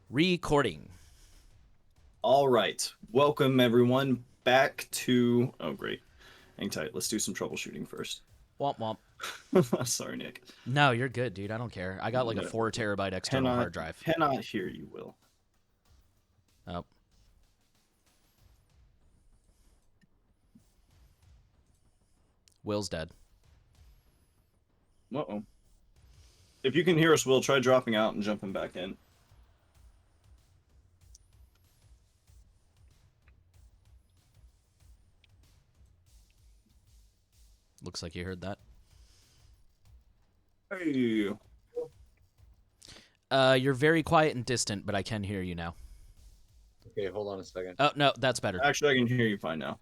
Recording. All right. Welcome everyone back to great. Hang tight. Let's do some troubleshooting first. Womp womp. Sorry, Nick. No, you're good, dude. I don't care. I got like a No, 4 terabyte external cannot hard drive. cannot hear you, Will. Oh, Will's dead. Uh-oh. If you can hear us, Will, try dropping out and jumping back in. Looks like you heard that. Hey. You're very quiet and distant, but I can hear you now. Okay, hold on a second. Oh no, that's better. Actually, I can hear you fine now.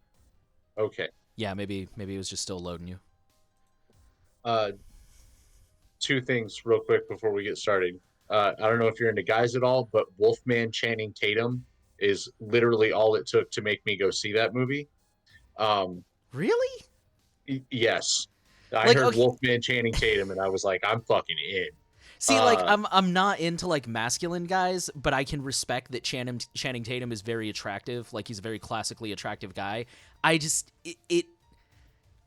Okay. Yeah, maybe it was just still loading you. Uh, Two things real quick before we get started. I don't know if you're into guys at all, but Wolfman Channing Tatum is literally all it took to make me go see that movie. Um, Really? yes, I Like, heard okay. Wolfman Channing Tatum, and I was like, I'm fucking in. See, like, Uh, I'm not into like masculine guys, but I can respect that Channing Tatum is very attractive. Like, he's a very classically attractive guy. I just it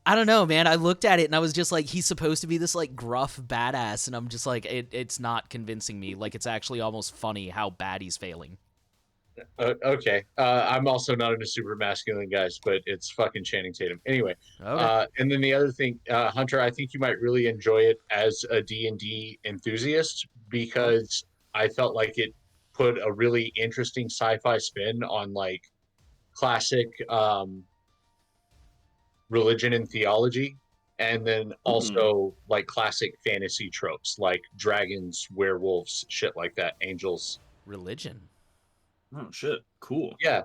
I don't know, man. I looked at it and I was just like, he's supposed to be this like gruff badass, and I'm just like, it's not convincing me. Like, it's actually almost funny how bad he's failing. okay. I'm also not into super masculine guys, but it's fucking Channing Tatum. Anyway, Okay. and then the other thing, Hunter, I think you might really enjoy it as a D&D enthusiast Oh. because I felt like it put a really interesting sci-fi spin on like classic religion and theology, and then Hmm. also like classic fantasy tropes like dragons, werewolves, shit like that, angels. Religion. Oh shit. Cool. Yeah,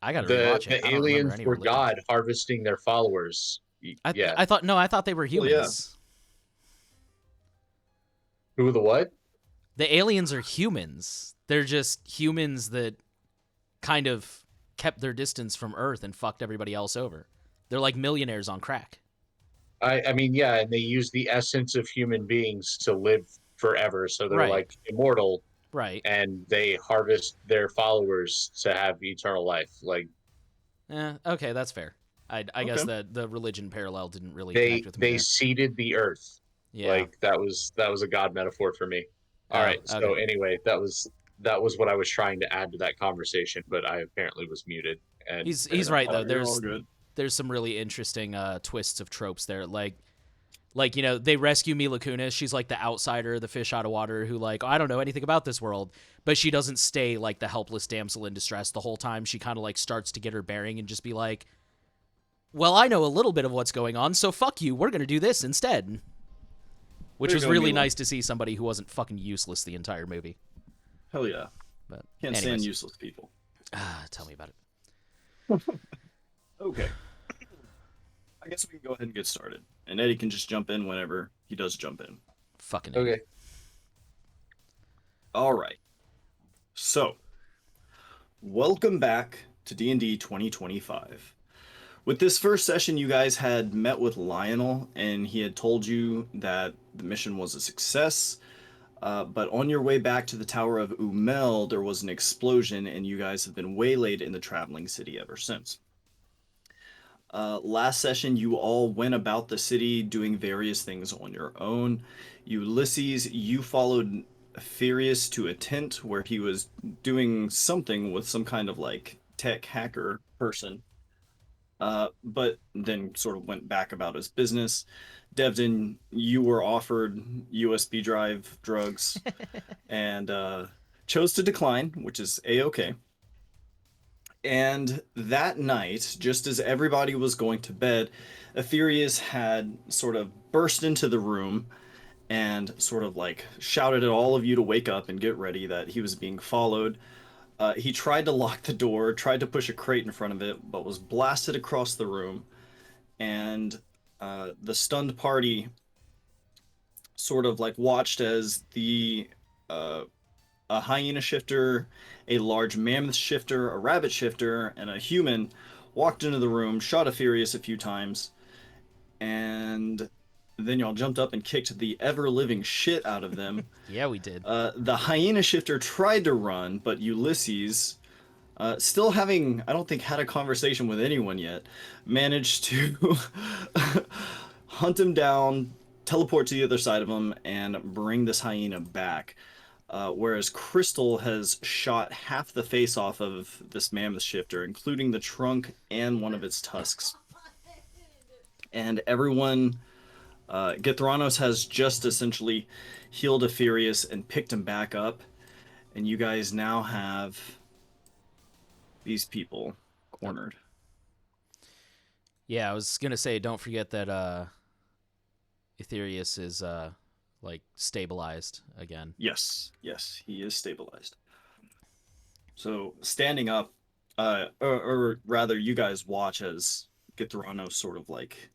I got to the rewatch it. the I don't remember aliens any were religions. God harvesting their followers. Yeah, I thought no, I thought they were Well, yeah. humans. who the what? The aliens are humans. They're just humans that kind of kept their distance from Earth and fucked everybody else over. They're like millionaires on crack. I mean, yeah, and they use the essence of human beings to live forever, so they're Right. like immortal, Right. and they harvest their followers to have eternal life. Like Okay, that's fair. I guess Okay. that the religion parallel didn't really connect they with me they there. seeded the earth. Yeah. Like that was a god metaphor for me. All Oh, right, okay. so anyway, that was what I was trying to add to that conversation, but I apparently was muted. And He's right though. Oh, you're all good. There's some really interesting twists of tropes there. Like they rescue Mila Kunis. She's like the outsider, the fish out of water who like, oh, I don't know anything about this world, but she doesn't stay like the helpless damsel in distress the whole time. She kind of like starts to get her bearing and just be like, well, I know a little bit of what's going on, so fuck you. We're gonna do this instead. Which There you was go, really Mila. nice to see somebody who wasn't fucking useless the entire movie. Hell yeah. But Can't stand anyways, useless people. tell me about it. Okay. I guess we can go ahead and get started. And Eddie can just jump in whenever he does jump in. Fucking Eddie. okay, All right. So, welcome back to D&D 2025. With this first session, you guys had met with Lionel, and he had told you that the mission was a success. But on your way back to the Tower of Umel, there was an explosion, and you guys have been waylaid in the traveling city ever since. Last session, you all went about the city doing various things on your own. Ulysses, you followed Furious to a tent where he was doing something with some kind of like tech hacker person, but then sort of went back about his business. Devdin, you were offered USB drive drugs and chose to decline, which is a-okay. And that night, just as everybody was going to bed, Aetherius had sort of burst into the room and sort of like shouted at all of you to wake up and get ready that he was being followed. He tried to lock the door, tried to push a crate in front of it, but was blasted across the room. And the stunned party sort of like watched as uh, a hyena shifter, a large mammoth shifter, a rabbit shifter, and a human walked into the room, shot a Furious a few times, and then y'all jumped up and kicked the ever-living shit out of them. Yeah, we did. The hyena shifter tried to run, but Ulysses, still having, I don't think, had a conversation with anyone yet, managed to hunt him down, teleport to the other side of him, and bring this hyena back. Whereas Crystal has shot half the face off of this mammoth shifter, including the trunk and one of its tusks. And everyone, Githranos has just essentially healed Apherius and picked him back up. And you guys now have these people cornered. Yeah, I was gonna say, don't forget that Aetherius is like stabilized again. Yes, he is stabilized. So standing up, or rather, you guys watch as Githranos sort of like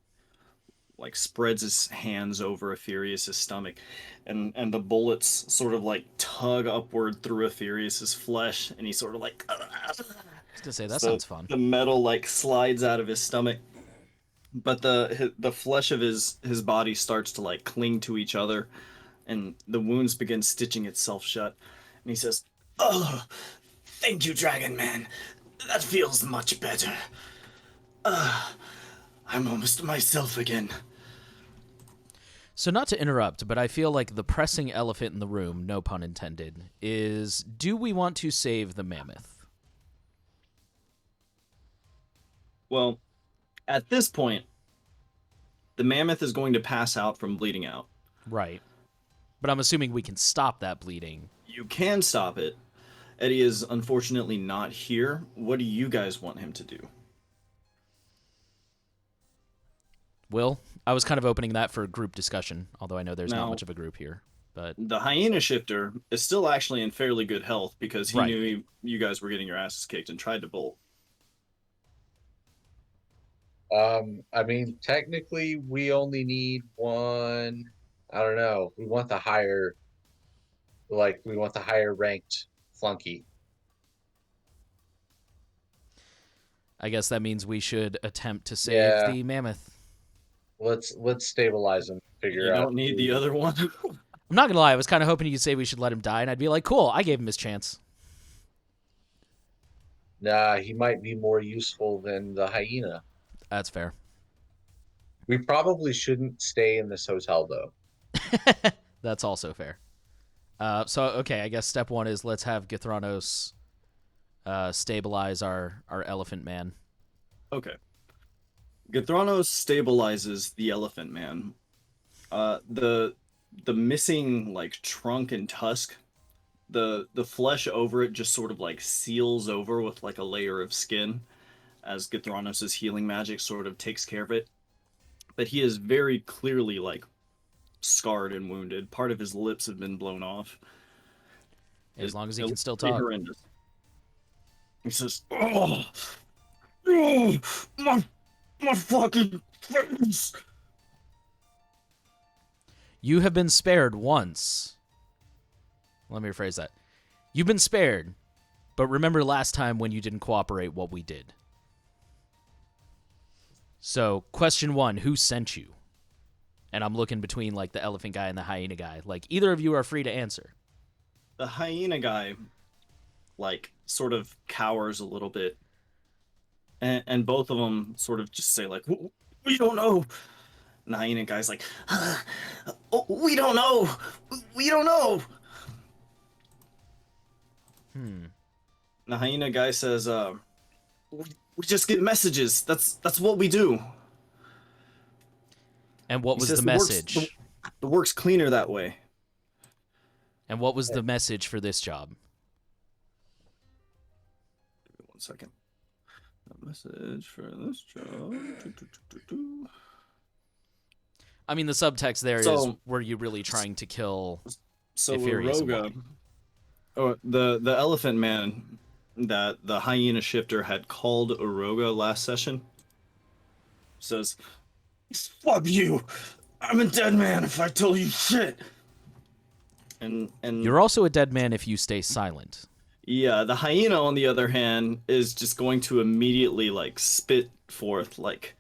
spreads his hands over Aetherius' stomach, and the bullets sort of like tug upward through Aetherius' flesh, and he sort of like. I was gonna say that So sounds fun. The metal like slides out of his stomach, but the flesh of his body starts to like cling to each other, and the wounds begin stitching itself shut. And he says, "Oh, thank you, Dragon Man. That feels much better. I'm almost myself again." So not to interrupt, but I feel like the pressing elephant in the room, no pun intended, is do we want to save the mammoth? Well, at this point, the mammoth is going to pass out from bleeding out. Right. But I'm assuming we can stop that bleeding. You can stop it. Eddie is unfortunately not here. What do you guys want him to do? Will? I was kind of opening that for group discussion, although I know there's not No. much of a group here. But The hyena shifter is still actually in fairly good health because he Right. knew you guys were getting your asses kicked and tried to bolt. I mean, technically, we only need one. I don't know. We want the higher ranked flunky. I guess that means we should attempt to save Yeah. the mammoth. Let's stabilize him. You Figure out. don't need the other one. I'm not gonna lie, I was kind of hoping you'd say we should let him die, and I'd be like, cool, I gave him his chance. Nah, he might be more useful than the hyena. That's fair. We probably shouldn't stay in this hotel though. That's also fair. So okay, I guess step one is let's have Githranos stabilize our elephant man. Okay. Githranos stabilizes the elephant man. The missing like trunk and tusk, the flesh over it just sort of like seals over with like a layer of skin, as Githranos' healing magic sort of takes care of it. But he is very clearly like scarred and wounded. Part of his lips have been blown off. As long as he It can looks still pretty talk. horrendous. He says, "Oh, oh, my fucking face." You have been spared once. Let me rephrase that. You've been spared, but remember last time when you didn't cooperate what we did. So, question one, who sent you? And I'm looking between like the elephant guy and the hyena guy. Like either of you are free to answer. The hyena guy, like, sort of cowers a little bit. And both of them sort of just say, like, "We don't know." And the hyena guy's like, "Oh, we don't know. We don't know." The hyena guy says, we just get messages. That's what we do." And what He was says the work's- message? the work's cleaner that way. And what was the message for this job? Give me 1 second. A message for this job. I mean, the subtext there is: So- were you really trying to kill? So Apherius and Uroga, the elephant man that the hyena shifter had called Uroga last session, says, "Fuck you! I'm a dead man if I tell you shit." And You're also a dead man if you stay silent. yeah, the hyena on the other hand is just going to immediately like spit forth like,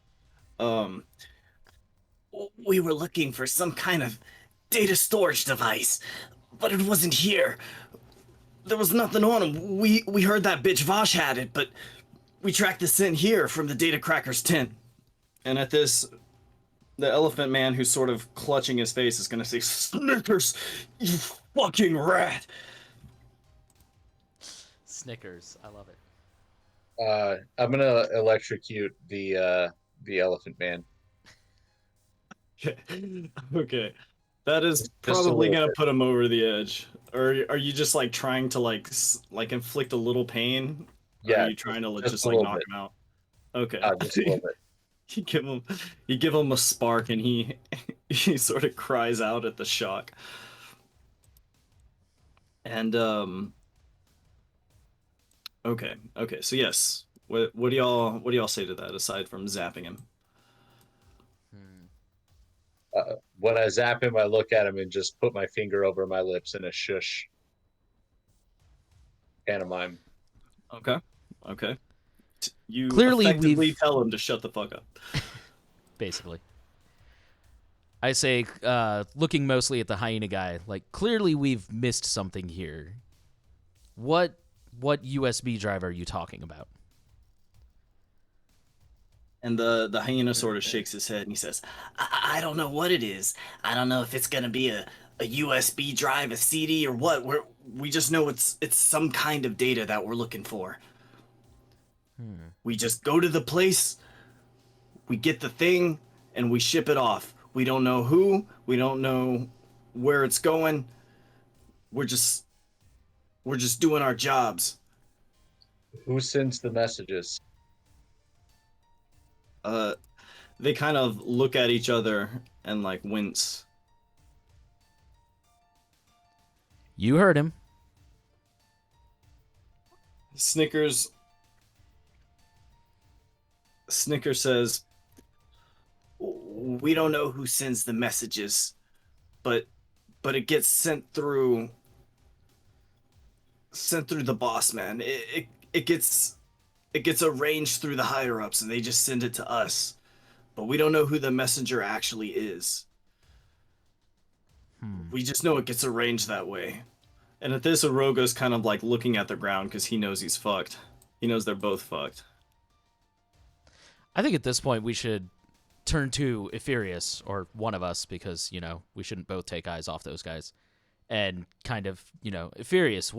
We were looking for some kind of data storage device, but it wasn't here. There was nothing on him. We heard that bitch Vosh had it, but we tracked this in here from the data cracker's tent. And at this, the elephant man who's sort of clutching his face is gonna say, Snickers, you fucking rat. Snickers. I love it. I'm gonna electrocute the elephant man. Okay. That is Just a probably little gonna bit. put him over the edge. Or are you just like trying to like inflict a little pain? Or Yeah, are you trying to just just a like little knock bit. him out? Okay. Just a little bit. You give him a spark and he he sort of cries out at the shock. And okay. So yes. What do y'all say to that aside from zapping him? When I zap him, I look at him and just put my finger over my lips in a shush pantomime. Okay. You Clearly effectively we've- tell him to shut the fuck up. Basically. I say, looking mostly at the hyena guy, like, clearly we've missed something here. What USB drive are you talking about? And the hyena sort of shakes his head and he says, I don't know what it is. I don't know if it's gonna be a USB drive, a CD, or what. We just know it's some kind of data that we're looking for. We just go to the place, we get the thing, and we ship it off. We don't know who, we don't know where it's going. We're just doing our jobs. Who sends the messages? They kind of look at each other and like wince. You heard him. Snickers says, we don't know who sends the messages, but it gets sent through the boss man. It gets arranged through the higher ups and they just send it to us. But we don't know who the messenger actually is. We just know it gets arranged that way. And at this, Aroga's kind of like looking at the ground because he knows he's fucked. He knows they're both fucked. I think at this point we should turn to Ephirius, or one of us, because, you know, we shouldn't both take eyes off those guys. And kind of, you know, Ephirius,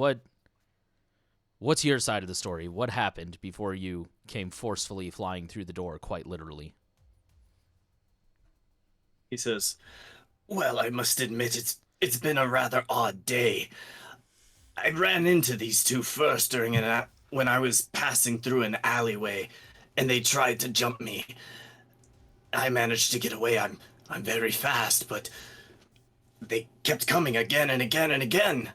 what's your side of the story? What happened before you came forcefully flying through the door, quite literally? He says, well, I must admit it's been a rather odd day. I ran into these two first when I was passing through an alleyway, and they tried to jump me. I managed to get away. I'm very fast, but they kept coming again and again and again.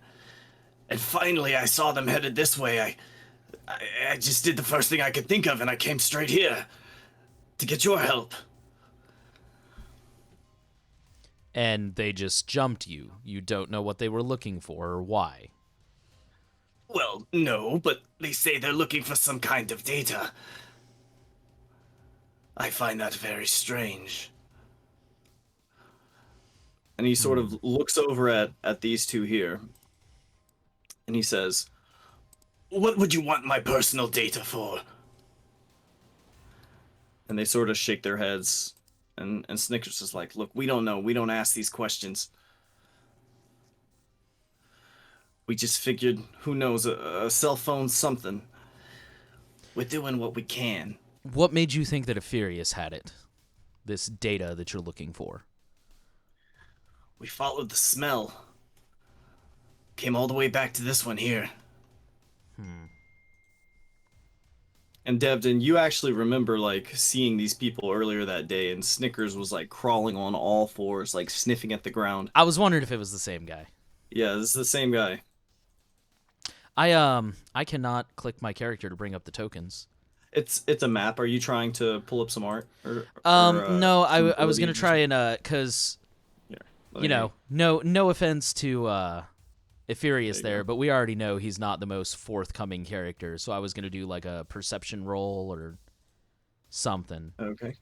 And finally, I saw them headed this way. I just did the first thing I could think of, and I came straight here to get your help. And they just jumped you. You don't know what they were looking for or why. Well, no, but they say they're looking for some kind of data. I find that very strange. And he sort of looks over at these two here. And he says, what would you want my personal data for? And they sort of shake their heads. And Snickers is like, look, we don't know. We don't ask these questions. We just figured, who knows, a cell phone, something. We're doing what we can. What made you think that Ephirius had it? This data that you're looking for? We followed the smell. Came all the way back to this one here. And Devdin, you actually remember like seeing these people earlier that day, and Snickers was like crawling on all fours, like sniffing at the ground. I was wondering if it was the same guy. Yeah, this is the same guy. I cannot click my character to bring up the tokens. It's a map. Are you trying to pull up some art? Or, No, some I was gonna abilities or try and cause Let you me- know, no offense to Ephirius you there, but we already know he's not the most forthcoming character, so I was gonna do like a perception roll or something. Okay,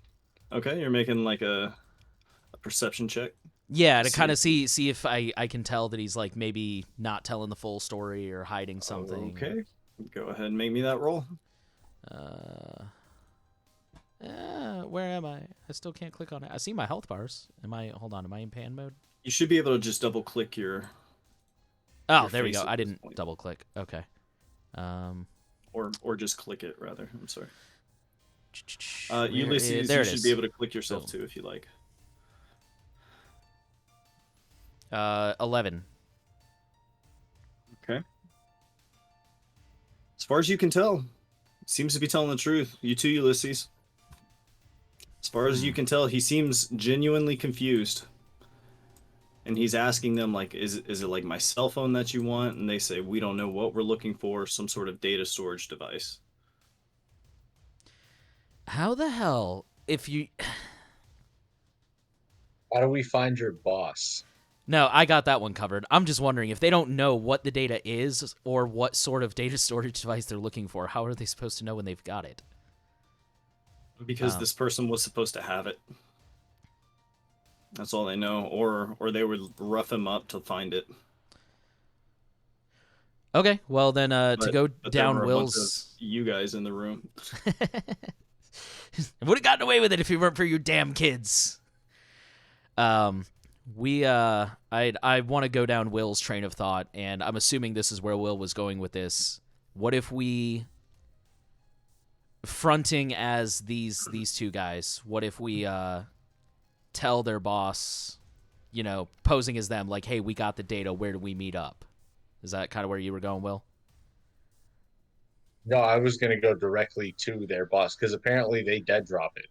you're making like a A perception check. Yeah, to See. kind of see if I can tell that he's like maybe not telling the full story or hiding something. Okay. Go ahead and make me that roll. Where am I? I still can't click on it. I see my health bars. Hold on, am I in pan mode? You should be able to just double click your Oh, Your there we face go. at I this didn't point. double click. Okay. or just click it rather. I'm sorry. Where Ulysses, there you it should is. be able to click yourself Boom. too if you like. 11. Okay. As far as you can tell, seems to be telling the truth. You too, Ulysses. As far as you can tell, he seems genuinely confused. And he's asking them, like, is it like my cell phone that you want? And they say, we don't know what we're looking for, some sort of data storage device. How the hell if you How do we find your boss? No, I got that one covered. I'm just wondering if they don't know what the data is or what sort of data storage device they're looking for, how are they supposed to know when they've got it? Because this person was supposed to have it. That's all they know. Or they would rough him up to find it. Okay, well then to go But there down were a bunch Will's of you guys in the room. would have gotten away with it if it weren't for you damn kids. I want to go down Will's train of thought, and I'm assuming this is where Will was going with this. What if we fronting as these two guys? What if we tell their boss, posing as them, like, hey, we got the data, where do we meet up? Is that kind of where you were going, Will? No, I was going to go directly to their boss because apparently they dead drop it.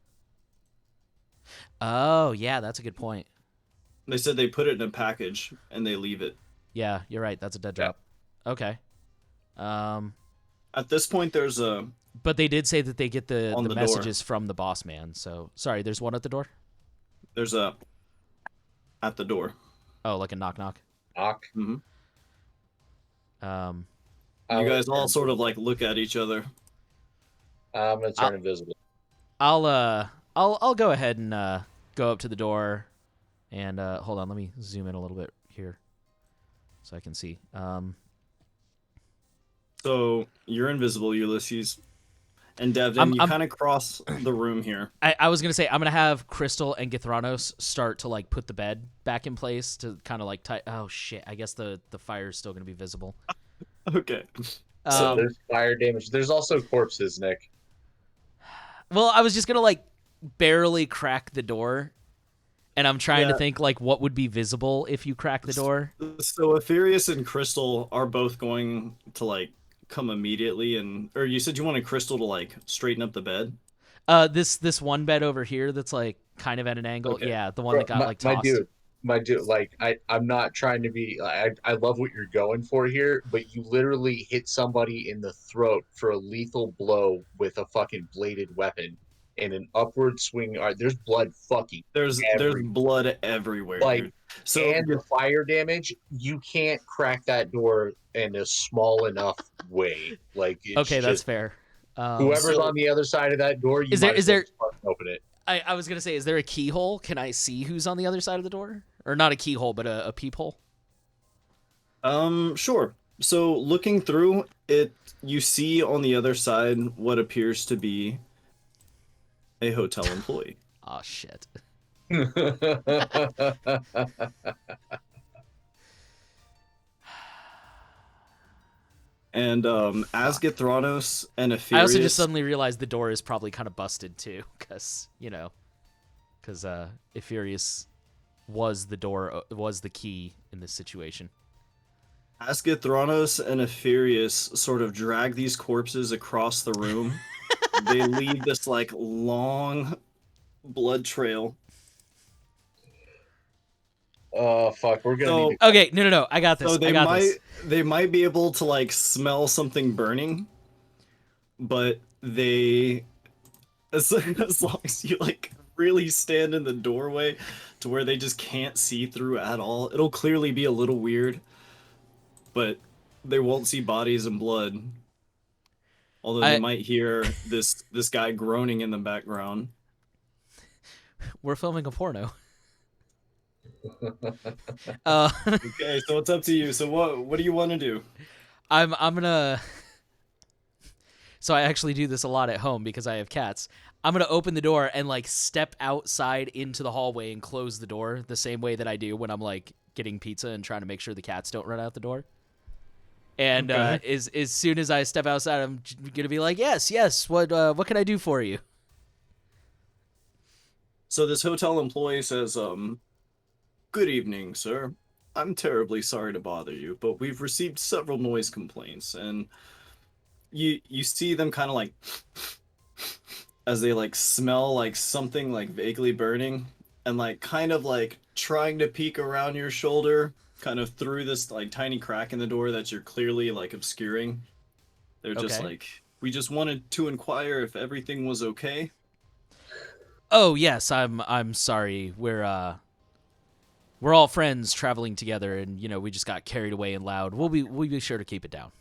Oh, yeah, that's a good point. They said they put it in a package and they leave it. Yeah, you're right. That's a dead drop. Okay. At this point, there's a But they did say that they get the On the door. messages from the boss man. So, sorry, there's one at the door? at the door. Oh, like a knock. Knock. Hmm. Um, You guys all sort of like look at each other. I'm going to turn invisible. I'll go ahead and go up to the door and hold on, let me zoom in a little bit here so I can see. So you're invisible, Ulysses. And Devin, you kind of cross the room here. I was gonna say I'm gonna have Crystal and Githranos start to like put the bed back in place to kind of like oh shit, I guess the fire is still gonna be visible. Okay. So there's fire damage. There's also corpses, Nick. Well, I was just gonna like barely crack the door, and I'm trying to think like what would be visible if you crack the door. So Aetherius and Crystal are both going to like come immediately, or you said you wanted Crystal to like straighten up the bed. This one bed over here that's like kind of at an angle. Okay. Yeah, the one that got like tossed. My dude, like I'm not trying to be. I love what you're going for here, but you literally hit somebody in the throat for a lethal blow with a fucking bladed weapon in an upward swing. There's blood fucking. There's blood everywhere. Like, dude. So and the fire damage, you can't crack that door in a small enough way. Like, it's Okay, that's just, fair. whoever's on the other side of that door, is there just fucking open it. I was gonna say, is there a keyhole? Can I see who's on the other side of the door? Or not a keyhole, but a peephole? Sure. So looking through it, you see on the other side what appears to be a hotel employee. Oh shit. And as Githranos and Aetherius, I also just suddenly realized the door is probably kind of busted too, because Aetherius was the door, was the key in this situation. as Githranos and Aetherius sort of drag these corpses across the room, they leave this like long blood trail. Oh fuck, we're gonna need Okay, no, I got this. So I got this. they might be able to like smell something burning, but as long as you like really stand in the doorway to where they just can't see through at all, it'll clearly be a little weird, but they won't see bodies and blood. Although they might hear this guy groaning in the background. We're filming a porno. Okay, so it's up to you. So what do you want to do? I'm gonna. So I actually do this a lot at home because I have cats. I'm gonna open the door and like step outside into the hallway and close the door the same way that I do when I'm like getting pizza and trying to make sure the cats don't run out the door. And Okay. as soon as I step outside, I'm gonna be like, yes. What can I do for you? So this hotel employee says, "Good evening, sir. I'm terribly sorry to bother you, but we've received several noise complaints, and you see them kind of like as they like smell like something like vaguely burning, and like kind of like trying to peek around your shoulder, kind of through this like tiny crack in the door that you're clearly like obscuring. They're just Okay. like, we just wanted to inquire if everything was okay." Oh yes, I'm sorry. We're all friends traveling together, and we just got carried away and loud. We'll be sure to keep it down.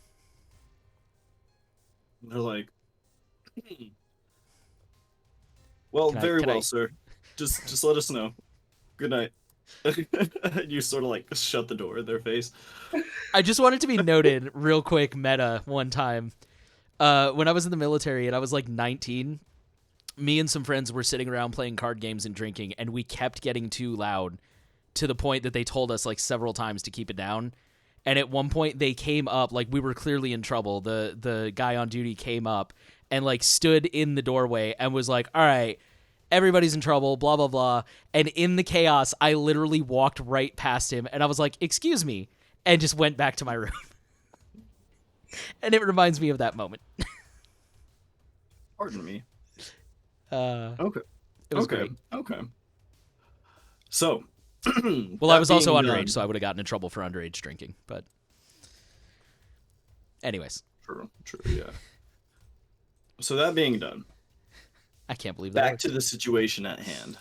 They're like, "Well, very Can well, I sir. Just let us know. Good night." You sort of like shut the door in their face. I just wanted to be noted real quick meta one time. When I was in the military and I was like 19, me and some friends were sitting around playing card games and drinking, and we kept getting too loud to the point that they told us like several times to keep it down. And at one point they came up, like we were clearly in trouble. The guy on duty came up and like stood in the doorway and was like, "All right, everybody's in trouble, blah blah blah." And in the chaos, I literally walked right past him and I was like, "Excuse me," and just went back to my room. And it reminds me of that moment. Pardon me. Uh, Okay. it was Okay. great. Okay. So, Well, I that was also being underage, done- so I would have gotten in trouble for underage drinking. But, anyways, True. Yeah. So that being done, I can't believe that. back Worked. to the situation at hand.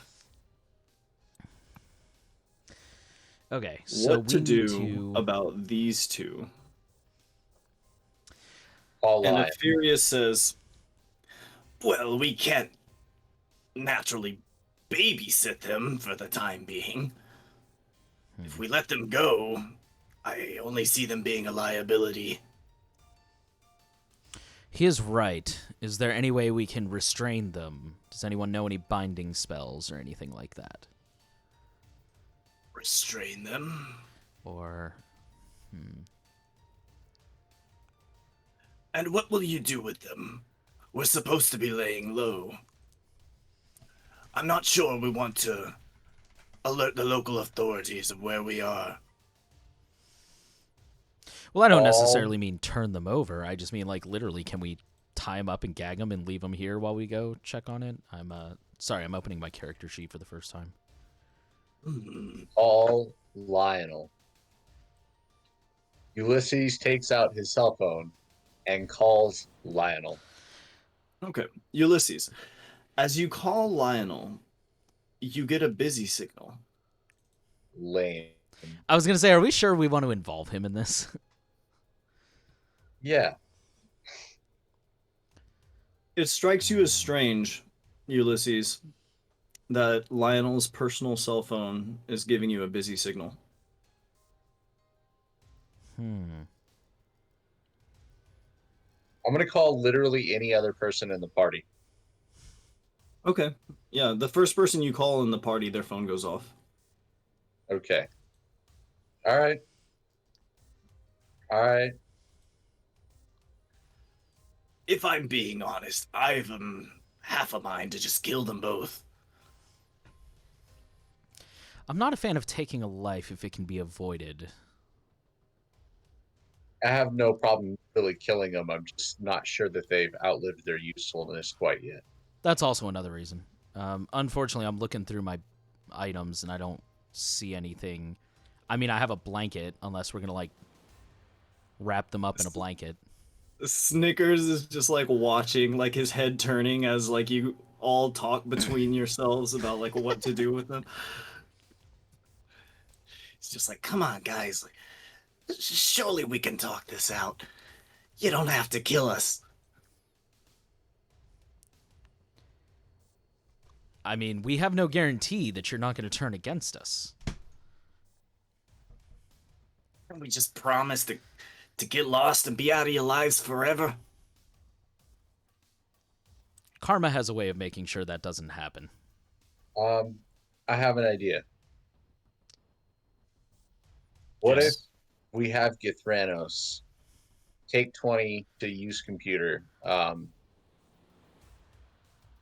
Okay, so What to we do need to. about these two? All And lie. Ephirius says, "Well, we can't naturally babysit them for the time being. If we let them go, I only see them being a liability." He is right. Is there any way we can restrain them? Does anyone know any binding spells or anything like that? Restrain them? Or And what will you do with them? We're supposed to be laying low. I'm not sure we want to alert the local authorities of where we are. well, I don't All- necessarily mean turn them over. I just mean like literally, can we tie them up and gag them and leave them here while we go check on it? I'm sorry, I'm opening my character sheet for the first time. All Lionel. Ulysses takes out his cell phone and calls Lionel. Okay, Ulysses. As you call Lionel, you get a busy signal. Lame. I was gonna say, are we sure we want to involve him in this? Yeah. It strikes you as strange, Ulysses, that Lionel's personal cell phone is giving you a busy signal. I'm going to call literally any other person in the party. Okay. Yeah, the first person you call in the party, their phone goes off. Okay. All right. All right. If I'm being honest, I've half a mind to just kill them both. I'm not a fan of taking a life if it can be avoided. I have no problem really killing them. I'm just not sure that they've outlived their usefulness quite yet. That's also another reason. Unfortunately, I'm looking through my items and I don't see anything. I mean, I have a blanket, unless we're gonna like wrap them up in a blanket. Snickers is just like watching, like his head turning as like you all talk between yourselves about like what to do with them. It's just like, come on, guys. Like, surely we can talk this out. You don't have to kill us. I mean, we have no guarantee that you're not going to turn against us. We just promised to get lost and be out of your lives forever. Karma has a way of making sure that doesn't happen. I have an idea. What if Yes. we have Githranos take 20 to use computer,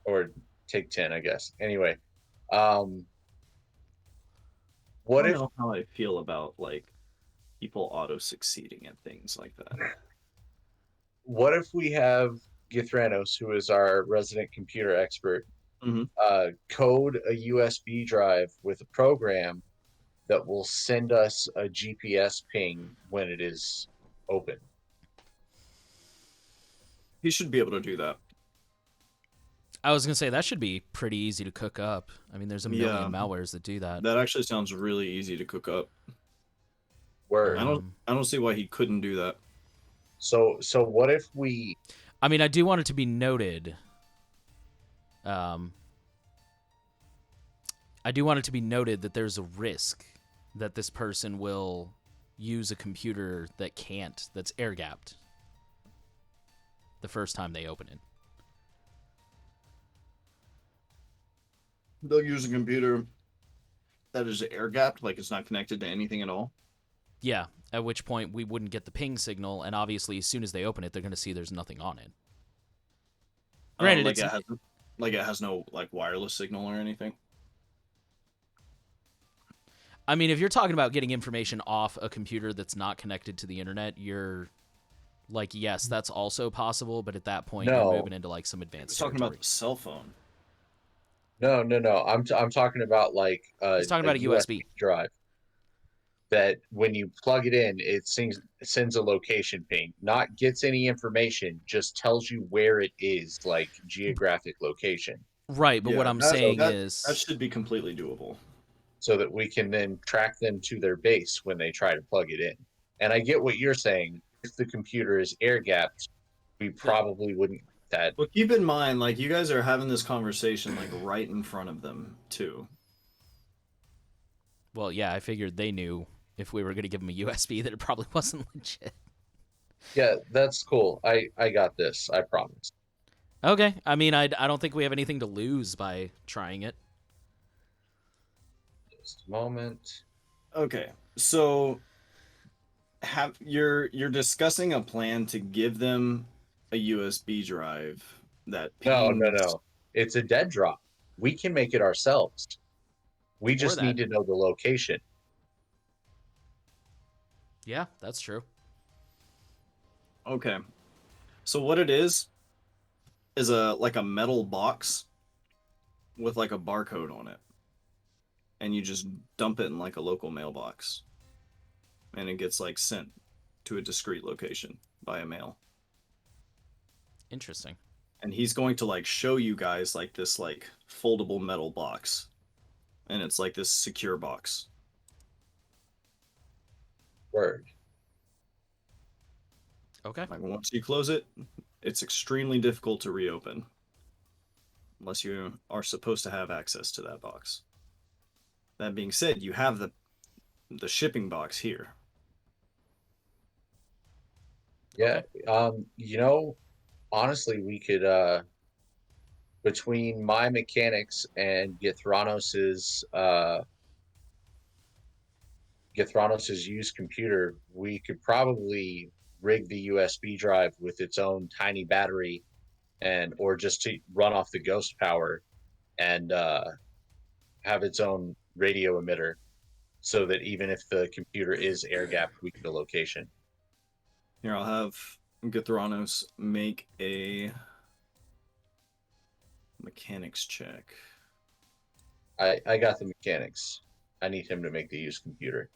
or take 10, I guess. Anyway, I what don't if know how I feel about like people auto succeeding at things like that. we have Githranos, who is our resident computer expert, Mm-hmm. code a USB drive with a program that will send us a GPS ping when it is open. He should be able to do that. I was gonna say that should be pretty easy to cook up. I mean, there's a million Yeah. malwares that do that. That actually sounds really easy to cook up. Word. I don't see why he couldn't do that. So what if we I mean, I do want it to be noted. I do want it to be noted that there's a risk that this person will use a computer that can't, that's air gapped, the first time they open it. They'll use a computer that is air gapped, like it's not connected to anything at all. Yeah, at which point we wouldn't get the ping signal, and obviously as soon as they open it, they're going to see there's nothing on it. Granted, like it's it has no like wireless signal or anything. I mean, if you're talking about getting information off a computer that's not connected to the internet, you're like, yes, that's also possible, but at that point, No. you're moving into like some advanced It's talking territory. about the cell phone. No. I'm talking about like He's talking about a USB drive that when you plug it in, it sends a location ping, not gets any information, just tells you where it is, like geographic location, Right, but what I'm saying is that should be completely doable. so that we can then track them to their base when they try to plug it in. And I get what you're saying. If the computer is air gapped, we probably wouldn't get that. But keep in mind, like you guys are having this conversation like right in front of them too. well, yeah, I figured they knew if we were going to give them a USB that it probably wasn't legit. Yeah, that's cool. I got this. I promise. Okay, I mean, I don't think we have anything to lose by trying it. Just a moment. Okay, so you're discussing a plan to give them a USB drive that No. pings- It's a dead drop. We can make it ourselves. We just that. need to know the location. Yeah, that's true. Okay. So what it is a like a metal box with like a barcode on it. And you just dump it in like a local mailbox. And it gets like sent to a discrete location via mail. Interesting. And he's going to like show you guys like this like foldable metal box. And it's like this secure box. Word. Okay. Like once you close it, it's extremely difficult to reopen. Unless you are supposed to have access to that box. That being said, you have the shipping box here. Yeah. Honestly, we could between my mechanics and Githranos's used computer, we could probably rig the USB drive with its own tiny battery or just to run off the ghost power and have its own radio emitter so that even if the computer is air gapped, we get a location. Here, I'll have Githranos make a mechanics check. I got the mechanics. I need him to make the used computer.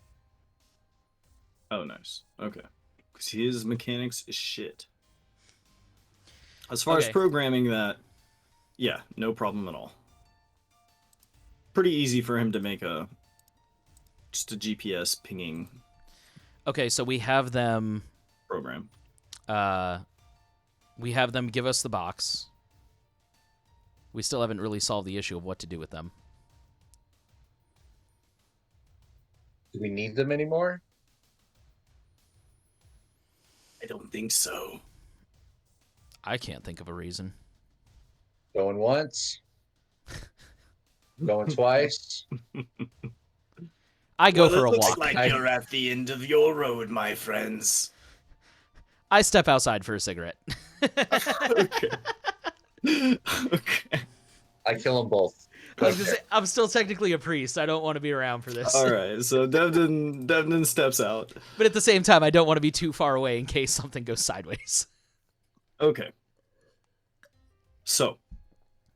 Oh, nice. Okay. Because his mechanics is shit. As far as Okay. programming that, yeah, no problem at all. Pretty easy for him to make just a GPS pinging Okay, so we have them program. give us the box. We still haven't really solved the issue of what to do with them. Do we need them anymore? I don't think so. I can't think of a reason. Going once. Going twice. I go Well, for it a looks walk. like you're at the end of your road, my friends. I step outside for a cigarette. Okay. Okay. I kill them both. I'm still technically a priest. I don't want to be around for this. All right. So Devin steps out. But at the same time, I don't want to be too far away in case something goes sideways. Okay. So,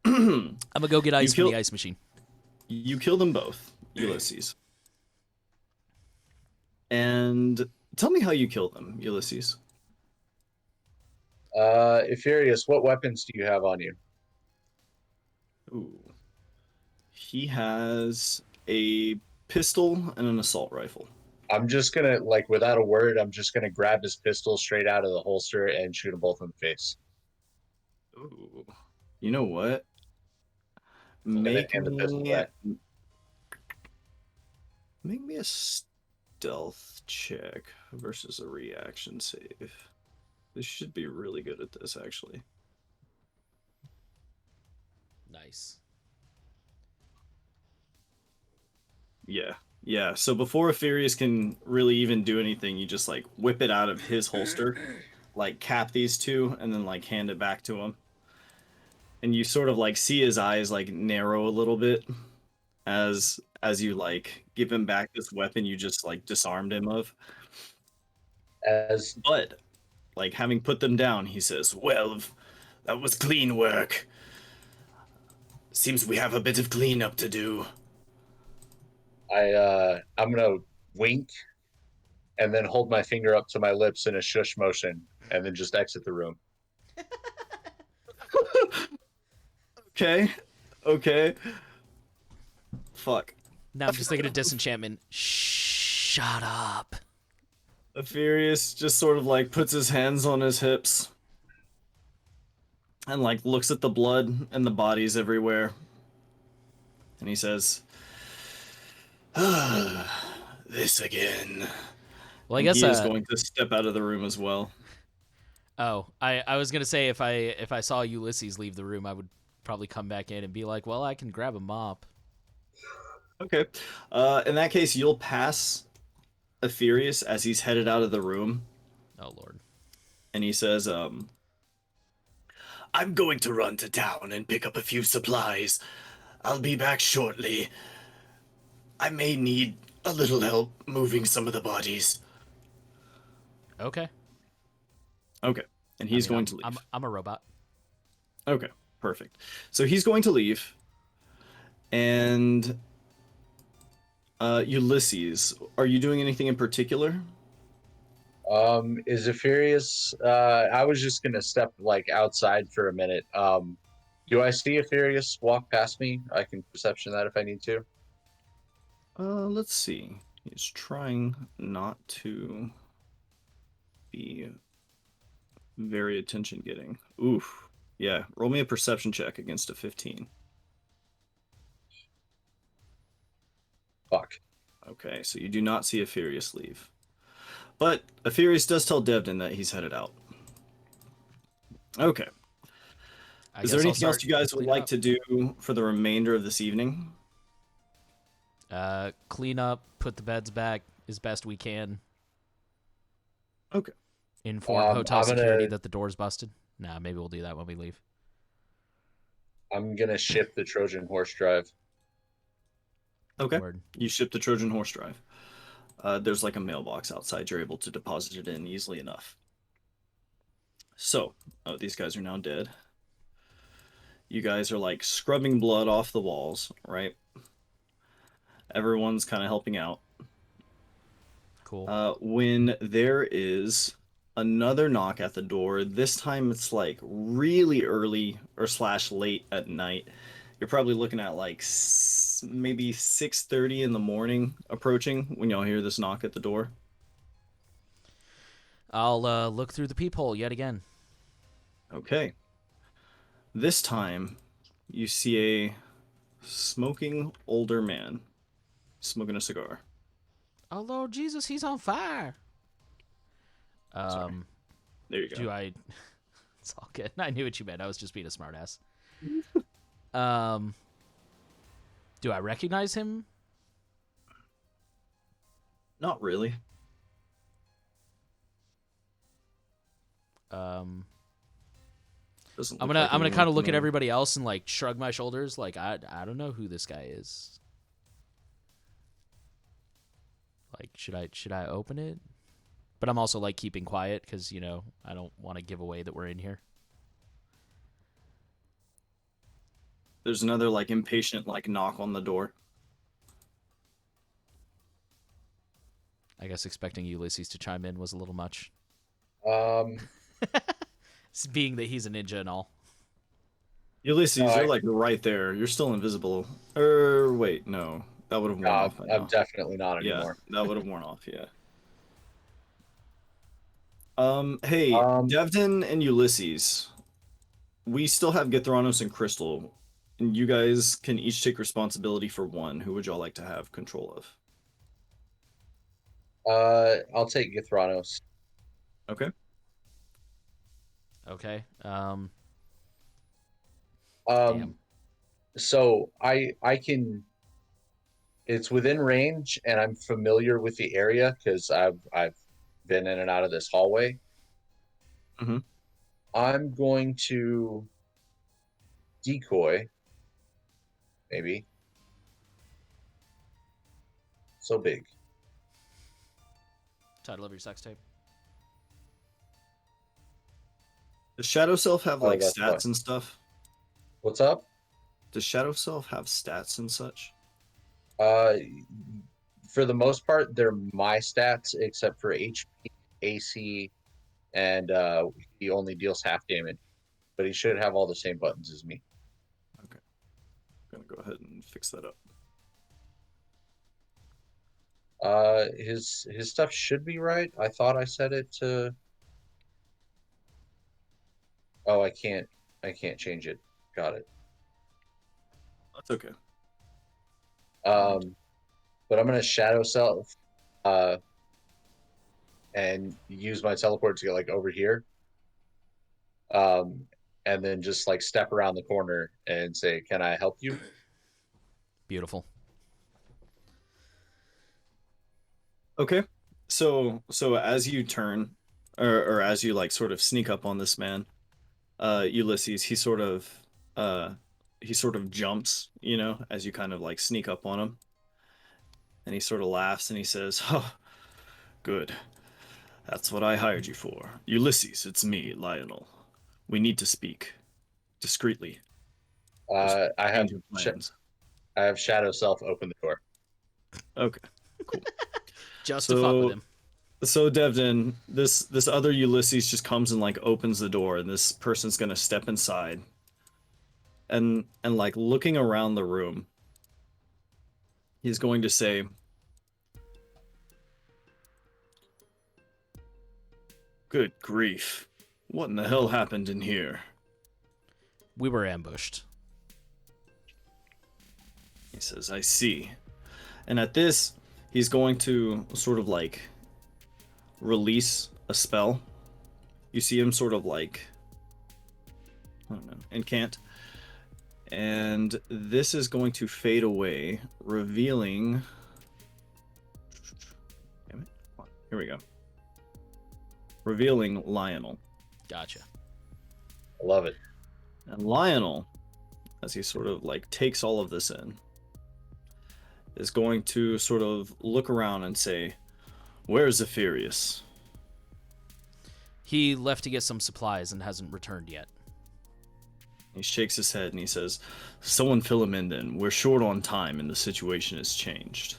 I'm gonna go get ice from kill- the ice machine. you kill them both, Ulysses. And tell me how you kill them, Ulysses. Ephirius, what weapons do you have on you? Ooh. He has a pistol and an assault rifle. I'm just gonna, like, without a word, I'm just gonna grab his pistol straight out of the holster and shoot them both in the face. Ooh. You know what? gonna Make hand the pistol me back. make me a stealth check versus a reaction save. This should be really good at this, actually. Nice. Yeah. So before Ephirius can really even do anything, you just like whip it out of his holster, like cap these two, and then like hand it back to him. And you sort of like see his eyes like narrow a little bit as you like give him back this weapon you just like disarmed him of. As But like having put them down, he says, "Well, that was clean work. Seems we have a bit of cleanup to do." I'm gonna wink and then hold my finger up to my lips in a shush motion and then just exit the room. Okay. Fuck. Now I'm just thinking of disenchantment. Shut up. Ephirius just sort of like puts his hands on his hips and like looks at the blood and the bodies everywhere. And he says, "This again." Well, I And guess he is going to step out of the room as well. Oh, I was gonna say if I saw Ulysses leave the room, I would probably come back in and be like, well, I can grab a mop. Okay. In that case, you'll pass Ephirius as he's headed out of the room, Oh Lord. and he says, "I'm going to run to town and pick up a few supplies. I'll be back shortly. I may need a little help moving some of the bodies." Okay. Okay. And he's going to leave. I'm a robot. Okay, perfect. So he's going to leave. And Ulysses, are you doing anything in particular? Is Ephirius, I was just gonna step like outside for a minute. Do I see Ephirius walk past me? I can perception that if I need to. Let's see. He's trying not to be very attention getting. Oof. Yeah, roll me a perception check against a 15. Fuck. Okay, so you do not see Ephirius leave. But Ephirius does tell Devdin that he's headed out. Okay. Is there anything else you guys would like to do for the remainder of this evening? Clean up, put the beds back as best we can. Okay. Inform hotel I'm security gonna- that the door's busted. Nah, maybe we'll do that when we leave. I'm gonna ship the Trojan horse drive. Okay. Word. You ship the Trojan horse drive. There's like a mailbox outside. You're able to deposit it in easily enough. So, these guys are now dead. You guys are like scrubbing blood off the walls, right? Everyone's kind of helping out. Cool. When there is another knock at the door, this time it's like really early or slash late at night. You're probably looking at like maybe 6:30 in the morning approaching when y'all hear this knock at the door. I'll look through the peephole yet again. Okay. This time you see a smoking older man smoking a cigar. Oh Lord Jesus, he's on fire. Sorry. There you go. Do I? It's all good. I knew what you meant. I was just being a smartass. Do I recognize him? Not really. I'm Doesn't gonna look like anyone kind of look at familiar. everybody else and like shrug my shoulders. Like I don't know who this guy is. Like should I open it? But I'm also like keeping quiet because I don't want to give away that we're in here. There's another like impatient like knock on the door. I guess expecting Ulysses to chime in was a little much. Um, Being that he's a ninja and all. Ulysses, No, you're like right there. You're still invisible. Wait, no, that would have worn off by I'm now. definitely not Yeah, anymore. that would have worn off. Yeah. Hey, Um, Devdin and Ulysses, we still have Githranos and Crystal, and you guys can each take responsibility for one. Who would y'all like to have control of? I'll take Githranos. Okay. Okay. Um, so I can. It's within range, and I'm familiar with the area because I've been in and out of this hallway. Mhm. I'm going to decoy, maybe. So big. Title of your sex tape. Does Shadow Self have Oh, like that's stats fine. and stuff? What's up? Does Shadow Self have stats and such? Uh, for the most part, they're my stats except for HP, AC, and he only deals half damage. But he should have all the same buttons as me. Okay. I'm gonna go ahead and fix that up. His stuff should be right. I thought I set it to. Oh, I can't change it. Got it. That's okay. But I'm gonna shadow self, and use my teleport to get like over here. And then just like step around the corner and say, "Can I help you?" Beautiful. Okay. So as you turn, or as you like sort of sneak up on this man, Ulysses, he sort of jumps, as you kind of like sneak up on him, and he sort of laughs and he says, "Oh, good. That's what I hired you for. Ulysses, it's me, Lionel. We need to speak discreetly. There's I have change of plans." I have shadow self open the door. Okay, cool. Just to fuck with So him. so Devdin, this other Ulysses just comes and like opens the door, and this person's gonna step inside, and like looking around the room, he's going to say, "Good grief, what in the hell happened in here?" We were ambushed. He says, "I see." And at this, he's going to sort of like release a spell. You see him sort of like, I don't know, incant. And this is going to fade away, revealing. Damn it. Come on. Here we go. Revealing Lionel. Gotcha. I love it. And Lionel, as he sort of like takes all of this in, is going to sort of look around and say, "Where's Zephyrus?" He left to get some supplies and hasn't returned yet. He shakes his head and he says, "Someone fill him in then. We're short on time and the situation has changed.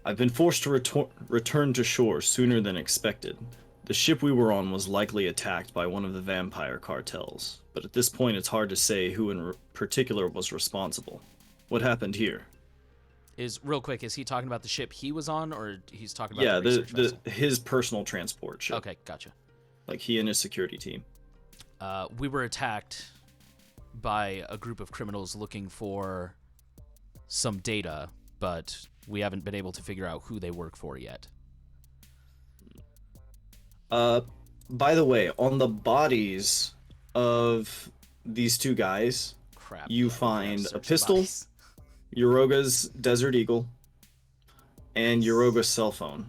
I've been forced to return to shore sooner than expected. The ship we were on was likely attacked by one of the vampire cartels, but at this point it's hard to say who in particular was responsible. What happened here?" Real quick, is he talking about the ship he was on, or he's talking about Yeah, the research vessel? his personal transport ship. Okay, gotcha. Like he and his security team. We were attacked by a group of criminals looking for some data, but we haven't been able to figure out who they work for yet. by the way, on the bodies of these two guys, Crap. you yeah, we gotta find a search the pistol, bodies. Yoroga's Desert Eagle, and Yoroga's cell phone.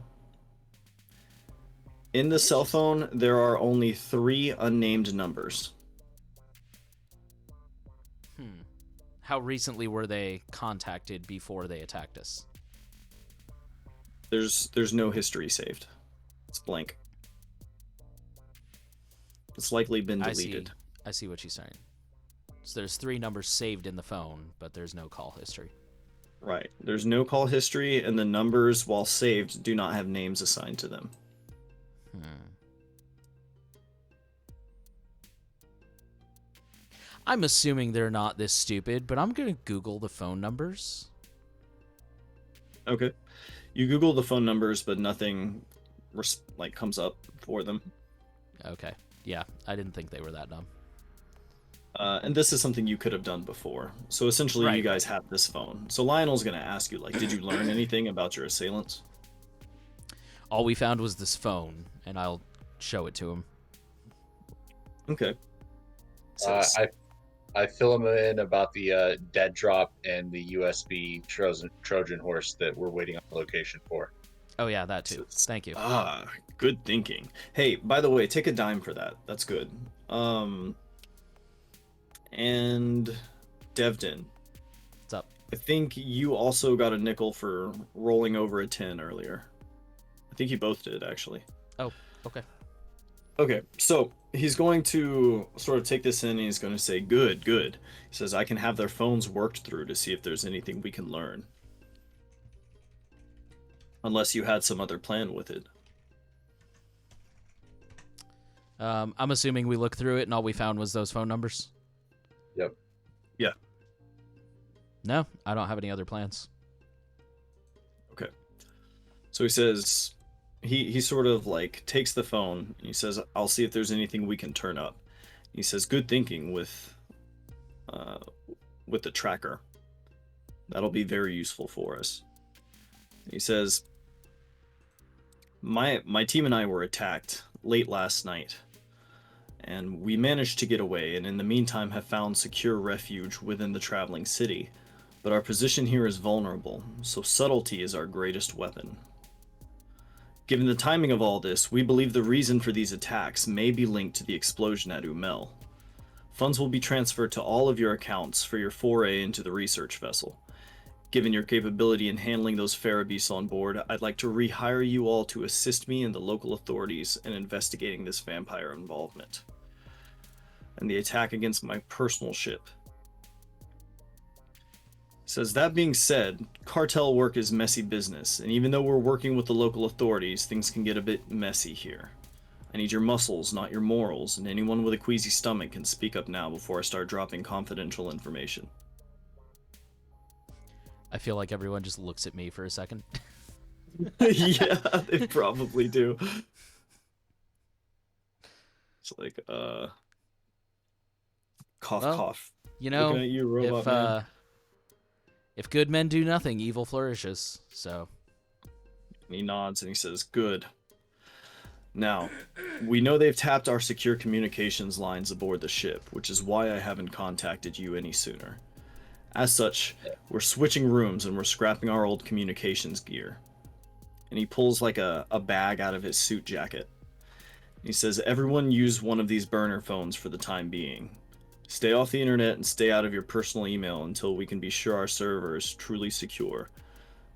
In the cell phone, there are only 3 unnamed numbers. How recently were they contacted before they attacked us? There's no history saved. It's blank. It's likely been deleted. I see what she's saying. So there's 3 numbers saved in the phone, but there's no call history. Right. There's no call history, and the numbers, while saved, do not have names assigned to them. I'm assuming they're not this stupid, but I'm gonna Google the phone numbers. Okay. You Google the phone numbers, but nothing comes up for them. Okay. Yeah, I didn't think they were that dumb. And this is something you could have done before. So essentially, you Right, guys have this phone. So Lionel's going to ask you, like, did you learn anything about your assailants? All we found was this phone, and I'll show it to him. Okay. I fill him in about the dead drop and the USB Trojan horse that we're waiting on location for. Oh yeah, that too. Thank you. Good thinking. Hey, by the way, take a dime for that. That's good. And Devdin, What's up? I think you also got a nickel for rolling over a 10 earlier. I think you both did, actually. Oh, okay. Okay, so he's going to sort of take this in and he's going to say, good, good. He says, I can have their phones worked through to see if there's anything we can learn. Unless you had some other plan with it. I'm assuming we looked through it and all we found was those phone numbers. Yep. Yeah. No, I don't have any other plans. Okay. So he says, he sort of like takes the phone and he says, I'll see if there's anything we can turn up. He says, good thinking with the tracker. That'll be very useful for us. He says, my team and I were attacked late last night, and we managed to get away, and in the meantime have found secure refuge within the traveling city. But our position here is vulnerable, so subtlety is our greatest weapon. Given the timing of all this, we believe the reason for these attacks may be linked to the explosion at Umel. Funds will be transferred to all of your accounts for your foray into the research vessel. Given your capability in handling those Farabeasts on board, I'd like to rehire you all to assist me and the local authorities in investigating this vampire involvement and the attack against my personal ship. Says, that being said, cartel work is messy business, and even though we're working with the local authorities, things can get a bit messy here. I need your muscles, not your morals, and anyone with a queasy stomach can speak up now before I start dropping confidential information. I feel like everyone just looks at me for a second. Yeah, they probably do. It's like, cough, Well, cough. You know, Looking at you, robot man. if good men do nothing, evil flourishes. So, And he nods and he says, good. Now, we know they've tapped our secure communications lines aboard the ship, which is why I haven't contacted you any sooner. As such, we're switching rooms and we're scrapping our old communications gear. And he pulls like a bag out of his suit jacket. He says, everyone use one of these burner phones for the time being. Stay off the internet and stay out of your personal email until we can be sure our server is truly secure.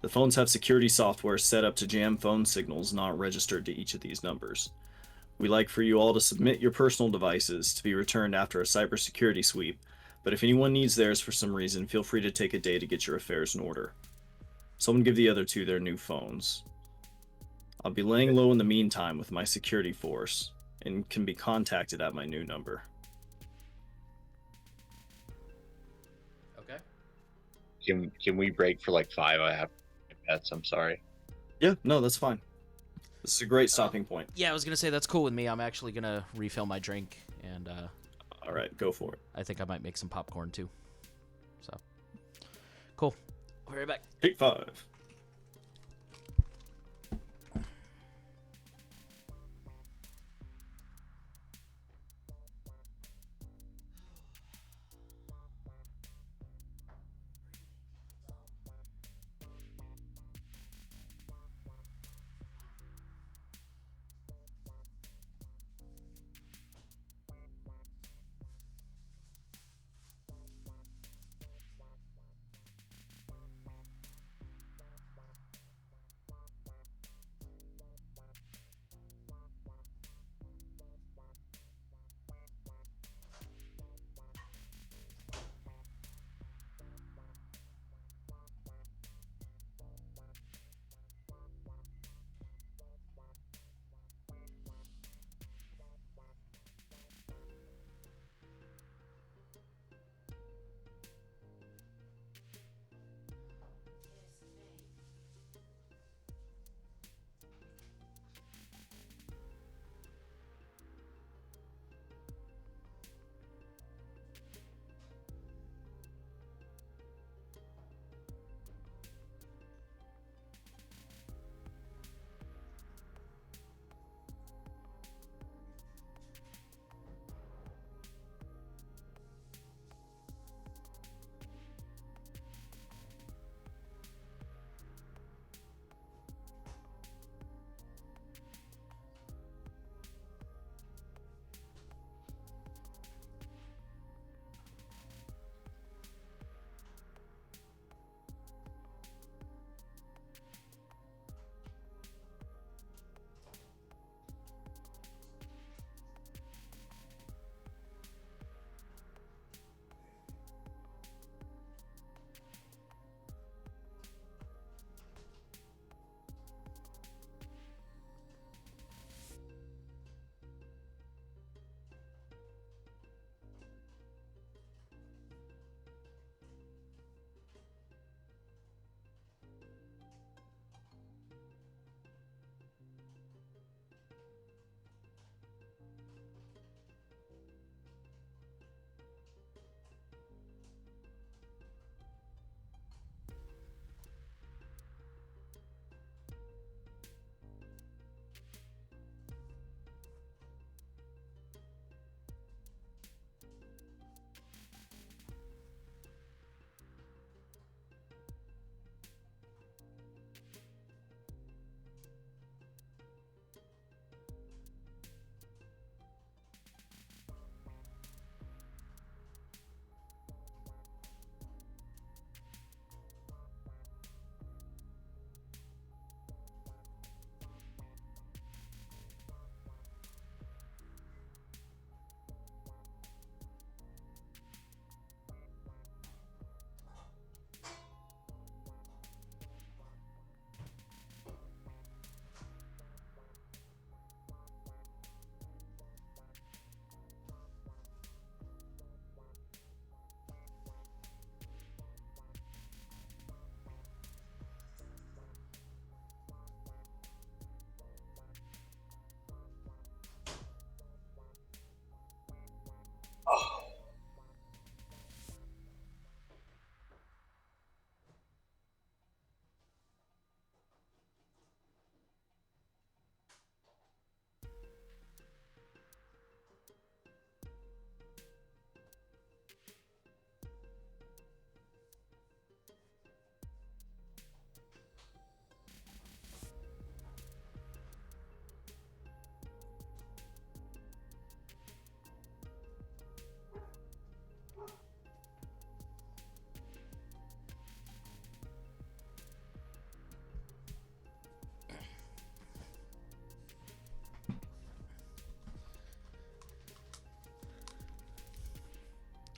The phones have security software set up to jam phone signals not registered to each of these numbers. We like for you all to submit your personal devices to be returned after a cybersecurity sweep, but if anyone needs theirs for some reason, feel free to take a day to get your affairs in order. Someone give the other two their new phones. I'll be laying low in the meantime with my security force, and can be contacted at my new number. okay. Can we break for like 5? I have pets. I'm sorry. Yeah, no, that's fine. This is a great stopping point. Yeah, I was gonna say that's cool with me. I'm actually gonna refill my drink, and All right, go for it. I think I might make some popcorn too. So, cool. I'll be right back. Take 5.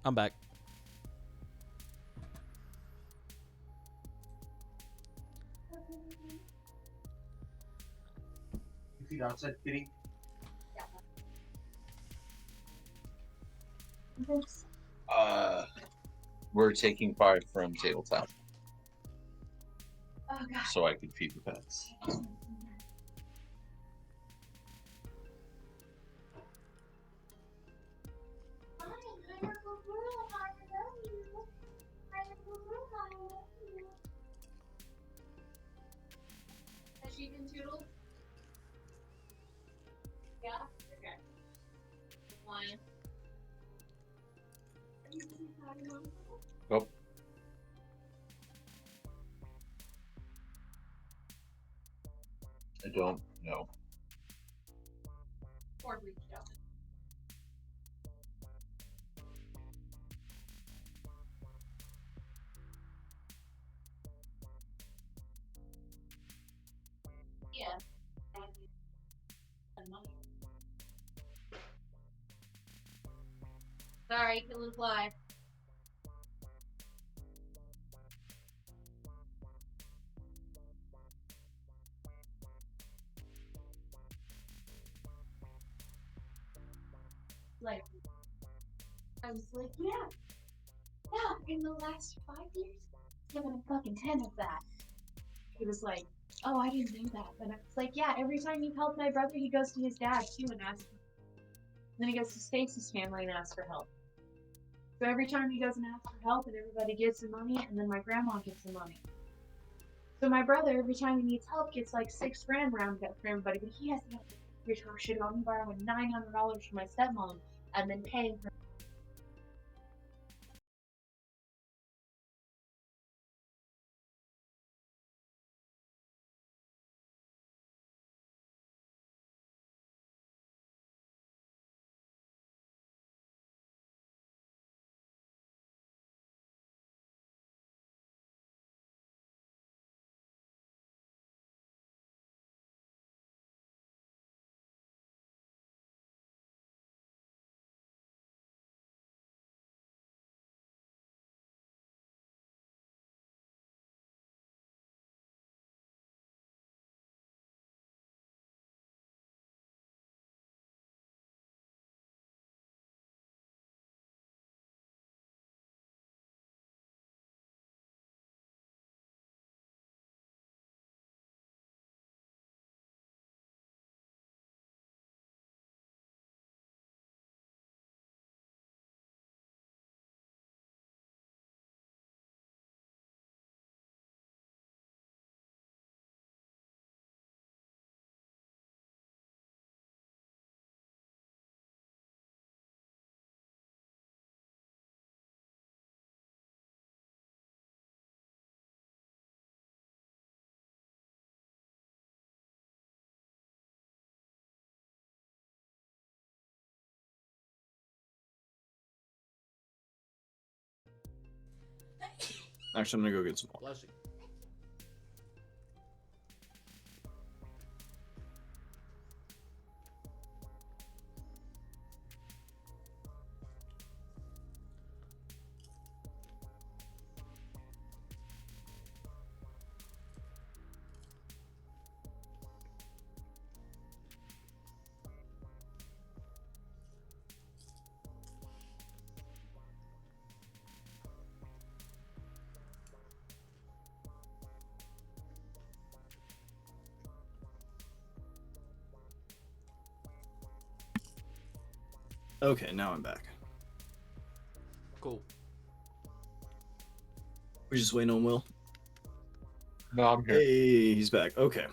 I'm back. You feet outside, kitty. We're taking 5 from tabletop, Oh god. so I can feed the pets. Has she been toodled? Yeah? Okay. Lion. Nope. I don't know. Or reached out. Yeah. Sorry, kill the fly. Like, I was like, yeah, in the last 5 years, given a fucking 10 of that. He was like, oh, I didn't know that. But I was like, yeah, every time you help my brother, he goes to his dad too and asks. Then he goes to Stacy's family and asks for help. So every time he goes and asks for help, and everybody gives him money, and then my grandma gives him money. So my brother, every time he needs help, gets like $6,000 rounded up for everybody, but he has no shit about me borrowing $900 from my stepmom and then paying her. Actually, I'm gonna go get some water. Bless you. Okay, now I'm back. Cool. We're just waiting on Will. No, I'm here. Hey, he's back. Okay.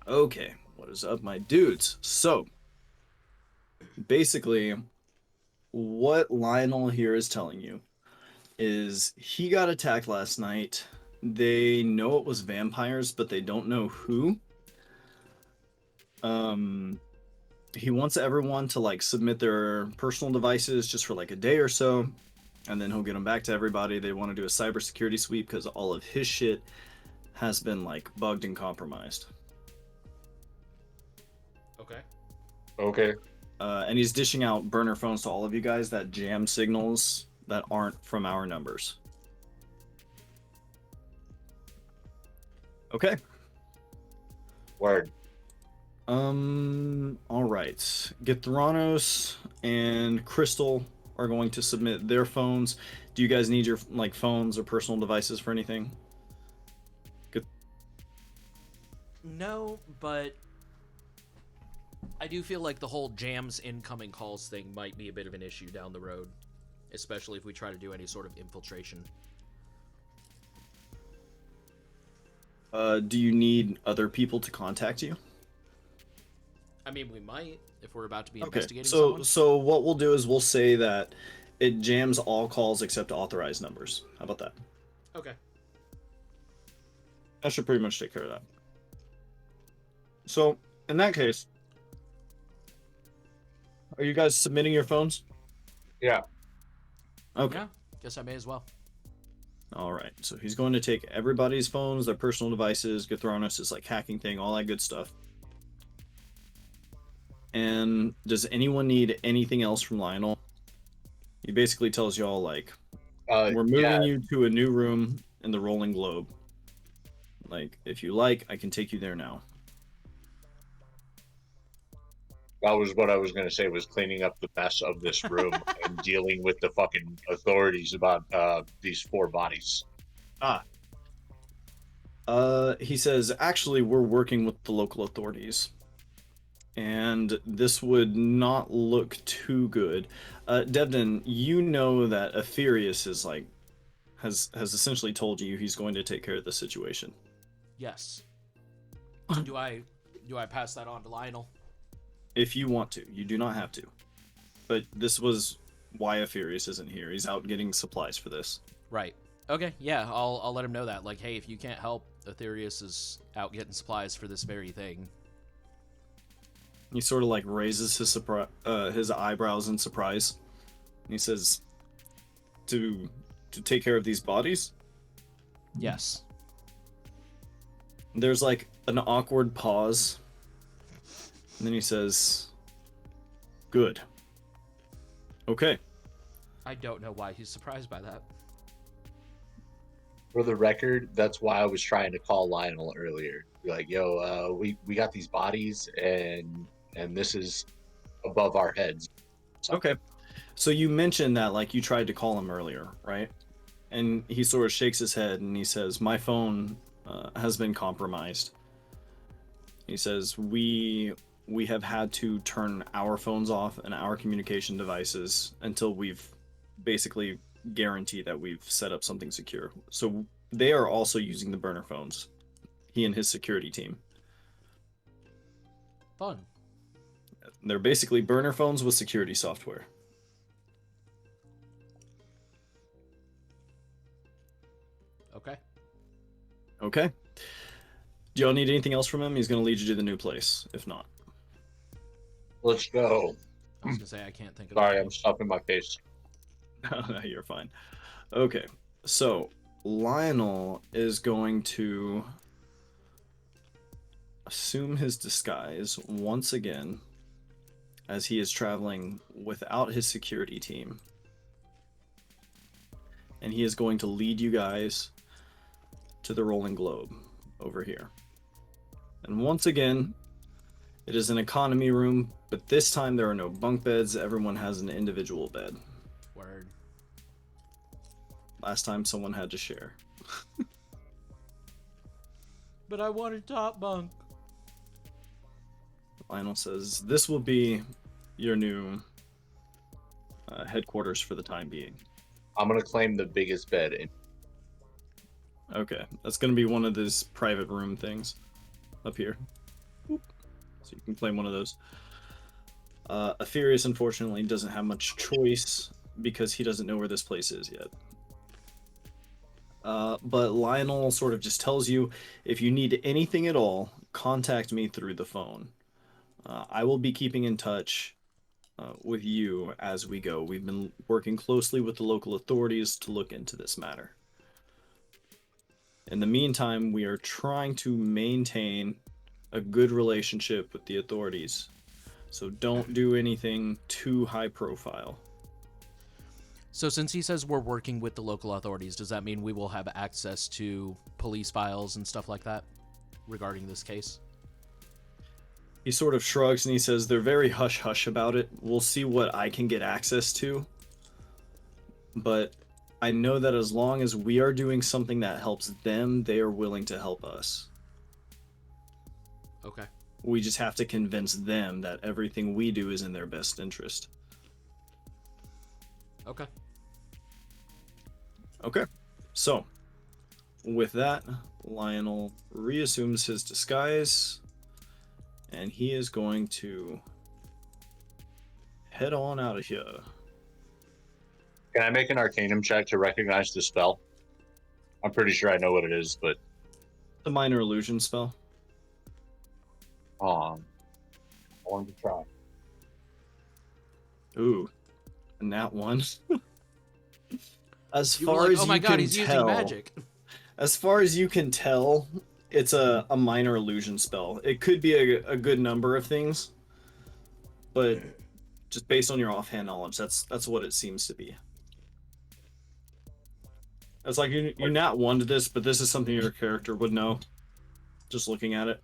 Okay, what is up, my dudes? So, basically, what Lionel here is telling you is he got attacked last night. They know it was vampires, but they don't know who. He wants everyone to like submit their personal devices just for like a day or so, and then he'll get them back to everybody. They want to do a cybersecurity sweep because all of his shit has been like bugged and compromised. Okay. Okay. and he's dishing out burner phones to all of you guys that jam signals that aren't from our numbers. Okay. Word. All right. Githranos and Crystal are going to submit their phones. Do you guys need your like phones or personal devices for anything? No, but I do feel like the whole jams incoming calls thing might be a bit of an issue down the road, especially if we try to do any sort of infiltration. Do you need other people to contact you? I mean, we might if we're about to be Okay. investigating So someone. so what we'll do is we'll say that it jams all calls except authorized numbers. How about that? Okay. That should pretty much take care of that. So, in that case, are you guys submitting your phones? Yeah. Okay. Yeah, guess I may as well. All right. So he's going to take everybody's phones, their personal devices, Githranos is like hacking thing, all that good stuff. And does anyone need anything else from Lionel? He basically tells y'all like, we're moving Yeah, you to a new room in the Rolling Globe. Like, if you like, I can take you there now. that was what I was gonna say. Was cleaning up the mess of this room and dealing with the fucking authorities about these 4 bodies. He says, actually, we're working with the local authorities. And this would not look too good. Devden, you know that Aetherius is like, has essentially told you he's going to take care of the situation. Yes. do I pass that on to Lionel? If you want to, you do not have to. But this was why Aetherius isn't here. He's out getting supplies for this. Right. Okay. Yeah, I'll let him know that. Like, hey, if you can't help, Aetherius is out getting supplies for this very thing. He sort of like raises his eyebrows in surprise. And he says, to take care of these bodies? Yes. There's like an awkward pause. And then he says, good. Okay. I don't know why he's surprised by that. For the record, that's why I was trying to call Lionel earlier. Be like, yo, we got these bodies and this is above our heads. Okay. So you mentioned that like you tried to call him earlier, right? And he sort of shakes his head and he says, my phone has been compromised. He says, we have had to turn our phones off and our communication devices until we've basically guaranteed that we've set up something secure. So they are also using the burner phones, he and his security team. Fun. They're basically burner phones with security software. Okay. Okay. Do y'all need anything else from him? He's going to lead you to the new place, if not. Let's go. I was gonna say I can't think of Sorry, anything. I'm stuffing my face. No, you're fine. Okay, so Lionel is going to assume his disguise once again as he is traveling without his security team. And he is going to lead you guys to the Rolling Globe over here. And once again, it is an economy room, but this time there are no bunk beds. Everyone has an individual bed. Word. Last time someone had to share. But I wanted top bunk. Lionel says, this will be your new headquarters for the time being. I'm gonna claim the biggest bed. Okay, that's going to be one of these private room things up here. Oop. So you can claim one of those. Aetherius, unfortunately, doesn't have much choice because he doesn't know where this place is yet. But Lionel sort of just tells you, if you need anything at all, contact me through the phone. I will be keeping in touch with you as we go. We've been working closely with the local authorities to look into this matter. In the meantime, we are trying to maintain a good relationship with the authorities So don't do anything too high profile. So since he says we're working with the local authorities, does that mean we will have access to police files and stuff like that regarding this case? He sort of shrugs and he says they're very hush-hush about it. We'll see what I can get access to. But I know that as long as we are doing something that helps them, they are willing to help us. Okay. We just have to convince them that everything we do is in their best interest. Okay. Okay. So, with that, Lionel reassumes his disguise, and he is going to head on out of here. Can I make an Arcanum check to recognize the spell? I'm pretty sure I know what it is, but The minor illusion spell. I wanted to try. Ooh, and that one. As You were far like, as oh my you god, can he's using tell, magic. as far as you can tell, it's a minor illusion spell. It could be a good number of things, but just based on your offhand knowledge, that's what it seems to be. It's like you're not one to this, but this is something your character would know, just looking at it.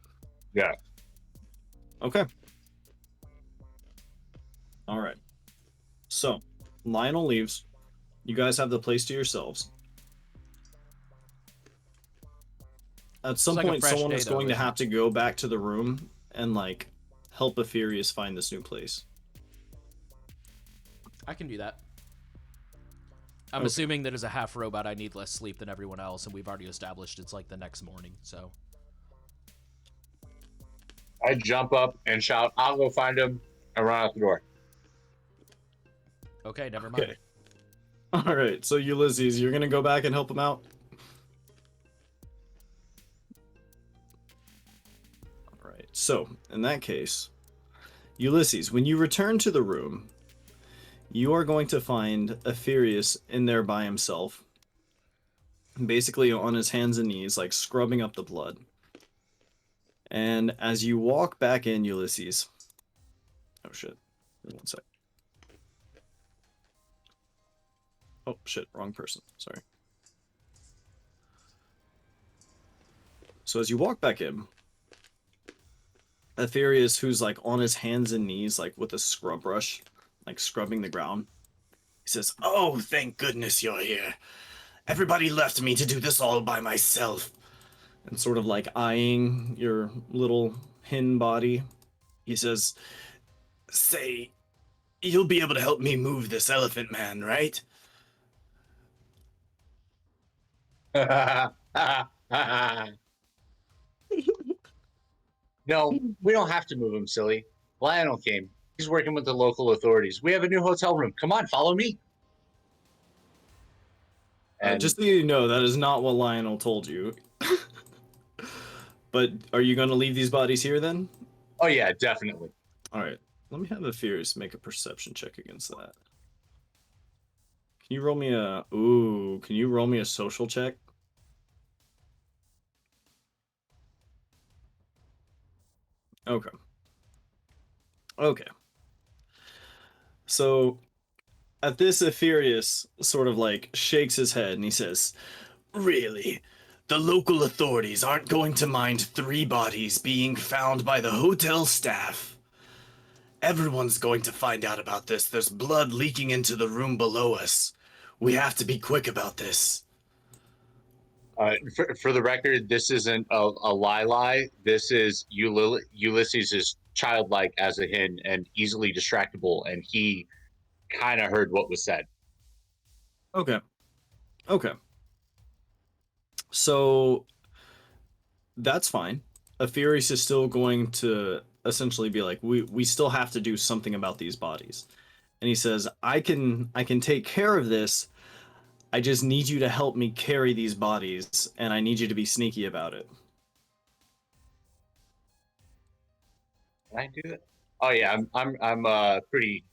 Yeah. Okay. All right. So, Lionel leaves. You guys have the place to yourselves. At some like a point, fresh someone day, is though, going to isn't have it? to go back to the room and like help Aetherius find this new place. I can do that. I'm Okay. assuming that as a half robot, I need less sleep than everyone else, and we've already established it's like the next morning, so. I jump up and shout, I'll go find him, and run out the door. Okay, never mind. Okay. All right. So Ulysses, you're gonna go back and help him out. All right. So in that case, Ulysses, when you return to the room, you are going to find Aetherius in there by himself, basically on his hands and knees, like scrubbing up the blood. And as you walk back in, Ulysses. Oh shit. One sec. Oh shit, wrong person. Sorry. So as you walk back in, Aetherius, who's like on his hands and knees, like with a scrub brush, like scrubbing the ground, he says, "Oh, thank goodness you're here. Everybody left me to do this all by myself." And sort of like eyeing your little hin body, he says, "Say, you'll be able to help me move this elephant man, right?" No, we don't have to move him, silly. Lionel came. He's working with the local authorities. We have a new hotel room. Come on, follow me. And Just so you know, that is not what Lionel told you. But are you going to leave these bodies here then? oh yeah, definitely. All right. Let me have Aetherius make a perception check against that. Can you roll me a... Ooh, can you roll me a social check? Okay. Okay. So, at this, Aetherius sort of like shakes his head and he says, "Really? The local authorities aren't going to mind 3 bodies being found by the hotel staff. Everyone's going to find out about this. There's blood leaking into the room below us. We have to be quick about this." For the record, this isn't a lie. This is Ulysses is childlike as a hen and easily distractible, and he kind of heard what was said. Okay. Okay. So that's fine. Aetherius is still going to essentially be like, we still have to do something about these bodies. And he says, I can take care of this. I just need you to help me carry these bodies, and I need you to be sneaky about it. Can I do that? Oh yeah, I'm pretty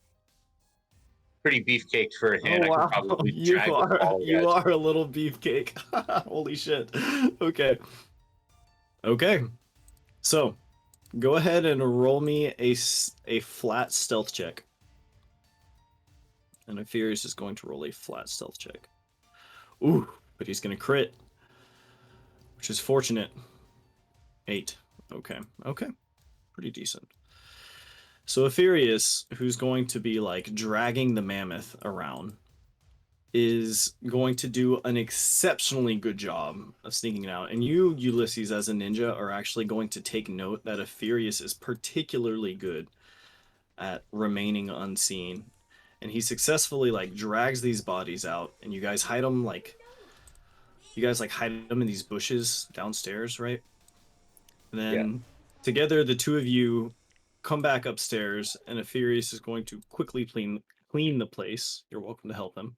beefcaked for a hand. I could probably you drag the ball, you guys. are a little beefcake. Holy shit. Okay. Okay. So, Go ahead and roll me a flat stealth check. And Furious is going to roll a flat stealth check. Ooh, but he's going to crit, which is fortunate. 8. Okay, okay. Pretty decent. So Furious, who's going to be like dragging the mammoth around, is going to do an exceptionally good job of sneaking it out. And you, Ulysses, as a ninja, are actually going to take note that Furious is particularly good at remaining unseen. And he successfully like drags these bodies out, and you guys hide them like hide them in these bushes downstairs, right? And then together the two of you come back upstairs, and Furious is going to quickly clean the place. You're welcome to help him.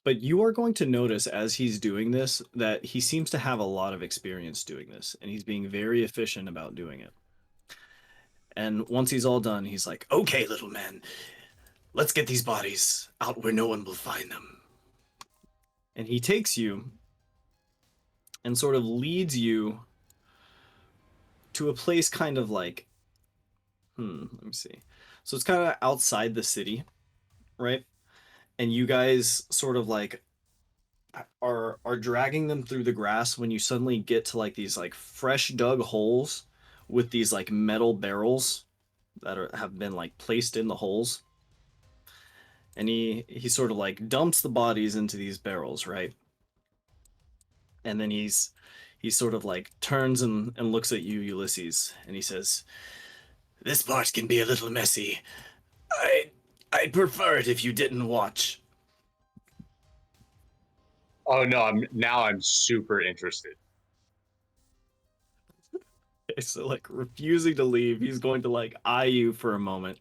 But you are going to notice as he's doing this that he seems to have a lot of experience doing this, and he's being very efficient about doing it. And once he's all done, he's like, "Okay, little man, let's get these bodies out where no one will find them." And he takes you and sort of leads you to a place kind of like, let me see. So it's kind of outside the city, right? And you guys sort of like are dragging them through the grass when you suddenly get to like these like fresh dug holes with these like metal barrels that have been like placed in the holes. And he sort of like dumps the bodies into these barrels, right? And then he sort of like turns and looks at you, Ulysses, and he says, "This part can be a little messy. I'd prefer it if you didn't watch." Oh no, I'm super interested. So like refusing to leave, he's going to like eye you for a moment.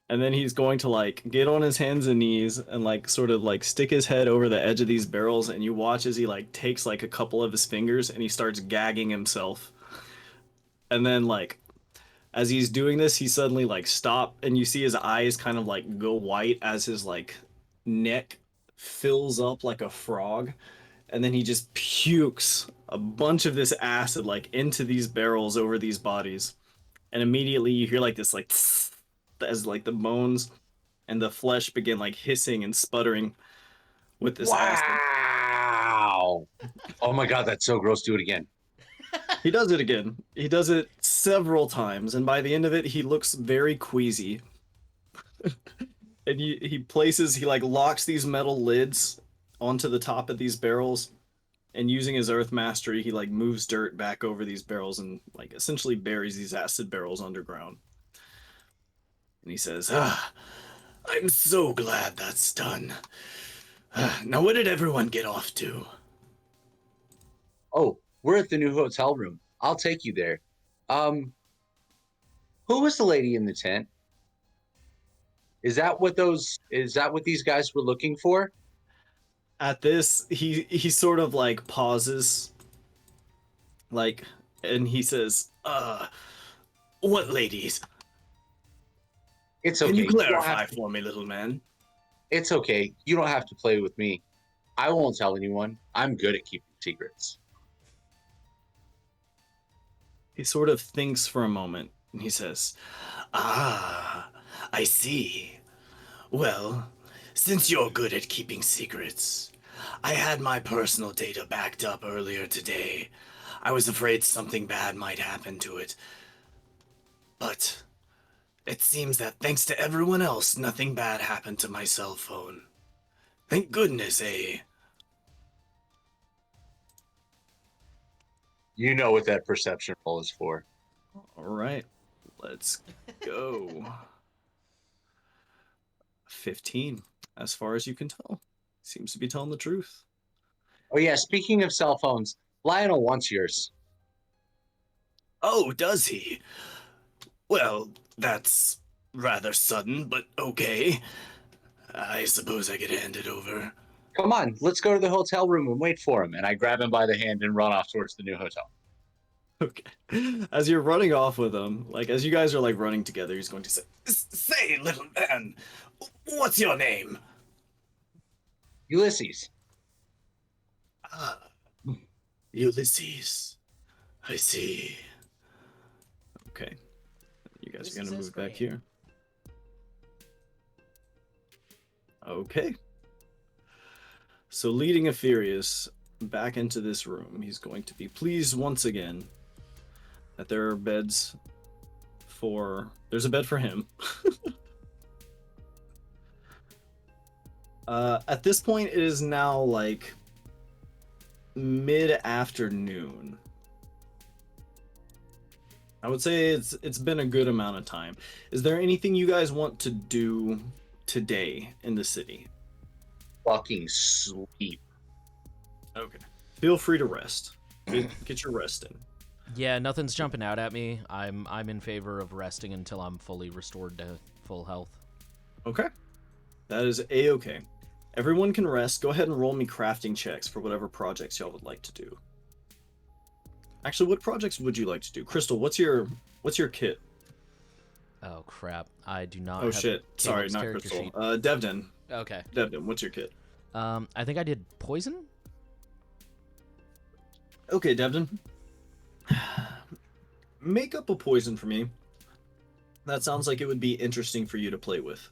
And then he's going to like get on his hands and knees and like sort of like stick his head over the edge of these barrels, and you watch as he like takes like a couple of his fingers and he starts gagging himself. And then like as he's doing this, he suddenly like stop, and you see his eyes kind of like go white as his like neck fills up like a frog, and then he just pukes a bunch of this acid like into these barrels over these bodies. And immediately you hear like this like as like the bones and the flesh begin like hissing and sputtering with this acid. Wow! Oh my god, that's so gross. Do it again. He does it again. He does it several times, and by the end of it, he looks very queasy. And he like locks these metal lids onto the top of these barrels, and using his earth mastery, he like moves dirt back over these barrels and like essentially buries these acid barrels underground. And he says, "I'm so glad that's done. Now where did everyone get off to?" Oh, we're at the new hotel room. I'll take you there. Who was the lady in the tent? Is that what these guys were looking for? At this, he sort of like pauses, like, and he says, "What ladies? It's okay. Can you don't clarify have to- for me, little man?" It's okay. You don't have to play with me. I won't tell anyone. I'm good at keeping secrets. He sort of thinks for a moment, and he says, "Ah, I see. Well, since you're good at keeping secrets, I had my personal data backed up earlier today. I was afraid something bad might happen to it. But it seems that thanks to everyone else, nothing bad happened to my cell phone. Thank goodness, eh?" You know what that perception roll is for. All right, let's go. 15, as far as you can tell. Seems to be telling the truth. Oh yeah, speaking of cell phones, Lionel wants yours. Oh, does he? Well, that's rather sudden, but okay. I suppose I could hand it over. Come on, let's go to the hotel room and wait for him. And I grab him by the hand and run off towards the new hotel. Okay. As you're running off with him, like as you guys are like running together, he's going to say, "Say, little man, what's your name?" Ulysses. "Ah, Ulysses. I see. Okay. You guys This are is gonna his move back screen. here. Okay. So leading Aetherius back into this room, he's going to be pleased once again that there are beds for. There's a bed for him. At this point, it is now like mid-afternoon. I would say it's been a good amount of time. Is there anything you guys want to do today in the city? Fucking sleep. Okay. Feel free to rest. Get your rest in. Yeah, nothing's jumping out at me. I'm in favor of resting until I'm fully restored to full health. Okay. That is a-okay. Everyone can rest. Go ahead and roll me crafting checks for whatever projects y'all would like to do. Actually, what projects would you like to do? Crystal, what's your kit? Oh crap! I do not. Oh have shit. Sorry, Caleb's not character Crystal. sheet. Devden. Okay. Devden, what's your kit? I think I did poison. Okay, Devden. Make up a poison for me. That sounds like it would be interesting for you to play with.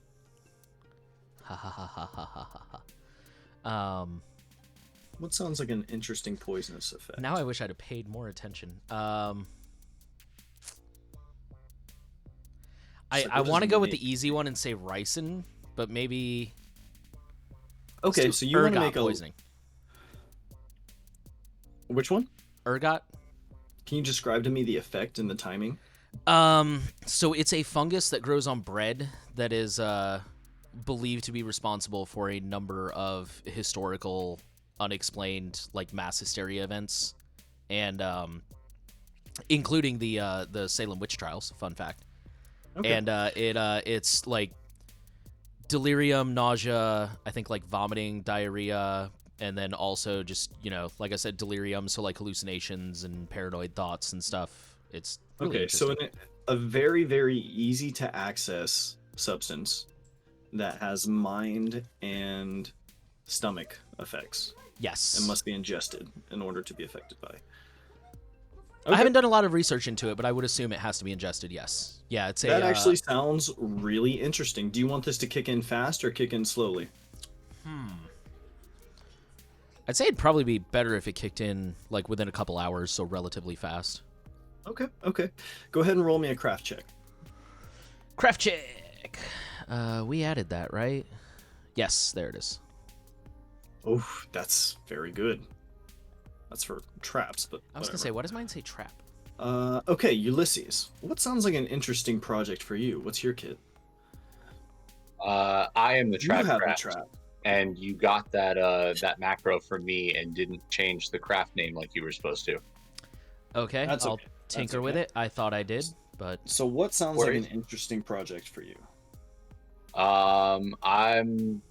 Ha ha ha ha ha ha ha. What sounds like an interesting poisonous effect? Now I wish I'd have paid more attention. So I what want to does go with make- the easy one and say ricin, but maybe. let's Okay, do so you want to ergot make a poisoning. Which one? Ergot. Can you describe to me the effect and the timing? So it's a fungus that grows on bread that is believed to be responsible for a number of historical unexplained like mass hysteria events, and including the Salem witch trials. Fun fact. Okay. And it's like delirium, nausea, I think like vomiting, diarrhea, and then also just, like I said, delirium, so like hallucinations and paranoid thoughts and stuff. It's really Okay, so interesting. a very, very easy to access substance that has mind and stomach effects Yes. and must be ingested in order to be affected by. I haven't done a lot of research into it, but I would assume it has to be ingested, yes. Yeah, it's a... That actually sounds really interesting. Do you want this to kick in fast or kick in slowly? I'd say it'd probably be better if it kicked in like within a couple hours, so relatively fast. Okay. Go ahead and roll me a craft check. Craft check! We added that, right? Yes, there it is. Oh, that's very good. That's for traps, but I was gonna say, why does mine say trap? okay, Ulysses. What sounds like an interesting project for you? What's your kit? I am the trap you have craft, a trap. and you got that that macro from me and didn't change the craft name like you were supposed to. Okay, That's I'll okay. tinker That's with okay. it. I thought I did, but So what sounds like an Worries. interesting project for you? I'm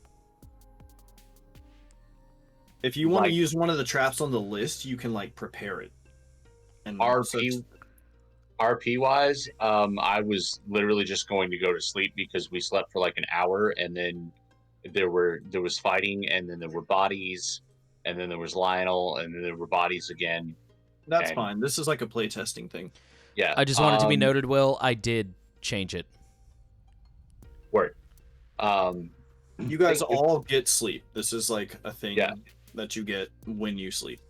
If you want to Like- use one of the traps on the list, you can like prepare it. And RP wise, I was literally just going to go to sleep because we slept for like an hour, and then there was fighting, and then there were bodies, and then there was Lionel, and then there were bodies again. that's and- fine. This is like a playtesting thing. Yeah, I just wanted to be noted, Will, I did change it. Word. You guys Thank you. all get sleep. This is like a thing Yeah. that you get when you sleep.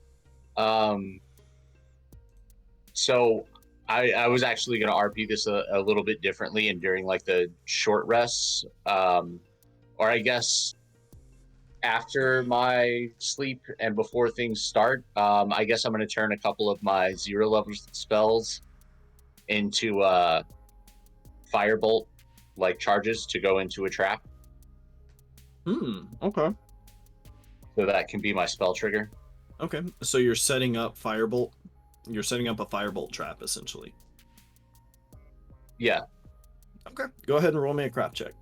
So I was actually going to RP this a little bit differently, and during like the short rests, or I guess after my sleep and before things start, I guess I'm going to turn a couple of my 0 level spells into firebolt like charges to go into a trap, Okay. so that can be my spell trigger. Okay. So you're setting up firebolt. You're setting up a firebolt trap essentially. Yeah. Okay. Go ahead and roll me a craft check.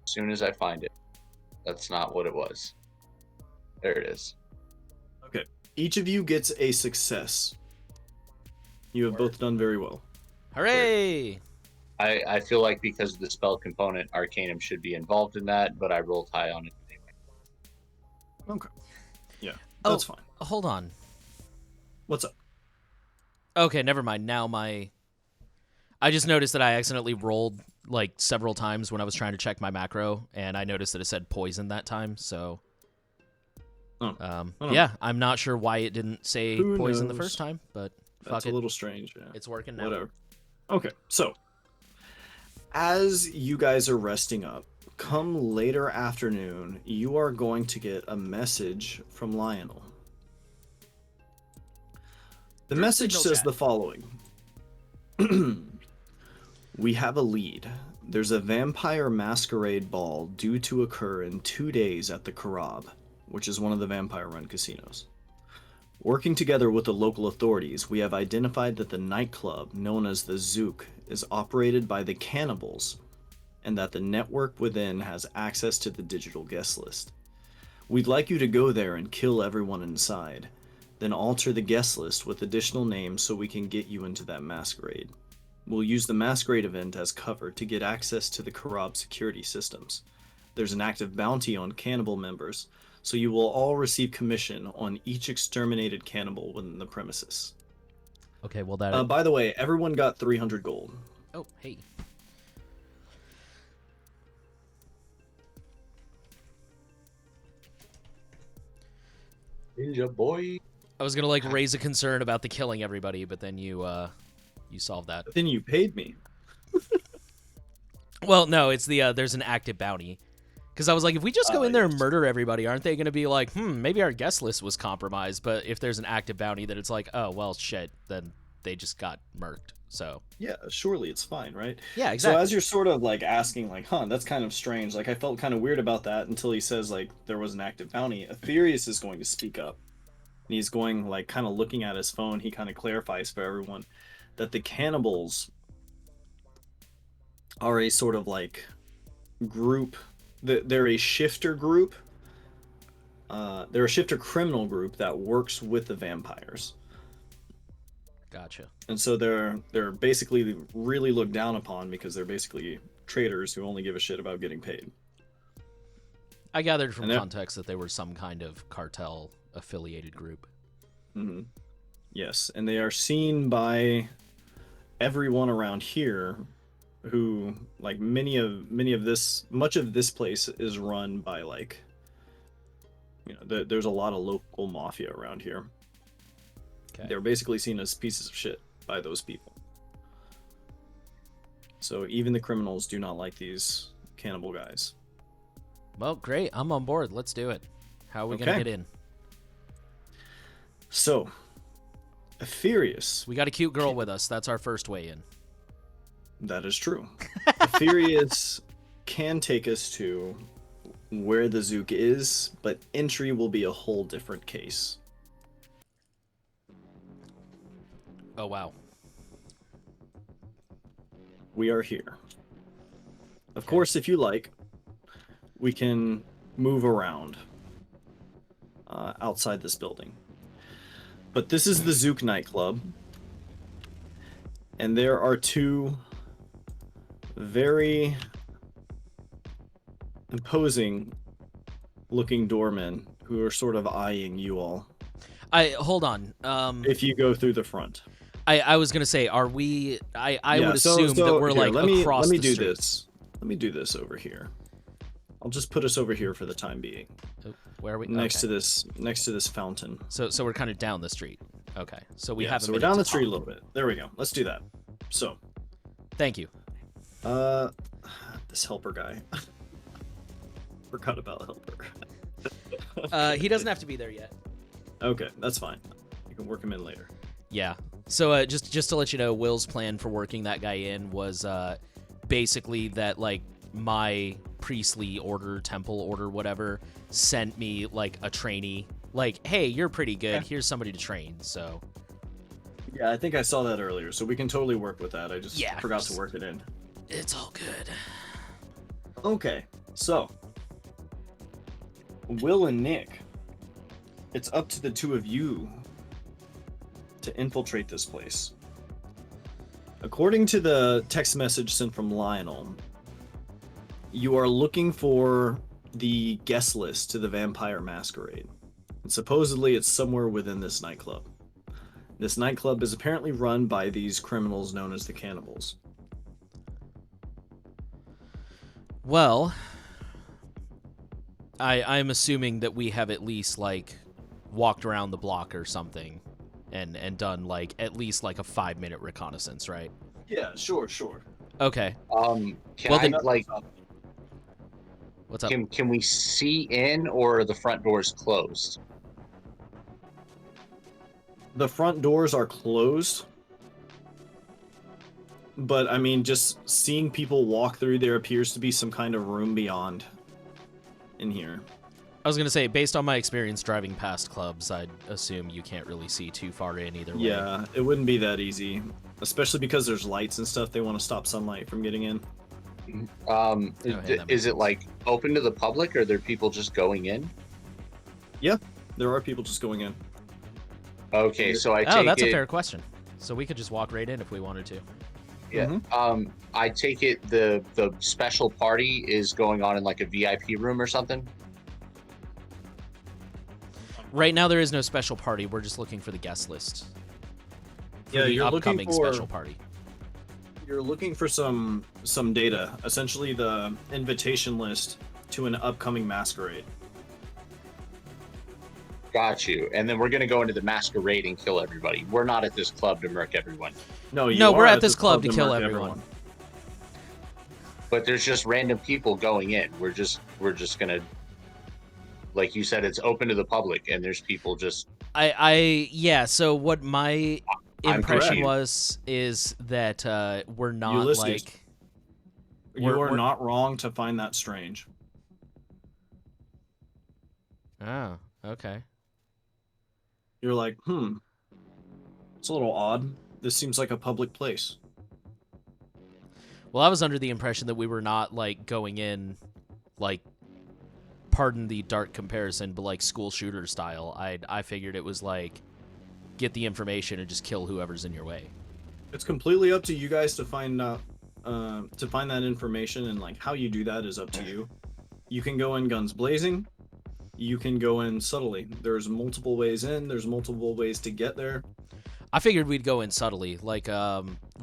As soon as I find it. That's not what it was. There it is. Okay. Each of you gets a success. You have both done very well. Hooray! I feel like because of the spell component, Arcanum should be involved in that, but I rolled high on it anyway. Okay. Yeah. Oh. That's fine. Hold on. What's up? Okay, never mind. Now I just noticed that I accidentally rolled like several times when I was trying to check my macro, and I noticed that it said poison that time. So, Oh, I don't yeah, I'm not sure why it didn't say Who poison the knows? first time, but That's fuck a it, little strange. Yeah. it's working now. Whatever. Okay, so as you guys are resting up, come later afternoon, you are going to get a message from Lionel. The Group message signal says chat. the following. We have a lead. There's a vampire masquerade ball due to occur in 2 days at the Karab, which is one of the vampire-run casinos. Working together with the local authorities, we have identified that the nightclub, known as the Zook, is operated by the cannibals, and that the network within has access to the digital guest list. We'd like you to go there and kill everyone inside, then alter the guest list with additional names so we can get you into that masquerade. We'll use the masquerade event as cover to get access to the Karab security systems. There's an active bounty on cannibal members, so you will all receive commission on each exterminated cannibal within the premises. Okay, well that. By the way, everyone got 300 gold. Oh, hey. Ninja boy. I was gonna like raise a concern about the killing everybody, but then you solved that. But then you paid me. Well, no, it's the there's an active bounty. Because I was like, if we just go in there and Yes. murder everybody, aren't they going to be like, maybe our guest list was compromised? But if there's an active bounty, then it's like, oh, well, shit, then they just got murked. So, Yeah, surely it's fine, right? yeah, exactly. So as you're sort of like asking, like, that's kind of strange. Like, I felt kind of weird about that until he says, like, there was an active bounty. Aetherius is going to speak up. And he's going, like, kind of looking at his phone. He kind of clarifies for everyone that the cannibals are a sort of, like, group. They're a shifter group. They're a shifter criminal group that works with the vampires. Gotcha. And so they're basically really looked down upon because they're basically traders who only give a shit about getting paid. I gathered from And they're- context that they were some kind of cartel affiliated group. hmm Yes, and they are seen by everyone around here, who like much of this place is run by like, there's a lot of local mafia around here. Okay. They're basically seen as pieces of shit by those people. So even the criminals do not like these cannibal guys. Well, great. I'm on board. Let's do it. How are we going Okay. to get in? So, Aetherius, We got a cute girl with us. That's our first way in. that is true. Aetherius can take us to where the Zook is, but entry will be a whole different case. Oh, wow. We are here. Of course, if you like, we can move around outside this building. But this is the Zook nightclub, and there are two very imposing looking doormen who are sort of eyeing you all Hold on. if you go through the front. I was gonna say, are we? I Yeah, would assume that we're here, like let me across do the street. this. Let me do this over here. I'll just put us over here for the time being, Oh, where are we? next Okay. to this fountain. So we're kind of down the street. Okay. So we have. So we're down the street a little bit. There we go. Let's do that. So, Thank you. this helper guy. Forgot about helper. He doesn't have to be there yet. Okay, that's fine. You can work him in later. Yeah. So just to let you know, Will's plan for working that guy in was basically that like my priestly order, temple order, whatever, sent me like a trainee. Like, hey, you're pretty good. Here's somebody to train. So Yeah, I think I saw that earlier, so we can totally work with that. I just Yeah, forgot to just- work it in. it's all good. Okay, so Will and Nick, it's up to the two of you to infiltrate this place. According to the text message sent from Lionel, you are looking for the guest list to the Vampire Masquerade. And supposedly it's somewhere within this nightclub. This nightclub is apparently run by these criminals known as the Cannibals. Well, I'm assuming that we have at least like walked around the block or something and done like at least like a 5-minute reconnaissance, right? Yeah, sure. Okay. Can Well, I then- like What's up? can we see in, or are the front doors closed? The front doors are closed. But I mean, just seeing people walk through, there appears to be some kind of room beyond in here. I was gonna say, based on my experience driving past clubs, I'd assume you can't really see too far in either way. Yeah, it wouldn't be that easy. Especially because there's lights and stuff, they want to stop sunlight from getting in. Is that makes it like open to the public, or are there people just going in? There are people just going in. Okay, so I Oh, take that's it. a fair question. So we could just walk right in if we wanted to. Yeah. I take it the special party is going on in like a VIP room or something. Right now, there is no special party. We're just looking for the guest list. For Yeah, the you're looking upcoming for- special party. You're looking for some data, essentially the invitation list to an upcoming masquerade. Got you. And then we're gonna go into the masquerade and kill everybody. We're not at this club to murk everyone, No, you No, we're are at this club to kill murk everyone. but there's just random people going in. We're just gonna, like you said, it's open to the public, and there's people just. Yeah. So what my I'm impression correct. was is that we're not Ulysses. like. You are We're- not wrong to find that strange. Oh, okay. You're like, it's a little odd. This seems like a public place. Well, I was under the impression that we were not like going in, like, pardon the dark comparison, but like school shooter style. I figured it was like, get the information and just kill whoever's in your way. It's completely up to you guys to find out, to find that information, and like how you do that is up to you. You can go in guns blazing. You can go in subtly. There's multiple ways in. There's multiple ways to get there. I figured we'd go in subtly. Like,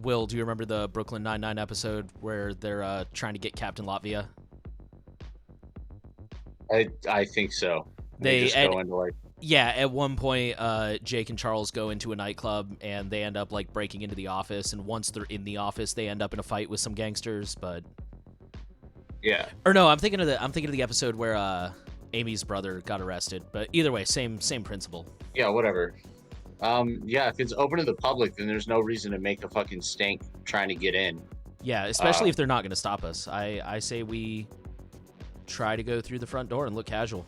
Will, do you remember the Brooklyn Nine-Nine episode where they're trying to get Captain Latvia? I think so. They just go into like. Yeah, at one point, Jake and Charles go into a nightclub and they end up like breaking into the office. And once they're in the office, they end up in a fight with some gangsters. But Yeah. or no, I'm thinking of the episode where Amy's brother got arrested. But either way, same principle. Yeah. Whatever. Yeah. If it's open to the public, then there's no reason to make a fucking stink trying to get in. Yeah, especially if they're not going to stop us. I say we try to go through the front door and look casual.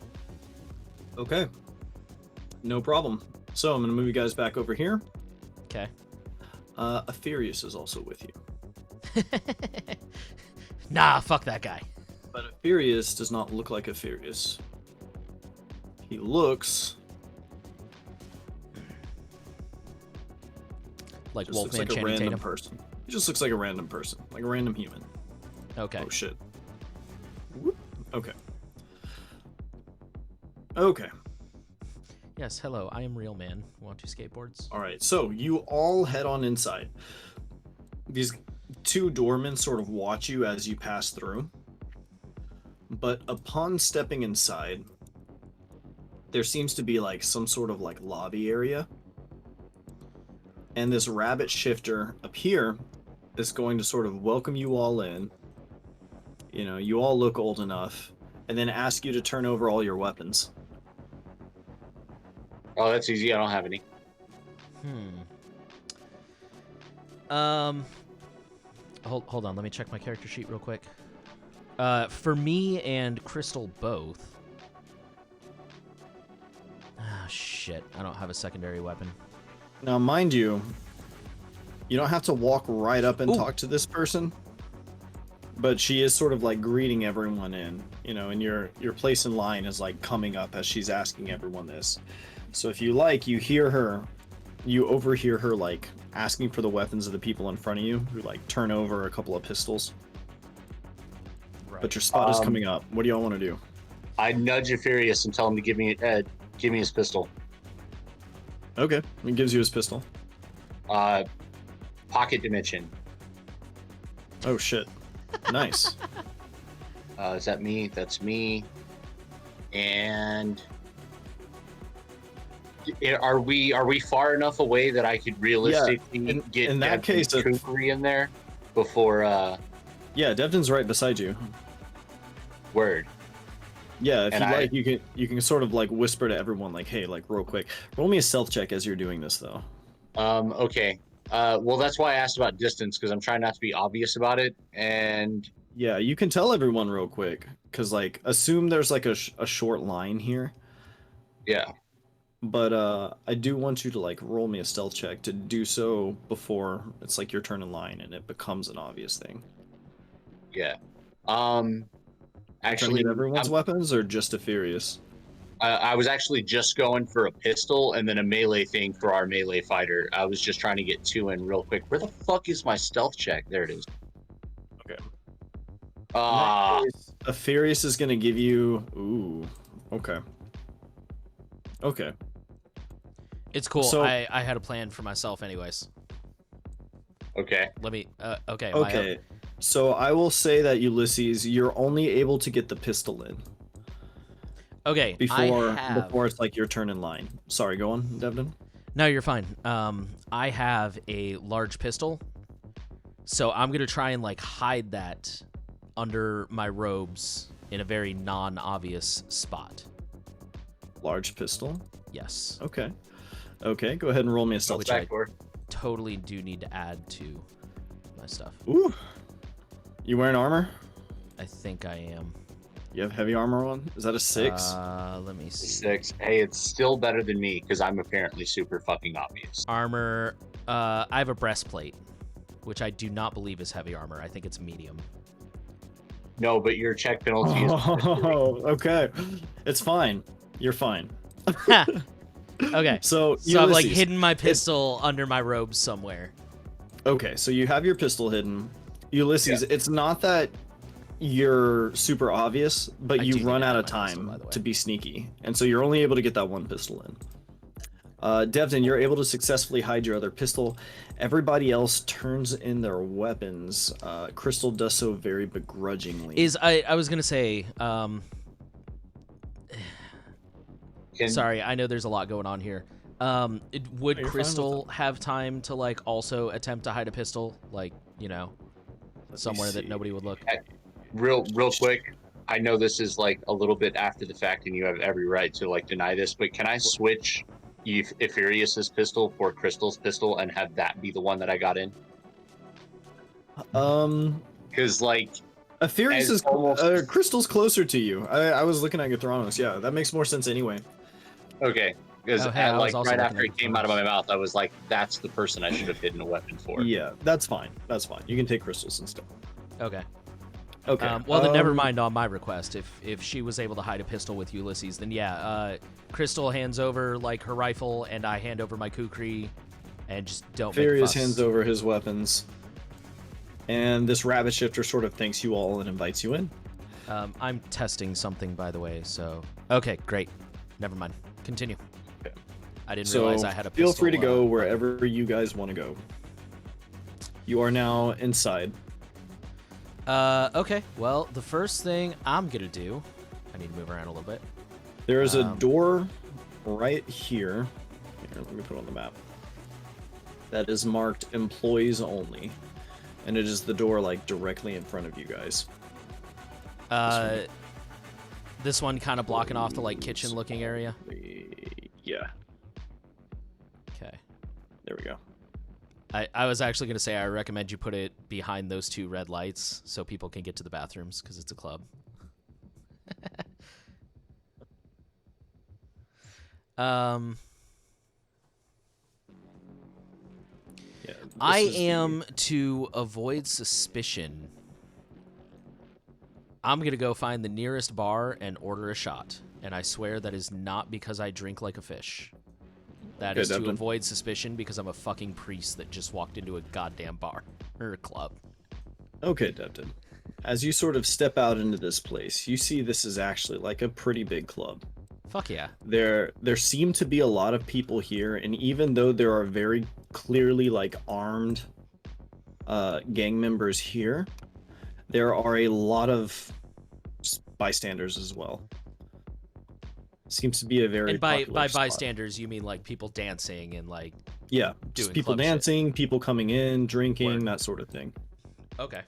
Okay. No problem. So I'm gonna move you guys back over here. Okay. Apherius is also with you. Nah, fuck that guy. But Apherius does not look like Apherius. He looks Like just looks Wolfman like a Channing random Tatum. person. He just looks like a random person, like a random human. Okay. Oh shit. Whoop. Okay. Okay. Yes, hello, I am Real Man. Want to skateboards? All right. So you all head on inside. These two doormen sort of watch you as you pass through. But upon stepping inside, there seems to be like some sort of like lobby area. And this rabbit shifter up here is going to sort of welcome you all in. You know, you all look old enough, and then ask you to turn over all your weapons. Oh, that's easy. I don't have any. Hold on, let me check my character sheet real quick. For me and Crystal both. Ah, shit. I don't have a secondary weapon. Now, mind you, you don't have to walk right up and Ooh. talk to this person, but she is sort of like greeting everyone in, you know, and your place in line is like coming up as she's asking everyone this. So if you like, you overhear her like asking for the weapons of the people in front of you, who like turn over a couple of pistols. Right. But your spot is coming up. What do y'all want to do? I nudge Apherius and tell him to give me his pistol. Okay, he gives you his pistol. Pocket Dimension. Oh shit. Nice. Is that me? That's me. And are we far enough away that I could realistically get in that case, Kukri in there before yeah, Devton's right beside you. word? Yeah, if And you I- like, you can sort of like whisper to everyone, like, hey, like real quick, roll me a stealth check as you're doing this, though. Okay. Well, that's why I asked about distance because I'm trying not to be obvious about it. And Yeah, you can tell everyone real quick, because like assume there's like a short line here, yeah, but I do want you to like roll me a stealth check to do so before it's like your turn in line and it becomes an obvious thing. yeah. Trying to Actually, get everyone's I'm- weapons or just a Furious? I was actually just going for a pistol and then a melee thing for our melee fighter. I was just trying to get two in real quick. Where the fuck is my stealth check? There it is. Okay. Ah, A Furious is gonna give you. Ooh. Okay. Okay. It's cool. So- I had a plan for myself, anyways. okay. Let me. Okay. am I up? Okay. So I will say that Ulysses, you're only able to get the pistol in Okay. before I have. before it's like your turn in line. Sorry, go on, Devon. No, you're fine. I have a large pistol, so I'm gonna try and like hide that under my robes in a very non-obvious spot. Large pistol. Yes, Okay. Okay, go ahead and roll me a stealth Which check. Back door. totally do need to add to my stuff. Ooh. You wearing armor? I think I am. You have heavy armor on? Is that a 6? Let me see. 6. Hey, it's still better than me because I'm apparently super fucking obvious. Armor. I have a breastplate, which I do not believe is heavy armor. I think it's medium. No, but your check penalty is. Oh, okay. It's fine. You're fine. Okay. So, So I've like Ulysses. hidden my pistol under my robes somewhere. Okay, so you have your pistol hidden. Ulysses, it's not that you're super obvious, but I you do need run to out add of my pistol, time by the way. to be sneaky. And so you're only able to get that one pistol in. Devton, you're able to successfully hide your other pistol. Everybody else turns in their weapons. Crystal does so very begrudgingly. I was gonna say, Can- sorry, I know there's a lot going on here. Would you're fine with Crystal have time to like also attempt to hide a pistol, like, you know, Let me somewhere that see. nobody would look? real quick. I know this is like a little bit after the fact, and you have every right to like deny this, but can I switch Ephirius's pistol for Crystal's pistol and have that be the one that I got in? Because like, Aetherius as is almost- Crystal's closer to you. I was looking at Gathronos. Yeah, that makes more sense anyway. okay, because Oh, hey, I was like also right looking after at it came the out of my photos. mouth, I was like, that's the person I should have hidden a weapon for. Yeah, that's fine. That's fine. You can take crystals instead. Okay. Okay. Well, then never mind on my request. If she was able to hide a pistol with Ulysses, then yeah, Crystal hands over like her rifle, and I hand over my kukri, and just don't make a Furious fuss. hands over his weapons. And this rabbit shifter sort of thanks you all and invites you in. I'm testing something, by the way. So okay, great. Never mind. Continue. Okay. I didn't So realize I had a pistol. feel free to go wherever you guys want to go. You are now inside. Okay. Well, the first thing I'm gonna do, I need to move around a little bit. There is a Um, door right here. Here, let me put it on the map. That is marked employees only. And it is the door like directly in front of you guys. This one kind of blocking off the like kitchen-looking area. Yeah, Okay. there we go. I was actually gonna say I recommend you put it behind those two red lights so people can get to the bathrooms because it's a club. um. Yeah, this I is the- am to avoid suspicion. I'm gonna go find the nearest bar and order a shot, and I swear that is not because I drink like a fish. That Okay, is to Devin. avoid suspicion because I'm a fucking priest that just walked into a goddamn bar or a club. Okay, Devton. As you sort of step out into this place, you see this is actually like a pretty big club. Fuck yeah. There seem to be a lot of people here, and even though there are very clearly like armed gang members here, there are a lot of bystanders as well. Seems to be a very And by popular spot. bystanders, you mean like people dancing and like Yeah, just doing people club shit. dancing, people coming in, drinking, Word. that sort of thing. okay.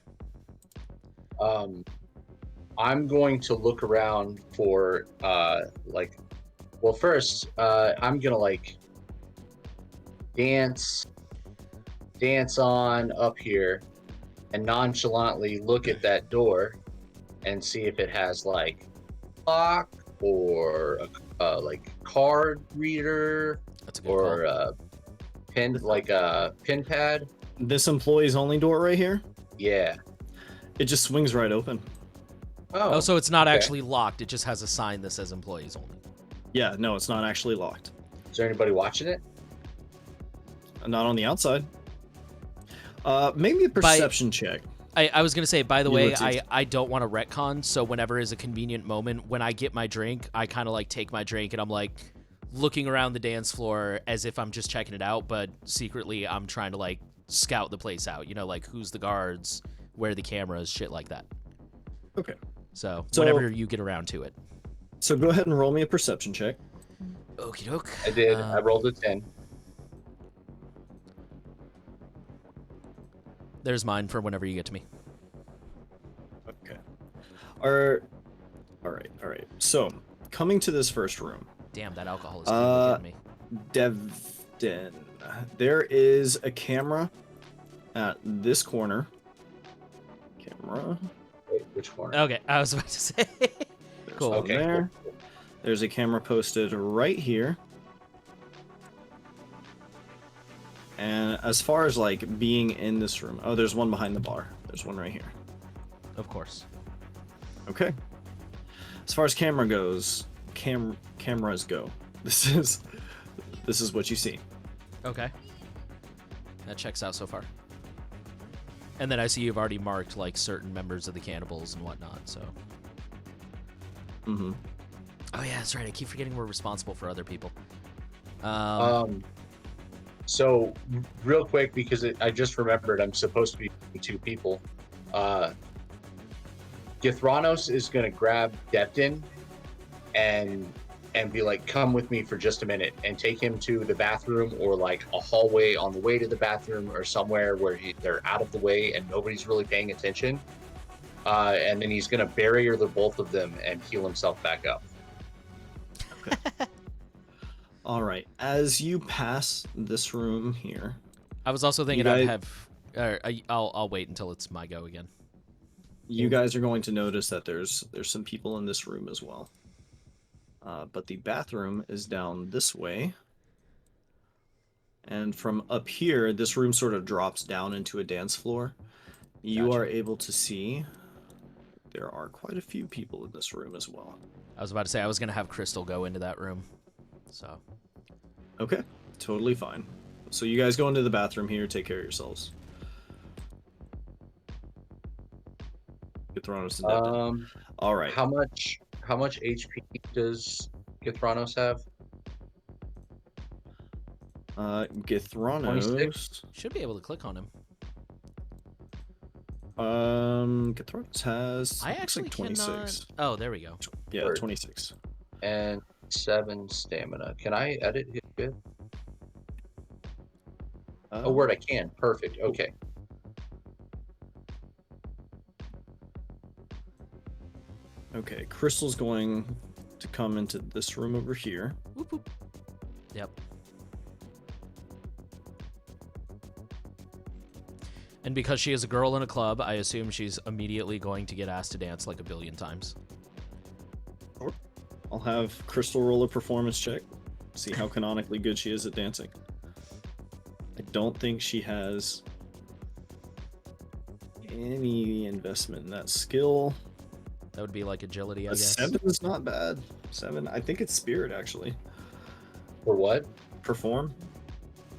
I'm going to look around for well, first I'm gonna like dance on up here and nonchalantly look at that door and see if it has like lock or a like card reader That's a good or call. a pin pad. This employees only door right here, Yeah. it just swings right open. Oh, so it's not okay. actually locked. It just has a sign that says employees only. Yeah, no, it's not actually locked. Is there anybody watching it? Not on the outside. Maybe a perception check. I was gonna say, by the way, Ulysses. I don't want to retcon, so whenever is a convenient moment, when I get my drink, I kind of like take my drink and I'm like looking around the dance floor as if I'm just checking it out, but secretly I'm trying to like scout the place out, you know, like who's the guards, where are the cameras, shit like that. Okay. So So- whenever you get around to it. So go ahead and roll me a perception check. Okie doke. I did. I rolled a 10. There's mine for whenever you get to me. Okay. All right. So, coming to this first room, Damn, that alcohol is getting me. Devden, there is a camera at this corner. Camera. Wait, which one? Okay, I was about to say. There's Cool. one Okay, there. There's a camera posted right here. And as far as like being in this room, oh, there's one behind the bar. There's one right here. Of course. Okay. As far as camera goes, cameras go. This is what you see. Okay. That checks out so far. And then I see you've already marked like certain members of the cannibals and whatnot, so. Mm-hmm. Oh yeah, that's right. I keep forgetting we're responsible for other people. So real quick, because I just remembered I'm supposed to be two people. Githranos is gonna grab Depton and be like, come with me for just a minute, and take him to the bathroom or like a hallway on the way to the bathroom or somewhere where they're out of the way and nobody's really paying attention. And then he's gonna barrier the both of them and heal himself back up. All right. As you pass this room here, I was also thinking guys- I'd have. I'll wait until it's my go again. you guys are going to notice that there's some people in this room as well. But the bathroom is down this way. And from up here, this room sort of drops down into a dance floor. You Gotcha. are able to see there are quite a few people in this room as well. I was about to say I was gonna have Crystal go into that room. So Okay, totally fine. So you guys go into the bathroom here, take care of yourselves. Get Thronos and Devin. All right. How much HP does Githranos have? Githranos. 26? should be able to click on him. Githranos has I looks actually like 26. cannot. Oh, there we go. Yeah, Word. 26. And 7 stamina. Can I edit his bit? Oh, word, I can. Perfect. Okay. Okay, Crystal's going to come into this room over here. Whoop, whoop. Yep. And because she is a girl in a club, I assume she's immediately going to get asked to dance like a billion times. I'll have Crystal roll a performance check, see how canonically good she is at dancing. I don't think she has any investment in that skill. That would be like agility, I A guess. 7 is not bad. 7, I think it's spirit actually. For what? Perform.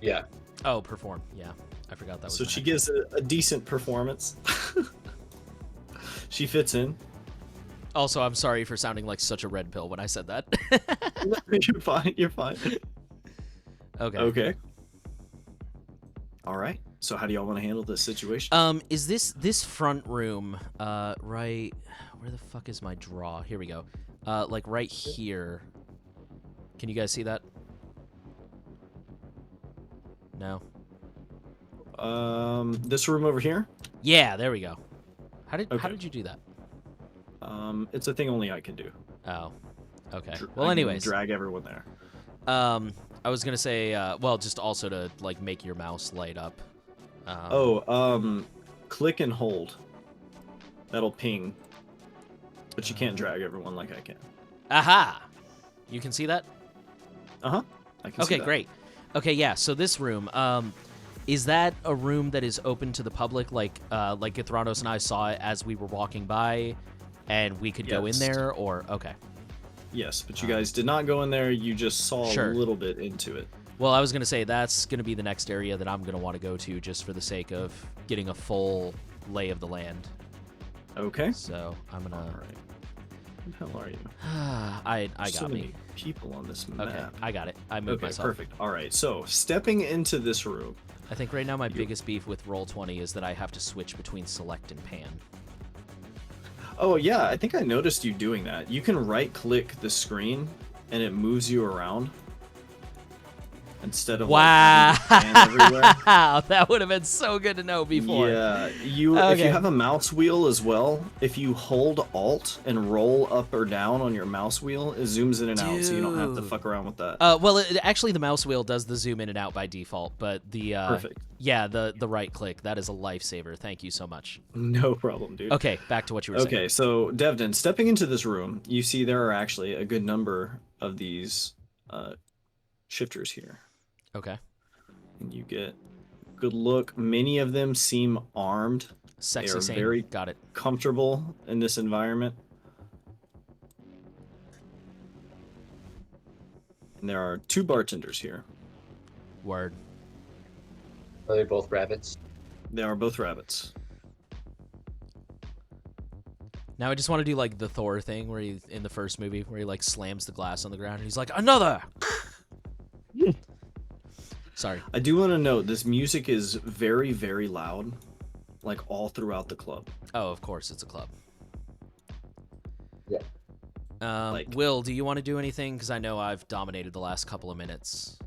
Yeah. Oh, perform. Yeah, I forgot that was. So an she action. gives a decent performance. She fits in. Also, I'm sorry for sounding like such a red pill when I said that. You're fine. You're fine. Okay. Okay. All right. So how do y'all want to handle this situation? Is this front room, right? Where the fuck is my draw? Here we go. Like right here. Can you guys see that? No. This room over here. Yeah, there we go. How Okay. did you do that? It's a thing only I can do. Oh. Okay. I Well, can anyways. drag everyone there. I was gonna say, well, just also to like make your mouse light up. Click and hold. That'll ping. But you can't drag everyone like I can. Aha! You can see that? I can see Okay, that. great. Okay, yeah. So this room, is that a room that is open to the public? Like Githranos and I saw it as we were walking by, and we could go in Yes. there, or okay. Yes, but you guys did not go in there. You just saw Sure. a little bit into it. Well, I was gonna say that's gonna be the next area that I'm gonna want to go to, just for the sake of getting a full lay of the land. Okay. So I'm All gonna. right. What the hell are you? I So got me. many people on this map. Okay, I got it. I moved Okay, myself. perfect. All right. So stepping into this room. I think right now my biggest beef with Roll20 is that I have to switch between select and pan. Oh yeah, I think I noticed you doing that. You can right-click the screen, and it moves you around. Instead of Wow, like, having to pan everywhere. that would have been so good to know before. Yeah, if you Okay. have a mouse wheel as well, if you hold Alt and roll up or down on your mouse wheel, it zooms in and out, so you don't have to Dude. fuck around with that. Well, actually, the mouse wheel does the zoom in and out by default, but the Perfect. yeah, the right click, that is a lifesaver. Thank you so much. No problem, dude. Okay, back to what you were saying. Okay, so Devden, stepping into this room, you see there are actually a good number of these shifters here, Okay. and you get a good look. Many of them seem armed, Sexy are sane. very- Got it. comfortable in this environment. And there are two bartenders here. Word. Are they both rabbits? They are both rabbits. Now I just want to do like the Thor thing where he in the first movie where he like slams the glass on the ground and he's like another. Sorry. I do want to note this music is very, very loud, like all throughout the club. Oh, of course it's a club. Yeah. Like- Will, do you want to do anything? Because I know I've dominated the last couple of minutes.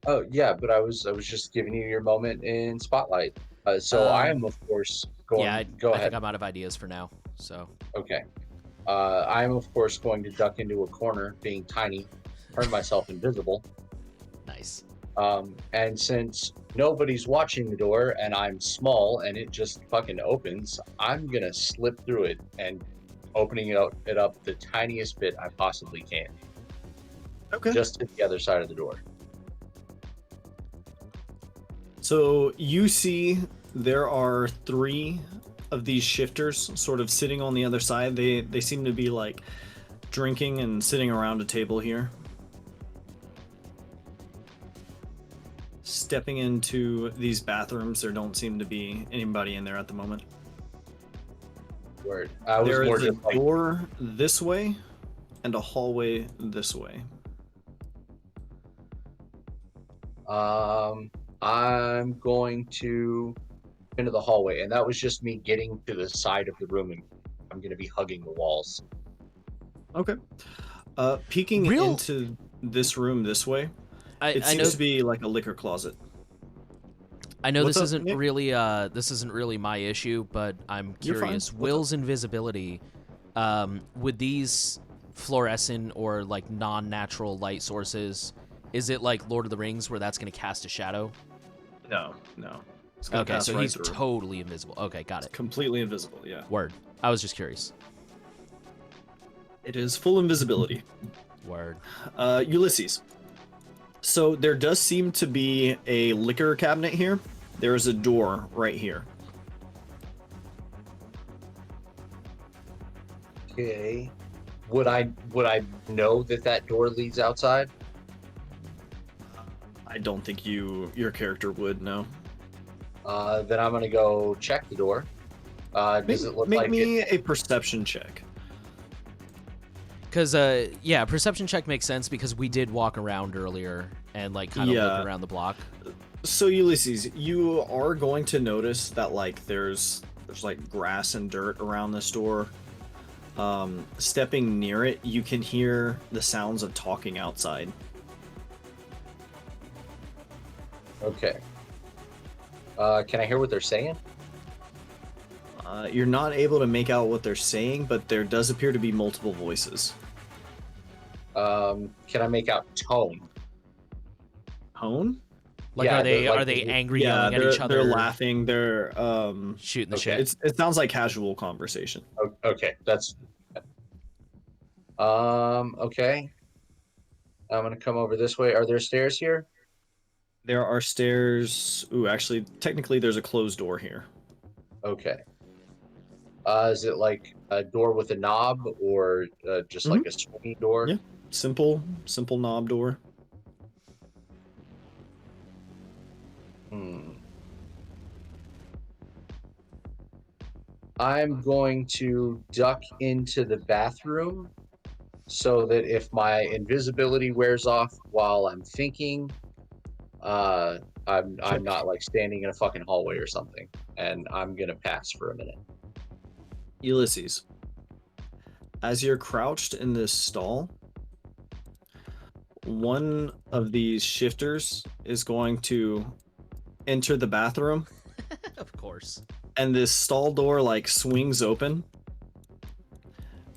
Oh yeah, but I was just giving you your moment in spotlight. So I am of course going. Yeah, go I ahead. think I'm out of ideas for now. So Okay. I am of course going to duck into a corner, being tiny, turn myself invisible. nice. And since nobody's watching the door and I'm small and it just fucking opens, I'm gonna slip through it and opening it up the tiniest bit I possibly can, Okay. just to the other side of the door. So you see there are three of these shifters sort of sitting on the other side. They seem to be like drinking and sitting around a table here. Stepping into these bathrooms, there don't seem to be anybody in there at the moment. Word. I was There more is a just like, door this way and a hallway this way. I'm going to into the hallway, and that was just me getting to the side of the room, and I'm gonna be hugging the walls. Okay. Peeking Real- into this room this way, it I know seems to be like a liquor closet. I know What's this up, isn't Nick? really my issue, but I'm You're fine. curious. What's Will's invisibility, would these fluorescent or like non-natural light sources, is it like Lord of the Rings where that's going to cast a shadow? No. It's gonna Okay, pass so right he's through. totally invisible. Okay, got it. Completely invisible, yeah. Word. I was just curious. It is full invisibility. Word. Ulysses. So there does seem to be a liquor cabinet here. There is a door right here. Okay. Would I know that door leads outside? I don't think your character would know. Then I'm gonna go check the door. Does it look Make like me a perception check. Because, yeah, perception check makes sense because we did walk around earlier and, like, kind of Yeah. look around the block. So Ulysses, you are going to notice that like there's like grass and dirt around this door. Stepping near it, you can hear the sounds of talking outside. Okay. Can I hear what they're saying? You're not able to make out what they're saying, but there does appear to be multiple voices. Can I make out tone? Tone? Like, Yeah, are they like are they the- angry, Yeah, yelling at each other, they're laughing. They're shooting the Okay. shit? it sounds like casual conversation. Okay, that's. Okay. I'm gonna come over this way. Are there stairs here? There are stairs. Ooh, actually, technically, there's a closed door here. Okay. Is it like a door with a knob or just like a swinging door? Yeah. Simple knob door. Hmm. I'm going to duck into the bathroom so that if my invisibility wears off while I'm thinking, I'm not like standing in a fucking hallway or something, and I'm gonna pass for a minute. Ulysses, as you're crouched in this stall, one of these shifters is going to enter the bathroom, Of course. and this stall door like swings open.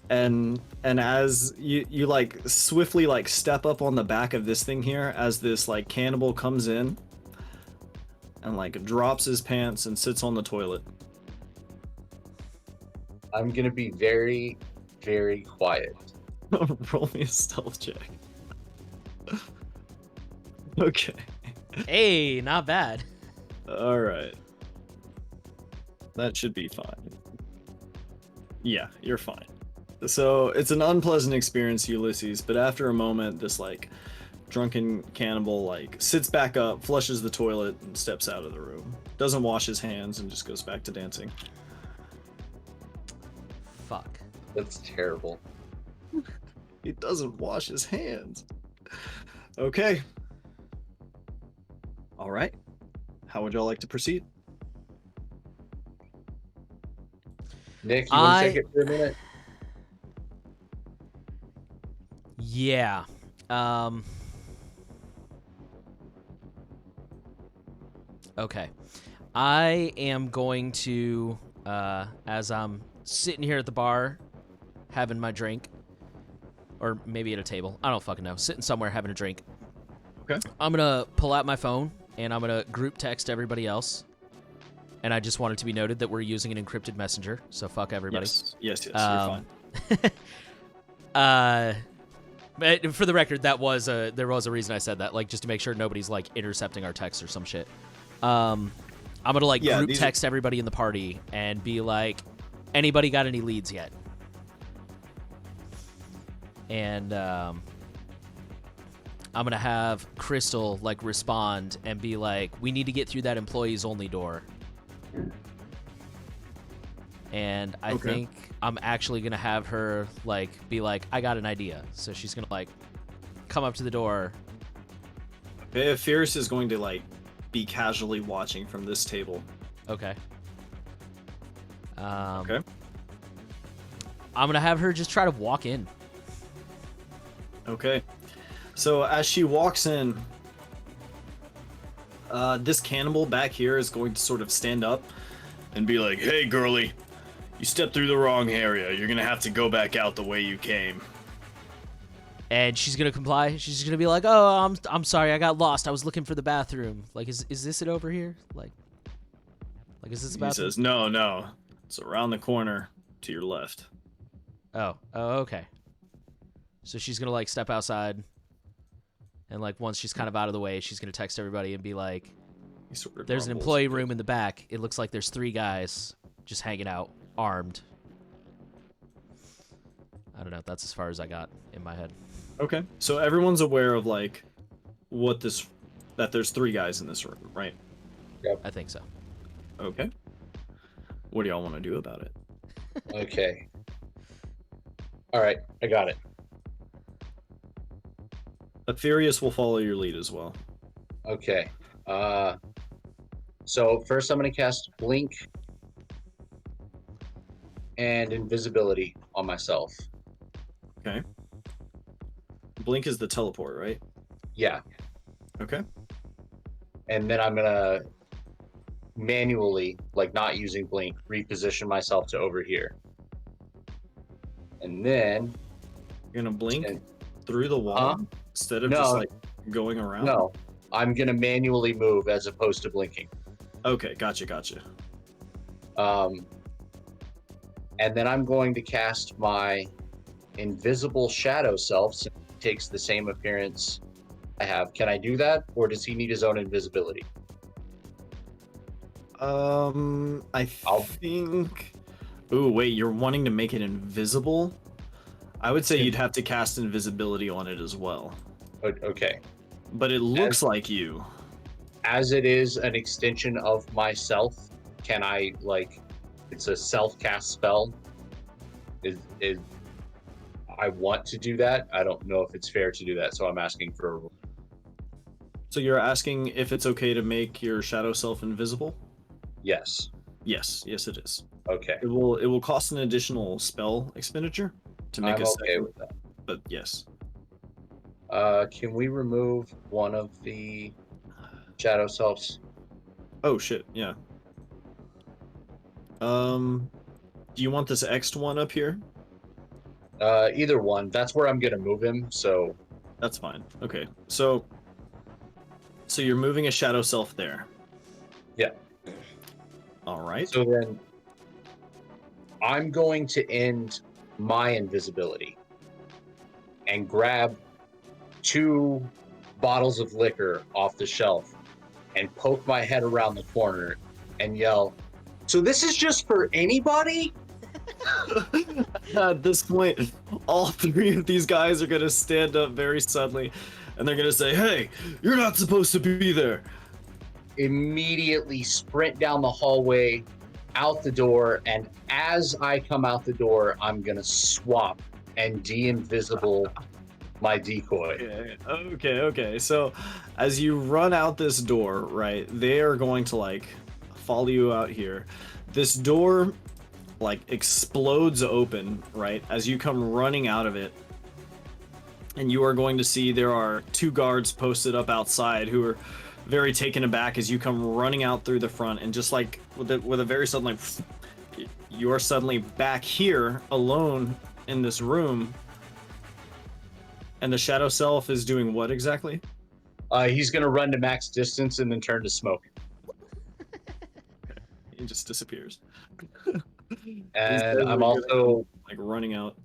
And as you like swiftly like step up on the back of this thing here, as this like cannibal comes in and like drops his pants and sits on the toilet. I'm gonna be very, very quiet. Roll me a stealth check. Okay. Hey, not bad. All right. That should be fine. Yeah, you're fine. So it's an unpleasant experience, Ulysses, but after a moment, this like drunken cannibal like sits back up, flushes the toilet, and steps out of the room. Doesn't wash his hands and just goes back to dancing. Fuck. That's terrible. He doesn't wash his hands. Okay. All right. How would y'all like to proceed? Nick, you want I- to take it for a minute? Yeah. Okay. I am going to, as I'm sitting here at the bar, having my drink, or maybe at a table, I don't fucking know, sitting somewhere having a drink. Okay. I'm gonna pull out my phone and I'm gonna group text everybody else. And I just want it to be noted that we're using an encrypted messenger, so fuck everybody. Yes, you're Um, fine. But for the record, there was a reason I said that, like just to make sure nobody's like intercepting our texts or some shit. I'm gonna like Yeah, group these are- text everybody in the party and be like, anybody got any leads yet? And I'm gonna have Crystal like respond and be like, we need to get through that employees only door. And I Okay. think I'm actually gonna have her like be like, I got an idea. So she's gonna like come up to the door. Fierce is going to like be casually watching from this table. Okay. Okay. I'm gonna have her just try to walk in. Okay. So as she walks in, this cannibal back here is going to sort of stand up and be like, "Hey, girly, you stepped through the wrong area. You're gonna have to go back out the way you came." And she's gonna comply. She's just gonna be like, "Oh, I'm sorry, I got lost. I was looking for the bathroom. Like, is this it over here? Like is this the He bathroom?" says, "No, it's around the corner to your left." Oh, okay. So she's gonna like step outside, and like once she's kind of out of the way, she's gonna text everybody and be like, He sort of "There's an grumbles employee a bit. room in the back. It looks like there's 3 guys just hanging out, armed." I don't know. That's as far as I got in my head. Okay. So everyone's aware of like that there's 3 guys in this room, right? I think so. Okay. What do y'all want to do about it? Okay. All right, I got it. Aetherius will follow your lead as well. Okay. So first I'm gonna cast Blink and Invisibility on myself. Okay. Blink is the teleport, right? Yeah. Okay. And then I'm gonna manually, like not using Blink, reposition myself to over here. And then You're gonna blink and- through the wall instead of No. just like going around. no, I'm gonna manually move as opposed to blinking. Okay, gotcha. And then I'm going to cast my invisible shadow self, since it takes the same appearance I have. Can I do that, or does he need his own invisibility? I I'll- think. Ooh, wait, you're wanting to make it invisible? I would say you'd have to cast invisibility on it as well. Okay. But it looks like you. As it is an extension of myself, can I, like, it's a self-cast spell? Is I want to do that. I don't know if it's fair to do that, so I'm asking for. So you're asking if it's okay to make your shadow self invisible? Yes. Yes, it is. Okay. It will cost an additional spell expenditure to make I'm a okay second, with that. but yes. Can we remove one of the shadow selves? Oh shit, yeah. Do you want this X'd one up here? Either one. That's where I'm gonna move him. So That's fine. Okay. So you're moving a shadow self there. Yeah. All right. so then I'm going to end my invisibility and grab 2 bottles of liquor off the shelf and poke my head around the corner and yell, "So this is just for anybody?" At this point, all 3 of these guys are gonna stand up very suddenly, and they're gonna say, "Hey, you're not supposed to be there." Immediately sprint down the hallway, out the door, and as I come out the door, I'm gonna swap and de-invisible my decoy. Okay. So, as you run out this door, right, they are going to like follow you out here. This door like explodes open, right, as you come running out of it. And you are going to see there are 2 guards posted up outside who are very taken aback as you come running out through the front, and just like with a very sudden like you are suddenly back here alone in this room. And the shadow self is doing what exactly? He's gonna run to max distance and then turn to smoke. He just disappears. And Instead, I'm we're also like running out.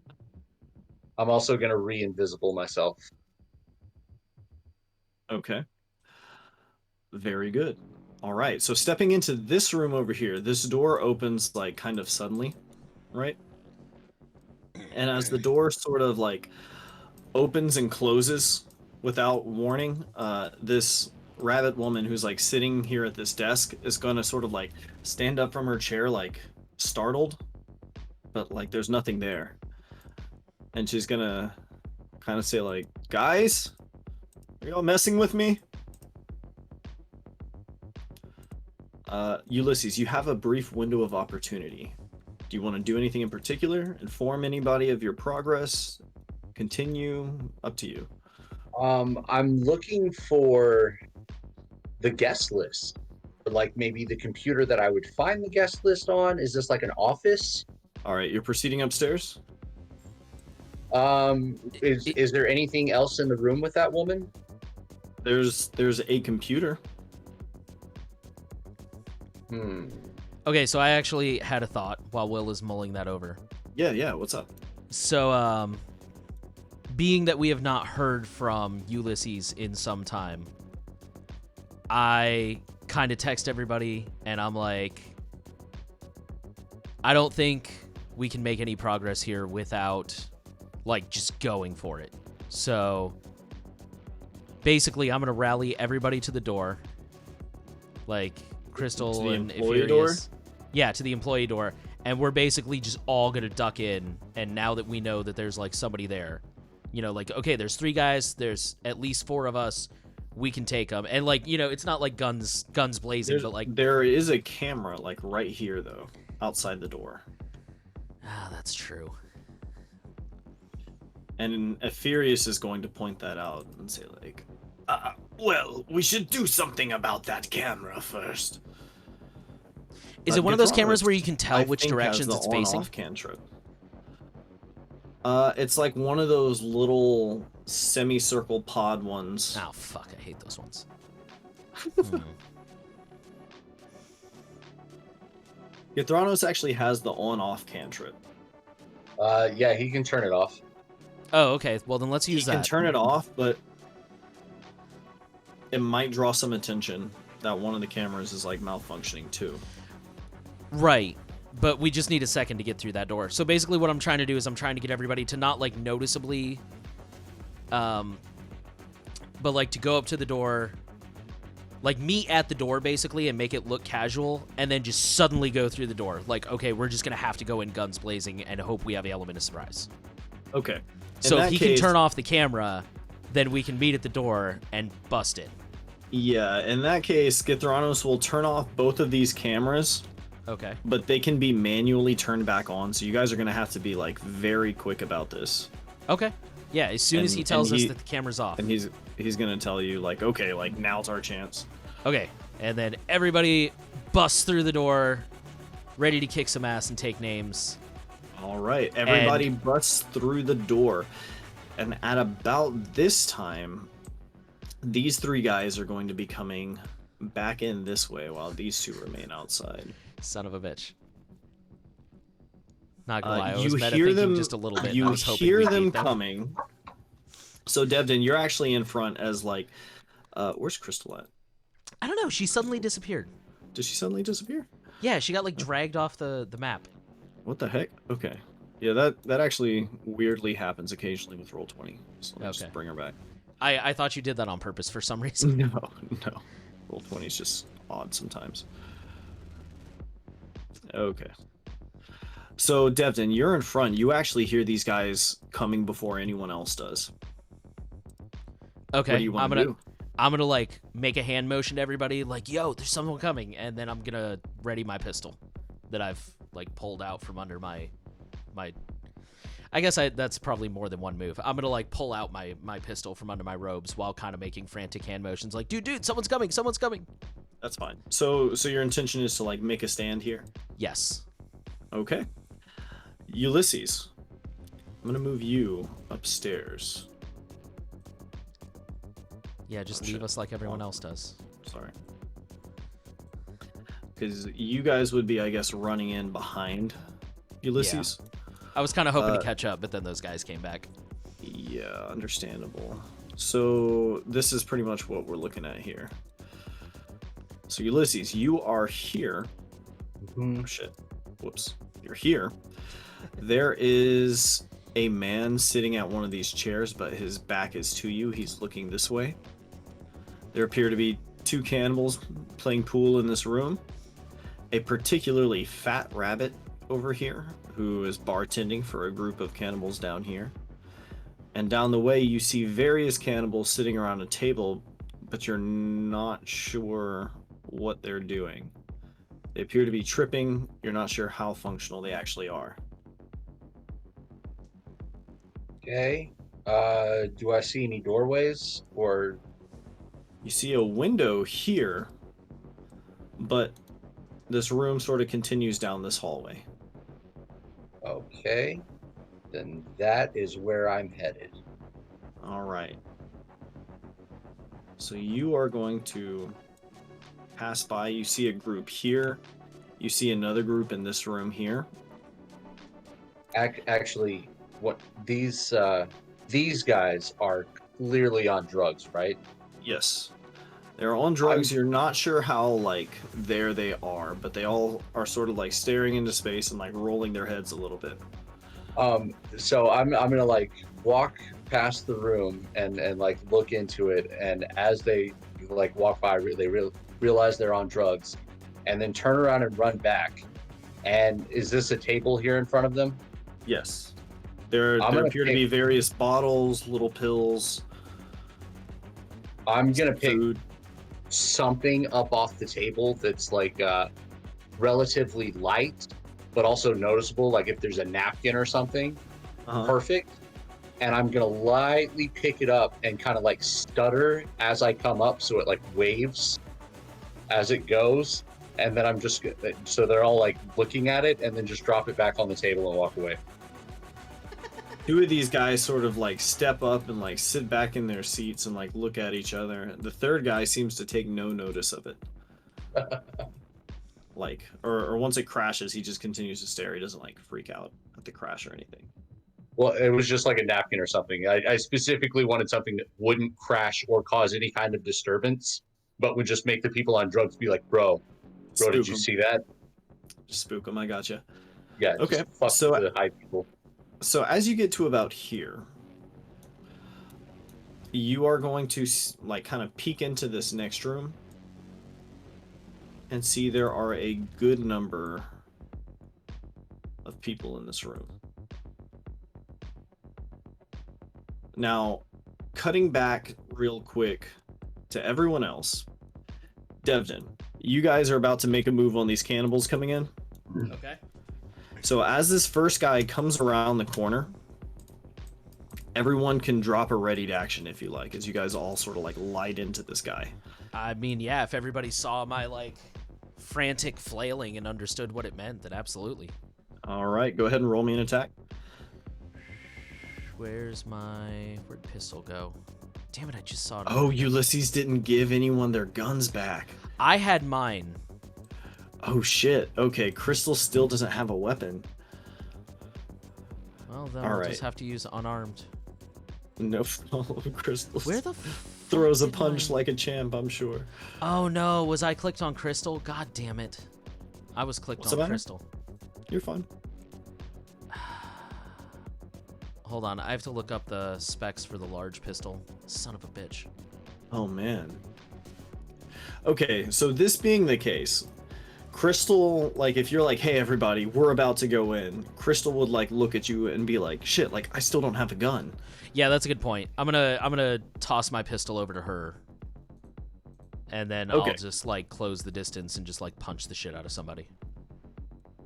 gonna re-invisible myself. Okay. Very good. All right. So stepping into this room over here, this door opens like kind of suddenly, right? And as the door sort of like opens and closes without warning, this rabbit woman who's like sitting here at this desk is gonna sort of like stand up from her chair, like startled, but like there's nothing there. And she's gonna kind of say like, "Guys, are y'all messing with me?" Ulysses, you have a brief window of opportunity. Do you want to do anything in particular? Inform anybody of your progress? Continue? Up to you. I'm looking for the guest list. Like maybe the computer that I would find the guest list on. Is this like an office? All right, you're proceeding upstairs? Is there anything else in the room with that woman? There's a computer. Okay, so I actually had a thought while Will is mulling that over. Yeah, what's up? So, being that we have not heard from Ulysses in some time, I kind of text everybody and I'm like, I don't think we can make any progress here without, like, just going for it. So, basically, I'm going to rally everybody to the door. Like, Crystal To the and employee door? Ephirius. Yeah, to the employee door. And we're basically just all going to duck in. And now that we know that there's, like, somebody there, You know, like, okay, there's 3 guys, there's at least 4 of us, we can take them. And like, you know, it's not like guns blazing, but like, there is a camera like right here though, outside the door. that's true. And Ephirius is going to point that out and say like, well, we should do something about that camera first. Is it one of those cameras where you can tell which directions it's facing? On-off cantrip. It's like one of those little semicircle pod ones. Oh fuck, I hate those ones. Ythranos actually has the on-off cantrip. Yeah, he can turn it off. Oh, okay. Well, then let's use He that. can turn it off, but it might draw some attention that one of the cameras is like malfunctioning too. Right. But we just need a second to get through that door. So basically what I'm trying to do is I'm trying to get everybody to not like noticeably but like to go up to the door, like meet at the door basically and make it look casual, and then just suddenly go through the door. Like, okay, we're just going to have to go in guns blazing and hope we have the element of surprise. Okay. So if he can turn off the camera, then we can meet at the door and bust it. Yeah, in that case, Githranos will turn off both of these cameras, Okay. but they can be manually turned back on, so you guys are going to have to be like very quick about this. Okay. Yeah, as soon as he tells us he- that the camera's off. And he's going to tell you like, okay, like now's our chance. Okay, and then everybody busts through the door, ready to kick some ass and take names. All right, everybody busts through the door. And at about this time, these 3 guys are going to be coming back in this way while these 2 remain outside. Son of a bitch. Not gonna lie, I was You meta hear thinking them. just a little bit. and You I was hoping hear we'd them beat them. coming. So Devin, you're actually in front as like, where's Crystal at? I don't know. She suddenly disappeared. Did she suddenly disappear? Yeah, she got like dragged off the map. What the heck? Okay. Yeah, that actually weirdly happens occasionally with Roll20. So let's Okay. just bring her back. I thought you did that on purpose for some reason. No. Roll20 is just odd sometimes. Okay. So, Devin, you're in front. You actually hear these guys coming before anyone else does. Okay, What do you want to do? I'm gonna like make a hand motion to everybody, like, "Yo, there's someone coming," and then I'm gonna ready my pistol that I've like pulled out from under my. I guess that's probably more than one move. I'm gonna like pull out my pistol from under my robes while kind of making frantic hand motions, like, "Dude, someone's coming! Someone's coming!" That's fine. So your intention is to like make a stand here? Yes. Okay. Ulysses, I'm gonna move you upstairs. Yeah, just Oh, leave shit. us like everyone else does. Sorry. Because you guys would be, I guess, running in behind Ulysses. I was kind of hoping to catch up, but then those guys came back. Yeah, understandable. So this is pretty much what we're looking at here. So Ulysses, you are here. Oh, shit. Whoops. You're here. There is a man sitting at one of these chairs, but his back is to you. He's looking this way. There appear to be 2 cannibals playing pool in this room. A particularly fat rabbit over here who is bartending for a group of cannibals down here. And down the way, you see various cannibals sitting around a table, but you're not sure what they're doing. They appear to be tripping. You're not sure how functional they actually are. Okay. Do I see any doorways or? You see a window here, but this room sort of continues down this hallway. Okay. Then that is where I'm headed. All right. So you are going to pass by. You see a group here. You see another group in this room here. Actually, what these guys are clearly on drugs, right? Yes. They're on drugs. You're not sure how, like, there they are, but they all are sort of, like, staring into space and, like, rolling their heads a little bit. So I'm gonna, like, walk past the room and like, look into it, and as they, like, walk by, they realize they're on drugs, and then turn around and run back. And is this a table here in front of them? Yes. There I'm gonna appear to be various bottles, little pills, I'm gonna pick food. something up off the table that's like relatively light, but also noticeable. Like if there's a napkin or something, Uh-huh. perfect. And I'm gonna lightly pick it up and kind of like stutter as I come up, so it like waves as it goes. And then I'm just so they're all like looking at it, and then just drop it back on the table and walk away. Two of these guys sort of like step up and like sit back in their seats and like look at each other. The third guy seems to take no notice of it. Like, or once it crashes, he just continues to stare. He doesn't like freak out at the crash or anything. Well, it was just like a napkin or something. I specifically wanted something that wouldn't crash or cause any kind of disturbance, but would just make the people on drugs be like, bro, Spook did you 'em. see that? Just spook them. I gotcha. Yeah. Okay, Just fuck so- the high people. So as you get to about here, you are going to like kind of peek into this next room and see there are a good number of people in this room. Now, cutting back real quick to everyone else, Devin, you guys are about to make a move on these cannibals coming in. Okay. So as this first guy comes around the corner, everyone can drop a ready to action if you like, as you guys all sort of like light into this guy. I mean, yeah, if everybody saw my like frantic flailing and understood what it meant, then absolutely. All right, go ahead and roll me an attack. Where'd pistol go? Damn it, I just saw it. Oh, Ulysses didn't give anyone their guns back. I had mine. Oh shit. Okay, Crystal still doesn't have a weapon. Well, then All I'll right. just have to use unarmed. No, Crystal Where the throws a fuck did punch mine- like a champ, I'm sure. Oh no, was I clicked on Crystal? God damn it. I was clicked What's the on matter? Crystal. You're fine. Hold on, I have to look up the specs for the large pistol. Son of a bitch. Oh man. Okay, so this being the case, Crystal, like if you're like, hey everybody, we're about to go in, Crystal would like look at you and be like, shit, like I still don't have a gun. Yeah, that's a good point. I'm gonna toss my pistol over to her. And then Okay. I'll just like close the distance and just like punch the shit out of somebody.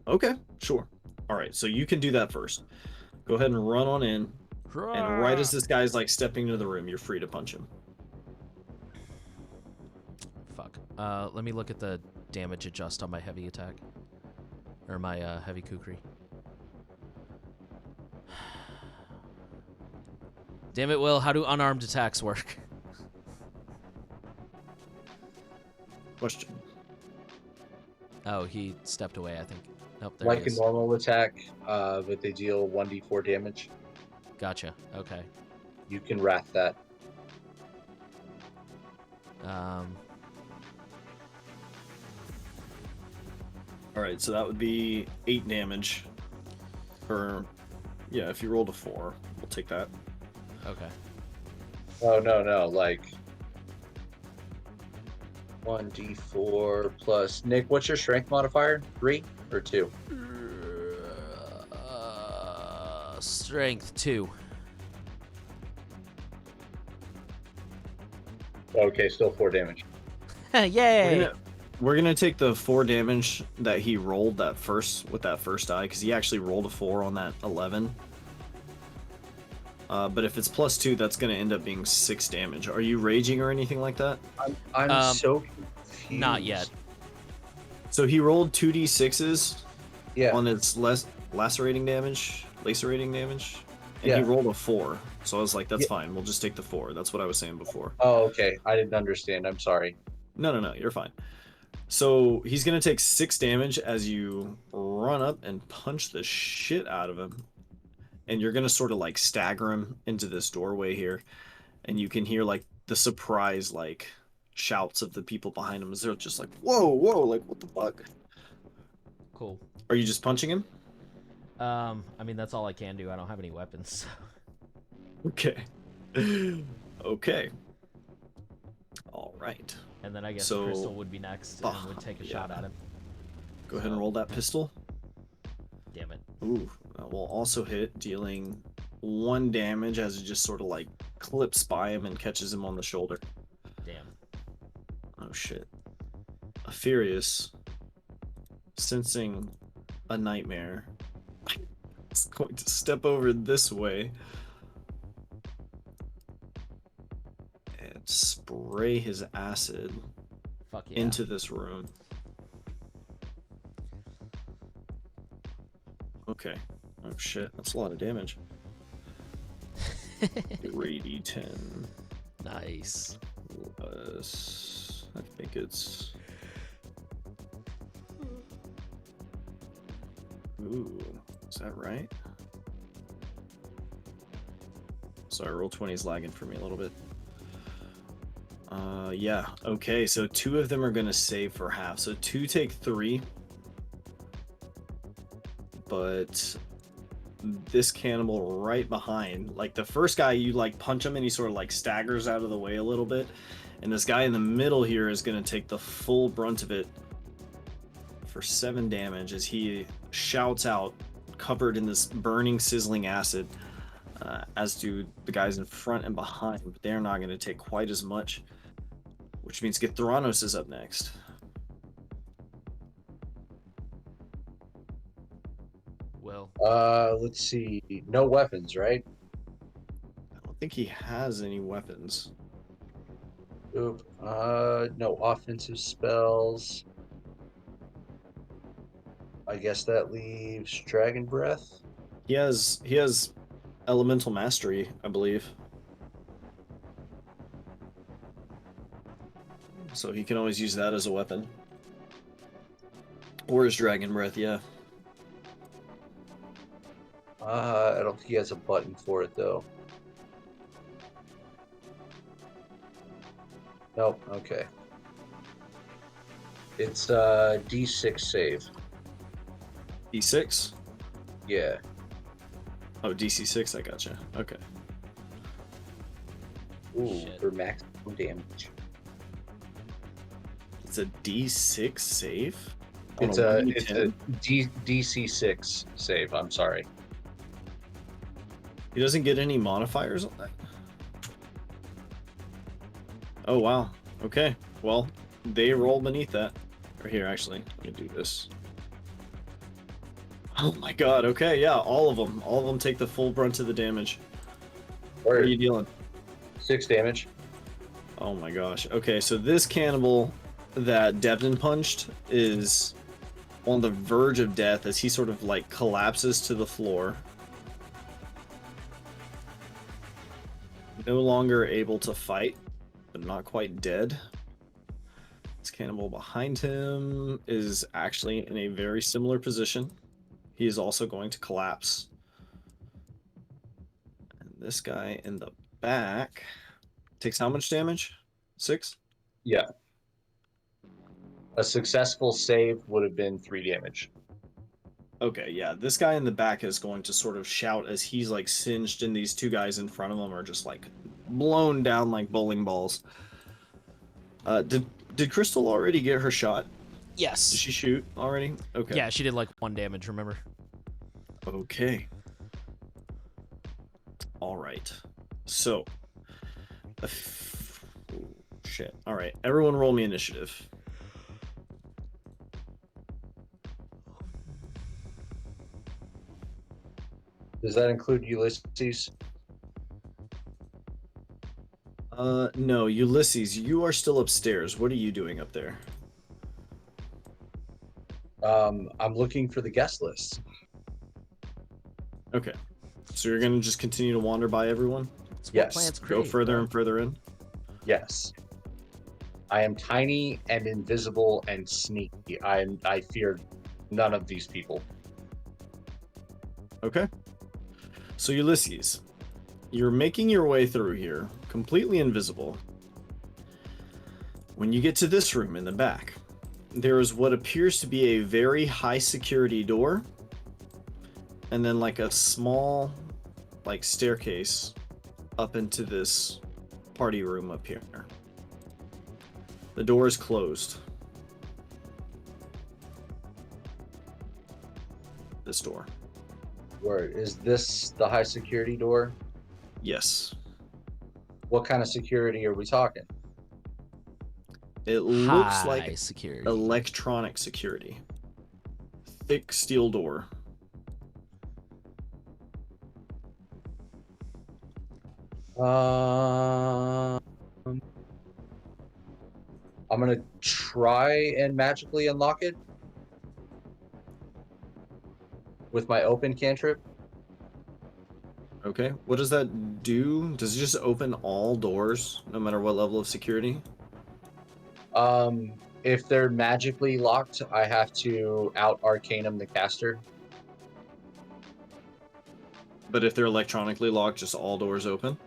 Okay, sure. All right, so you can do that first. Go ahead and run on in, and right as this guy's like stepping into the room, you're free to punch him. Fuck. Let me look at the damage adjust on my heavy attack. Or my heavy kukri. Damn it, Will, how do unarmed attacks work? Question. Oh, he stepped away, I think. Nope, there Like he a is. normal attack, but they deal 1d4 damage. Gotcha. Okay. You can wrath that. All right, so that would be 8 damage. Or, yeah, if you rolled a 4, we'll take that. Okay. Oh no, like 1d4 plus Nick. What's your strength modifier? 3 or 2? Strength 2. Okay, still 4 damage. Yay! We're gonna take the 4 damage that he rolled that first with that first die, because he actually rolled a 4 on that 11. But if it's plus 2, that's gonna end up being 6 damage. Are you raging or anything like that? I'm so confused. Not yet. So he rolled 2d6s Yeah. on its lacerating damage, and Yeah. he rolled a 4. So I was like, that's Yeah. fine. We'll just take the 4. That's what I was saying before. Oh, okay. I didn't understand. I'm sorry. No, you're fine. So he's gonna take 6 damage as you run up and punch the shit out of him. And you're gonna sort of like stagger him into this doorway here. And you can hear like the surprise like shouts of the people behind him as they're just like, whoa, like what the fuck? Cool. Are you just punching him? I mean, that's all I can do. I don't have any weapons. Okay. Okay. All right. And then I guess So- Crystal would be next and would take a shot yeah. at him. Go ahead and roll that pistol. Damn it. Ooh, that will also hit, dealing 1 damage as it just sort of like clips by him and catches him on the shoulder. Damn. Oh shit. Furious, sensing a nightmare, is going to step over this way and spray his acid Fuck yeah. into this room. Okay. Oh shit, that's a lot of damage. 3d10 Nice. plus, I think it's... Ooh, is that right? Sorry, Roll20 is lagging for me a little bit. Yeah, okay, so 2 of them are gonna save for half. So 2 take 3. But this cannibal right behind, like the first guy, you like punch him and he sort of like staggers out of the way a little bit. And this guy in the middle here is gonna take the full brunt of it for 7 damage as he shouts out, covered in this burning, sizzling acid, as do the guys in front and behind, but they're not going to take quite as much, which means Githranos is up next. Well, Let's see. No weapons, right? I don't think he has any weapons. Oop. No offensive spells. I guess that leaves Dragon Breath. He has elemental mastery, I believe. So he can always use that as a weapon. Or his dragon breath, yeah. I don't think he has a button for it though. Nope. Okay. It's D6 save. D6? Yeah. Oh, DC6, I gotcha. Okay. Ooh, Shit. for maximum damage. It's a D6 save? It's On a 1d10? DC6 save. I'm sorry. He doesn't get any modifiers on that? Oh, wow. Okay. Well, they roll beneath that. Or here, actually. Let me do this. Oh my god. Okay, yeah. All of them. All of them take the full brunt of the damage. What are you dealing? 6 damage. Oh my gosh. Okay, so this cannibal that Devin punched is on the verge of death as he sort of like collapses to the floor. No longer able to fight, but not quite dead. This cannibal behind him is actually in a very similar position. He is also going to collapse. And this guy in the back takes how much damage? 6? Yeah. A successful save would have been 3 damage. Okay, yeah, this guy in the back is going to sort of shout as he's like singed, and these 2 guys in front of him are just like blown down like bowling balls. Did Crystal already get her shot? yes. Did she shoot already? Okay. Yeah, she did like 1 damage, remember? Okay. All right. So. Oh, shit. All right. Everyone roll me initiative. Does that include Ulysses? No, Ulysses, you are still upstairs. What are you doing up there? I'm looking for the guest list. Okay. So you're gonna just continue to wander by everyone? It's what Yes, plants Go create, further bro. and further in? Yes. I am tiny and invisible and sneaky. I fear none of these people. Okay. So Ulysses, you're making your way through here, completely invisible. When you get to this room in the back, there is what appears to be a very high security door, and then like a small like staircase up into this party room up here. The door is closed. This door. Where is this the high security door? Yes. What kind of security are we talking? It looks High like security. electronic security. Thick steel door. I'm gonna try and magically unlock it with my open cantrip. Okay. What does that do? Does it just open all doors, no matter what level of security? If they're magically locked, I have to out arcanum the caster. But if they're electronically locked, just all doors open?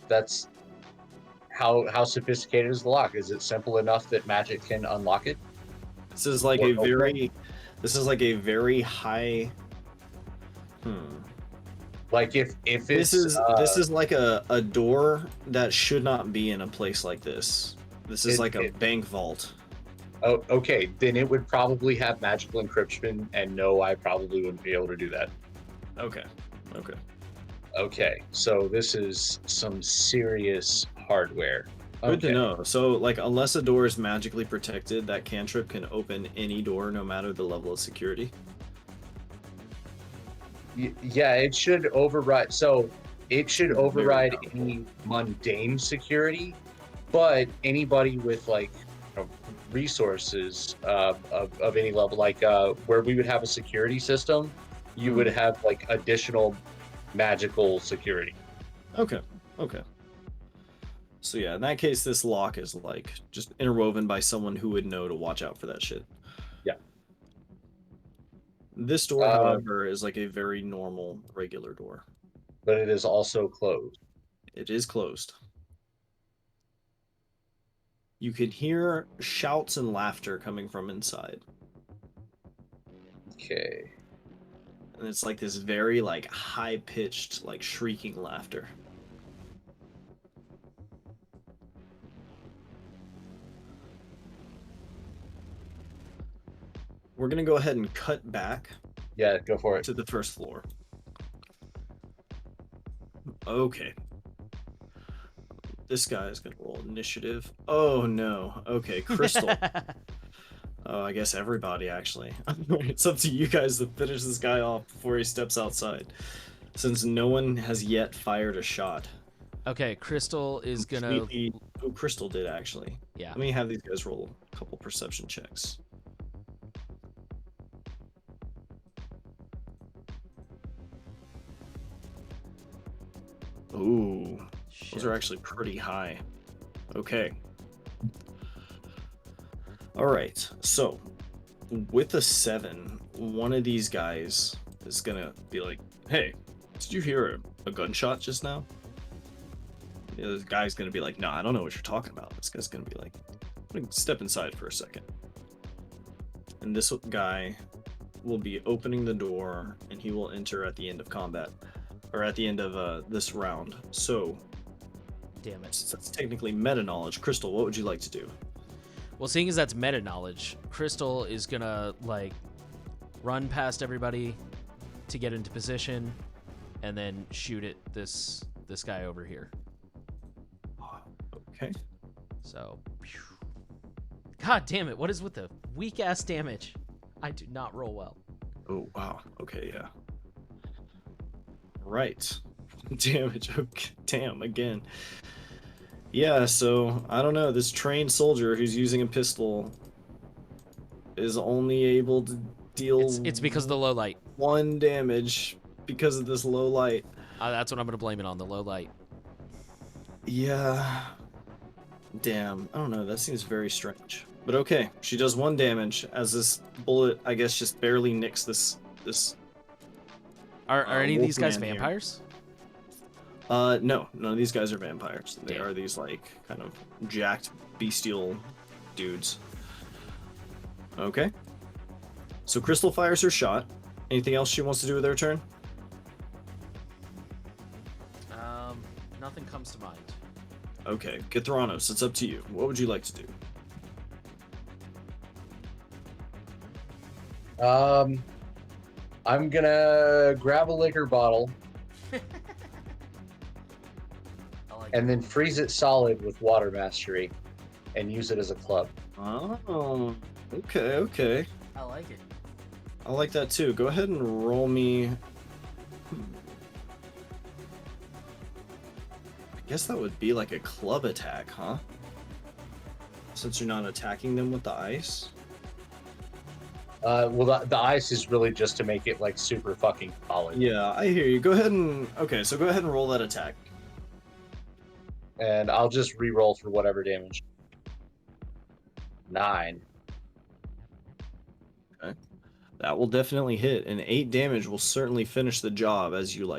That's how sophisticated is the lock? Is it simple enough that magic can unlock it? This is like Or a open it? very this is like a very high Like if This it's is like a door that should not be in a place like this. This is like a bank vault. oh, okay, then it would probably have magical encryption, and no, I probably wouldn't be able to do that. Okay. Okay. Okay, so this is some serious hardware. Good to Okay. know. So like unless a door is magically protected, that cantrip can open any door no matter the level of security. Yeah, it should override. So it should Very override powerful. any mundane security, but anybody with like resources of any level, like where we would have a security system, you would have like additional magical security. Okay. Okay. So yeah, in that case, this lock is like just interwoven by someone who would know to watch out for that shit. Yeah. This door, however, is like a very normal, regular door. But it is also closed. It is closed. You can hear shouts and laughter coming from inside. Okay. And it's like this very like high-pitched, like shrieking laughter. We're gonna go ahead and cut back Yeah, go for it. to the first floor. Okay. This guy is gonna roll initiative. Oh no. Okay, Crystal. Oh, I guess everybody actually. It's up to you guys to finish this guy off before he steps outside. Since no one has yet fired a shot. Okay, Crystal is gonna. Completely- Oh, Crystal did actually. Yeah. Let me have these guys roll a couple perception checks. Ooh, those are actually pretty high. Okay. All right. So, with a 7, one of these guys is gonna be like, "Hey, did you hear a gunshot just now?" The other guy's gonna be like, "No, I don't know what you're talking about." This guy's gonna be like, "I'm gonna step inside for a second." And this guy will be opening the door, and he will enter at the end of combat, or at the end of this round. So, Damn it. since that's technically meta knowledge, Crystal, what would you like to do? Well, seeing as that's meta knowledge, Crystal is gonna like run past everybody to get into position, and then shoot at this guy over here. Okay. So, phew. God damn it! What is with the weak ass damage? I do not roll well. Oh wow. Okay, yeah. Right. Damage. Okay. Damn. Again. Yeah. So I don't know. This trained soldier who's using a pistol is only able to deal. It's because of the low light. 1 damage because of this low light. That's what I'm gonna blame it on, the low light. Yeah. Damn. I don't know. That seems very strange. But okay, she does 1 damage as this bullet, I guess, just barely nicks this. Are any of these guys Wolfman here. vampires? No, none of these guys are vampires. They Damn. are these like kind of jacked bestial dudes. Okay. So Crystal fires her shot. Anything else she wants to do with her turn? Nothing comes to mind. Okay, Kithranos, it's up to you. What would you like to do? I'm gonna grab a liquor bottle I like and then freeze it solid with water mastery and use it as a club. Oh, okay, okay. I like it. I like that too. Go ahead and roll me. I guess that would be like a club attack, huh? Since you're not attacking them with the ice. Well, the ice is really just to make it like super fucking solid. Yeah, I hear you. Go ahead and okay. So go ahead and roll that attack. And I'll just re-roll for whatever damage. 9. That will definitely hit, and 8 damage will certainly finish the job as you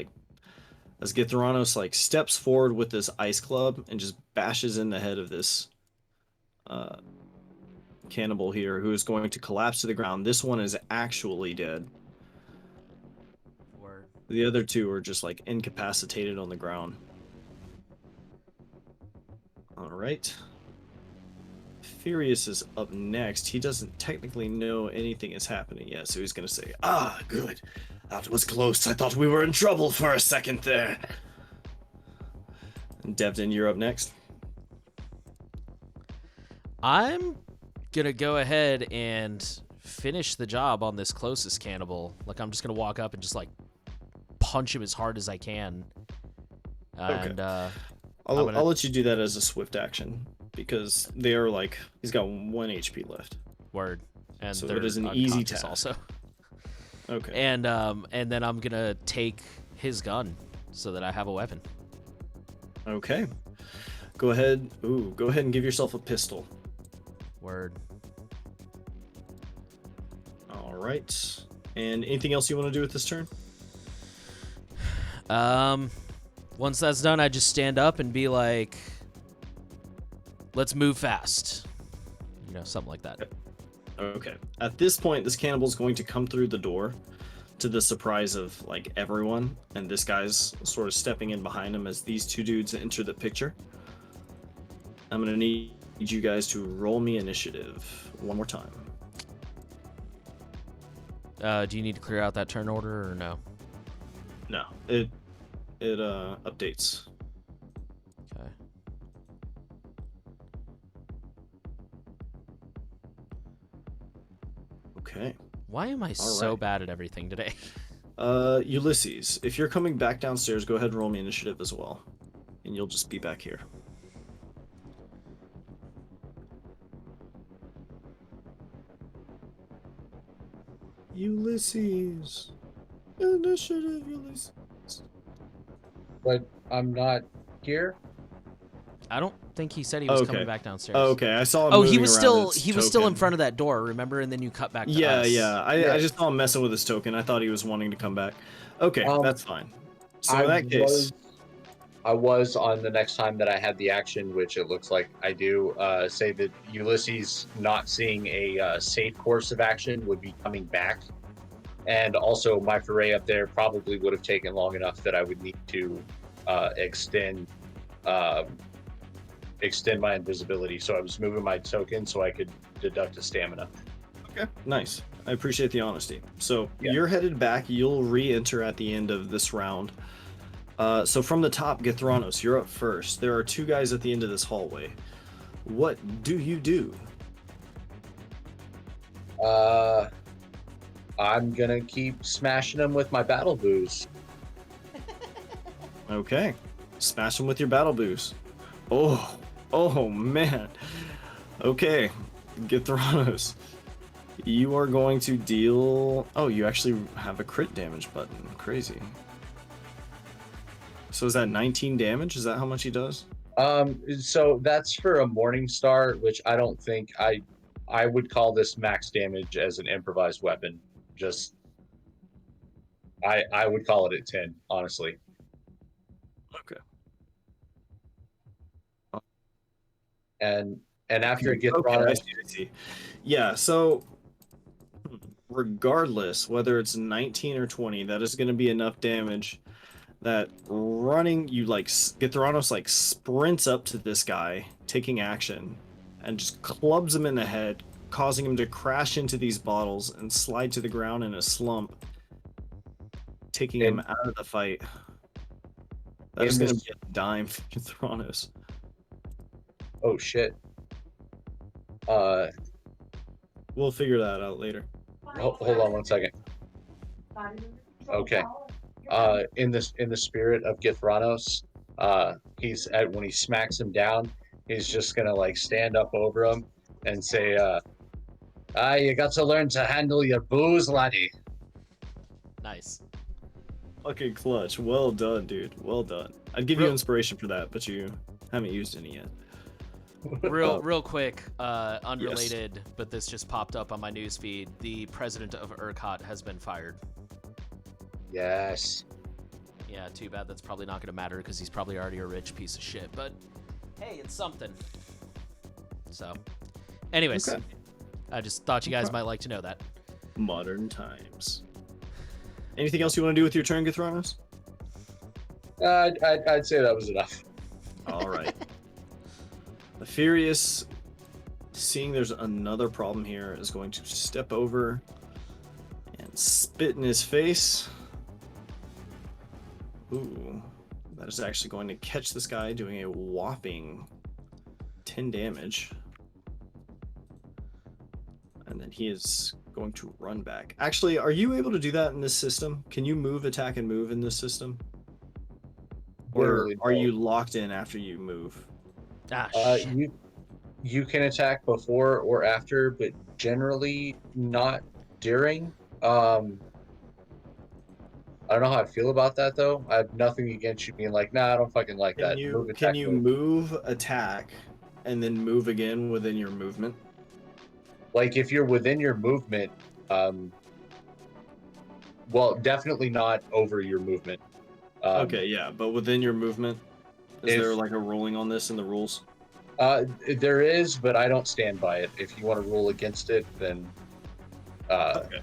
as Githranos steps forward with this ice club and just bashes in the head of this cannibal here, who is going to collapse to the ground. This one is actually dead. Word. The other two are just incapacitated on the ground. All right. Furious is up next. He doesn't technically know anything is happening yet, so he's gonna say, "Ah, good. That was close. I thought we were in trouble for a second there." And Devdin, you're up next. I'm gonna go ahead and finish the job on this closest cannibal. I'm just gonna walk up and just punch him as hard as I can. And I'll let you do that as a swift action because they are he's got 1 HP left. word. And So they're it is an easy unconscious task. also. Okay. And then I'm gonna take his gun so that I have a weapon. Okay. Go ahead. Ooh, go ahead and give yourself a pistol. Word. All right. And anything else you want to do with this turn? Once that's done, I just stand up and be like, "Let's move fast." Something like that. Okay. At this point, this cannibal is going to come through the door to the surprise of everyone, and this guy's sort of stepping in behind him as these two dudes enter the picture. I'm going to need you guys to roll me initiative one more time. Do you need to clear out that turn order or no? No, it updates. Okay. Okay. Why am I so right. bad at everything today? Ulysses, if you're coming back downstairs, go ahead and roll me initiative as well. And you'll just be back here. Ulysses. Initiative, Ulysses. But I'm not here. I don't think he said he was Okay. coming back downstairs. Oh, okay, I saw him. Oh, he moving was around still its he was still in token. front of that door, remember? And then you cut back to Yeah, us. I just saw him messing with his token. I thought he was wanting to come back. Okay, that's fine. So in I that case, I was on the next time that I had the action, which it looks like I do, say that Ulysses not seeing a safe course of action would be coming back. And also my foray up there probably would have taken long enough that I would need to extend my invisibility. So I was moving my token so I could deduct a stamina. okay, nice. I appreciate the honesty. So Yeah. you're headed back. You'll re-enter at the end of this round. So from the top, Githranos, you're up first. There are two guys at the end of this hallway. What do you do? I'm gonna keep smashing them with my battle booze. Okay, smash them with your battle boost. Oh man. Okay, Githranos, you are going to deal. Oh, you actually have a crit damage button. Crazy. So is that 19 damage? Is that how much he does? So that's for a Morning Star, which I don't think I would call this max damage as an improvised weapon. Just I would call it at 10, honestly. Okay. And after it Okay, I gets see, I see. Yeah, so regardless whether it's 19 or 20, that is going to be enough damage that running you Githranos sprints up to this guy taking action and just clubs him in the head, causing him to crash into these bottles and slide to the ground in a slump taking him And- out of the fight. That is in going to this- be a dime for Thranos. Oh shit. We'll figure that out later. Hold on one second. Okay. In the spirit of Githranos, when he smacks him down, he's just gonna like stand up over him and say, you got to learn to handle your booze, laddie. Nice. Fucking clutch. Well done, dude. Well done. I'd give you Real- inspiration for that, but you haven't used any yet. Real quick, unrelated, but this just popped up on my newsfeed. The president of ERCOT has been fired. Yes. Yeah, too bad. That's probably not going to matter because he's probably already a rich piece of shit. But hey, it's something. So, anyways, Okay. I just thought you guys might like to know that. Modern times. Anything else you want to do with your turn, Githranos? I'd say that was enough. All right. The Furious, seeing there's another problem here, is going to step over and spit in his face. Ooh, that is actually going to catch this guy, doing a whopping 10 damage. And then he is going to run back. Actually, are you able to do that in this system? Can you move, attack, and move in this system? Or Literally are no. you locked in after you move? Ah, shit. You can attack before or after, but generally not during. I don't know how I feel about that though. I have nothing against you being like, nah, I don't fucking like Can that. you Move, attack, move. move, attack, and then move again within your movement? Like if you're within your movement, well, definitely not over your movement. Okay, yeah, but within your movement, is if- there like a ruling on this in the rules? There is, but I don't stand by it. If you want to rule against it, then Okay,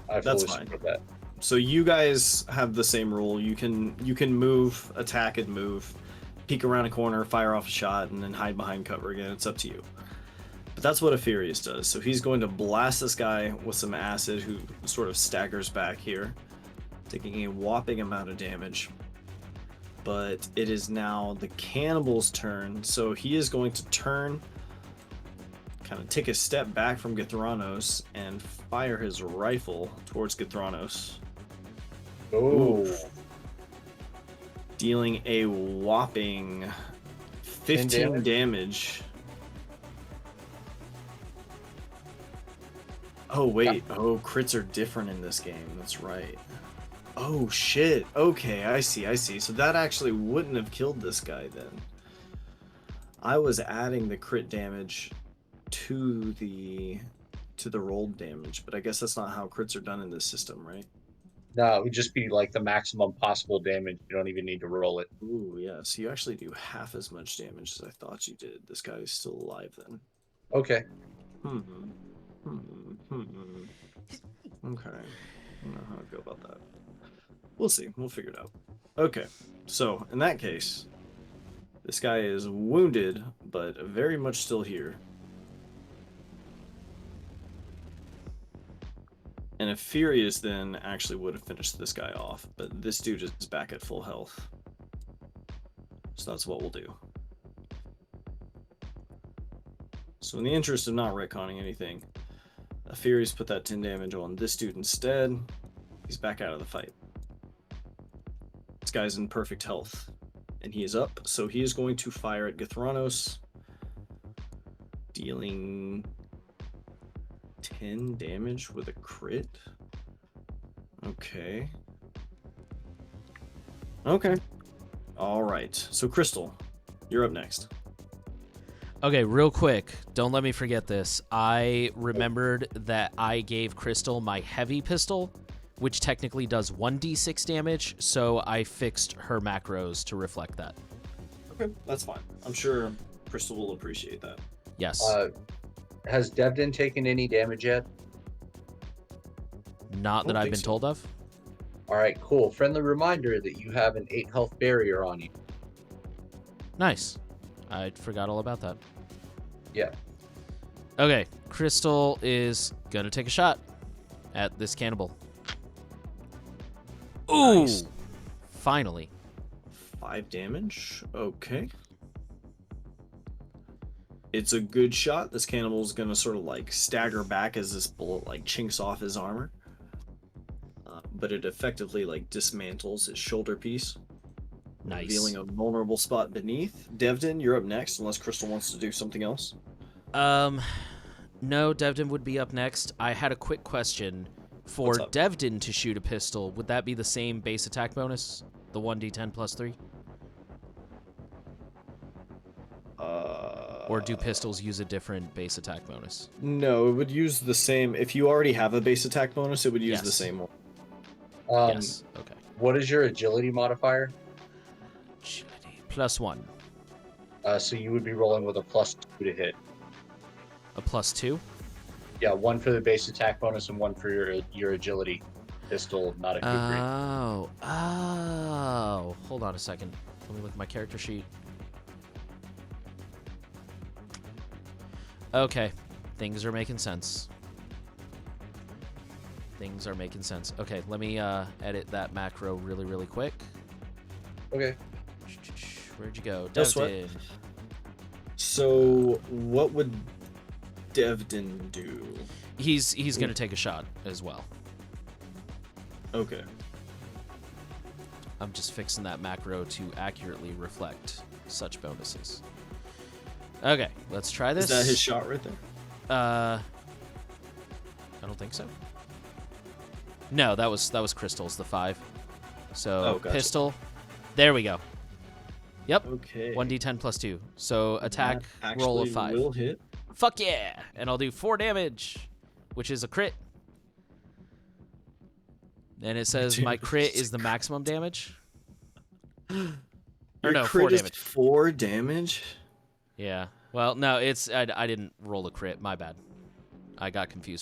I that's fully fine. support that. so you guys have the same rule. You can move, attack, and move, peek around a corner, fire off a shot, and then hide behind cover again. It's up to you. But that's what a Furious does. So he's going to blast this guy with some acid, who sort of staggers back here, taking a whopping amount of damage. But it is now the cannibal's turn, so he is going to turn, kind of take a step back from Githranos, and fire his rifle towards Githranos, Oh, dealing a whopping 15 damage. Oh wait, oh, crits are different in this game, that's right. Oh shit, okay, I see. So that actually wouldn't have killed this guy then. I was adding the crit damage to the rolled damage, but I guess that's not how crits are done in this system, right? no, it would just be like the maximum possible damage. You don't even need to roll it. Ooh, yeah, so you actually do half as much damage as I thought you did. This guy is still alive then. Okay. Okay. I don't know how to go about that. We'll see. We'll figure it out. Okay. So, in that case, this guy is wounded, but very much still here. And if Furious then actually would have finished this guy off, but this dude is back at full health. So that's what we'll do. So in the interest of not retconning anything, Furious put that 10 damage on this dude instead. He's back out of the fight. This guy's in perfect health. And he is up, so he is going to fire at Githranos, dealing 10 damage with a crit. Okay. Alright, so Crystal, you're up next. Okay, real quick, don't let me forget this. I remembered that I gave Crystal my heavy pistol, which technically does 1d6 damage, so I fixed her macros to reflect that. Okay, that's fine. I'm sure Crystal will appreciate that. Yes. Has Devdin taken any damage yet? Not that don't I've think been so. told of. All right, cool. Friendly reminder that you have an 8 health barrier on you. Nice. I forgot all about that. Yeah. Okay, Crystal is gonna take a shot at this cannibal. Ooh! Nice. Finally. 5 damage. Okay. It's a good shot. This cannibal's gonna sort of like stagger back as this bullet like chinks off his armor. But it effectively like dismantles his shoulder piece, Nice. revealing a vulnerable spot beneath. Devdin, you're up next, unless Crystal wants to do something else. No, Devdin would be up next. I had a quick question. For What's up? Devdin to shoot a pistol, would that be the same base attack bonus? The 1d10 plus 3? Or do pistols use a different base attack bonus? No, it would use the same. If you already have a base attack bonus, it would use the Yes. same one. Yes. Okay. What is your agility modifier? Agility plus 1. So you would be rolling with a +2 to hit. A plus 2? Yeah, 1 for the base attack bonus and 1 for your agility pistol, not a coup grade. Oh. Hold on a second. Let me look at my character sheet. Okay. Things are making sense. Things are making sense. Okay, let me edit that macro really, really quick. Okay. Where'd you go? No sweat. Devdin. So, what would Devdin do? He's gonna take a shot as well. Okay. I'm just fixing that macro to accurately reflect such bonuses. Okay, let's try this. Is that his shot right there? I don't think so. No, that was Crystal's, the 5. So Oh, gotcha. pistol. There we go. Yep. Okay. 1d10 plus 2. So attack That roll of actually 5. will hit. Fuck yeah! And I'll do 4 damage, which is a crit. And it says my crit is the maximum damage. Or Your no, crit 4 is damage. 4 damage? Yeah. Well, no, it's I didn't roll a crit. My bad. I got confused.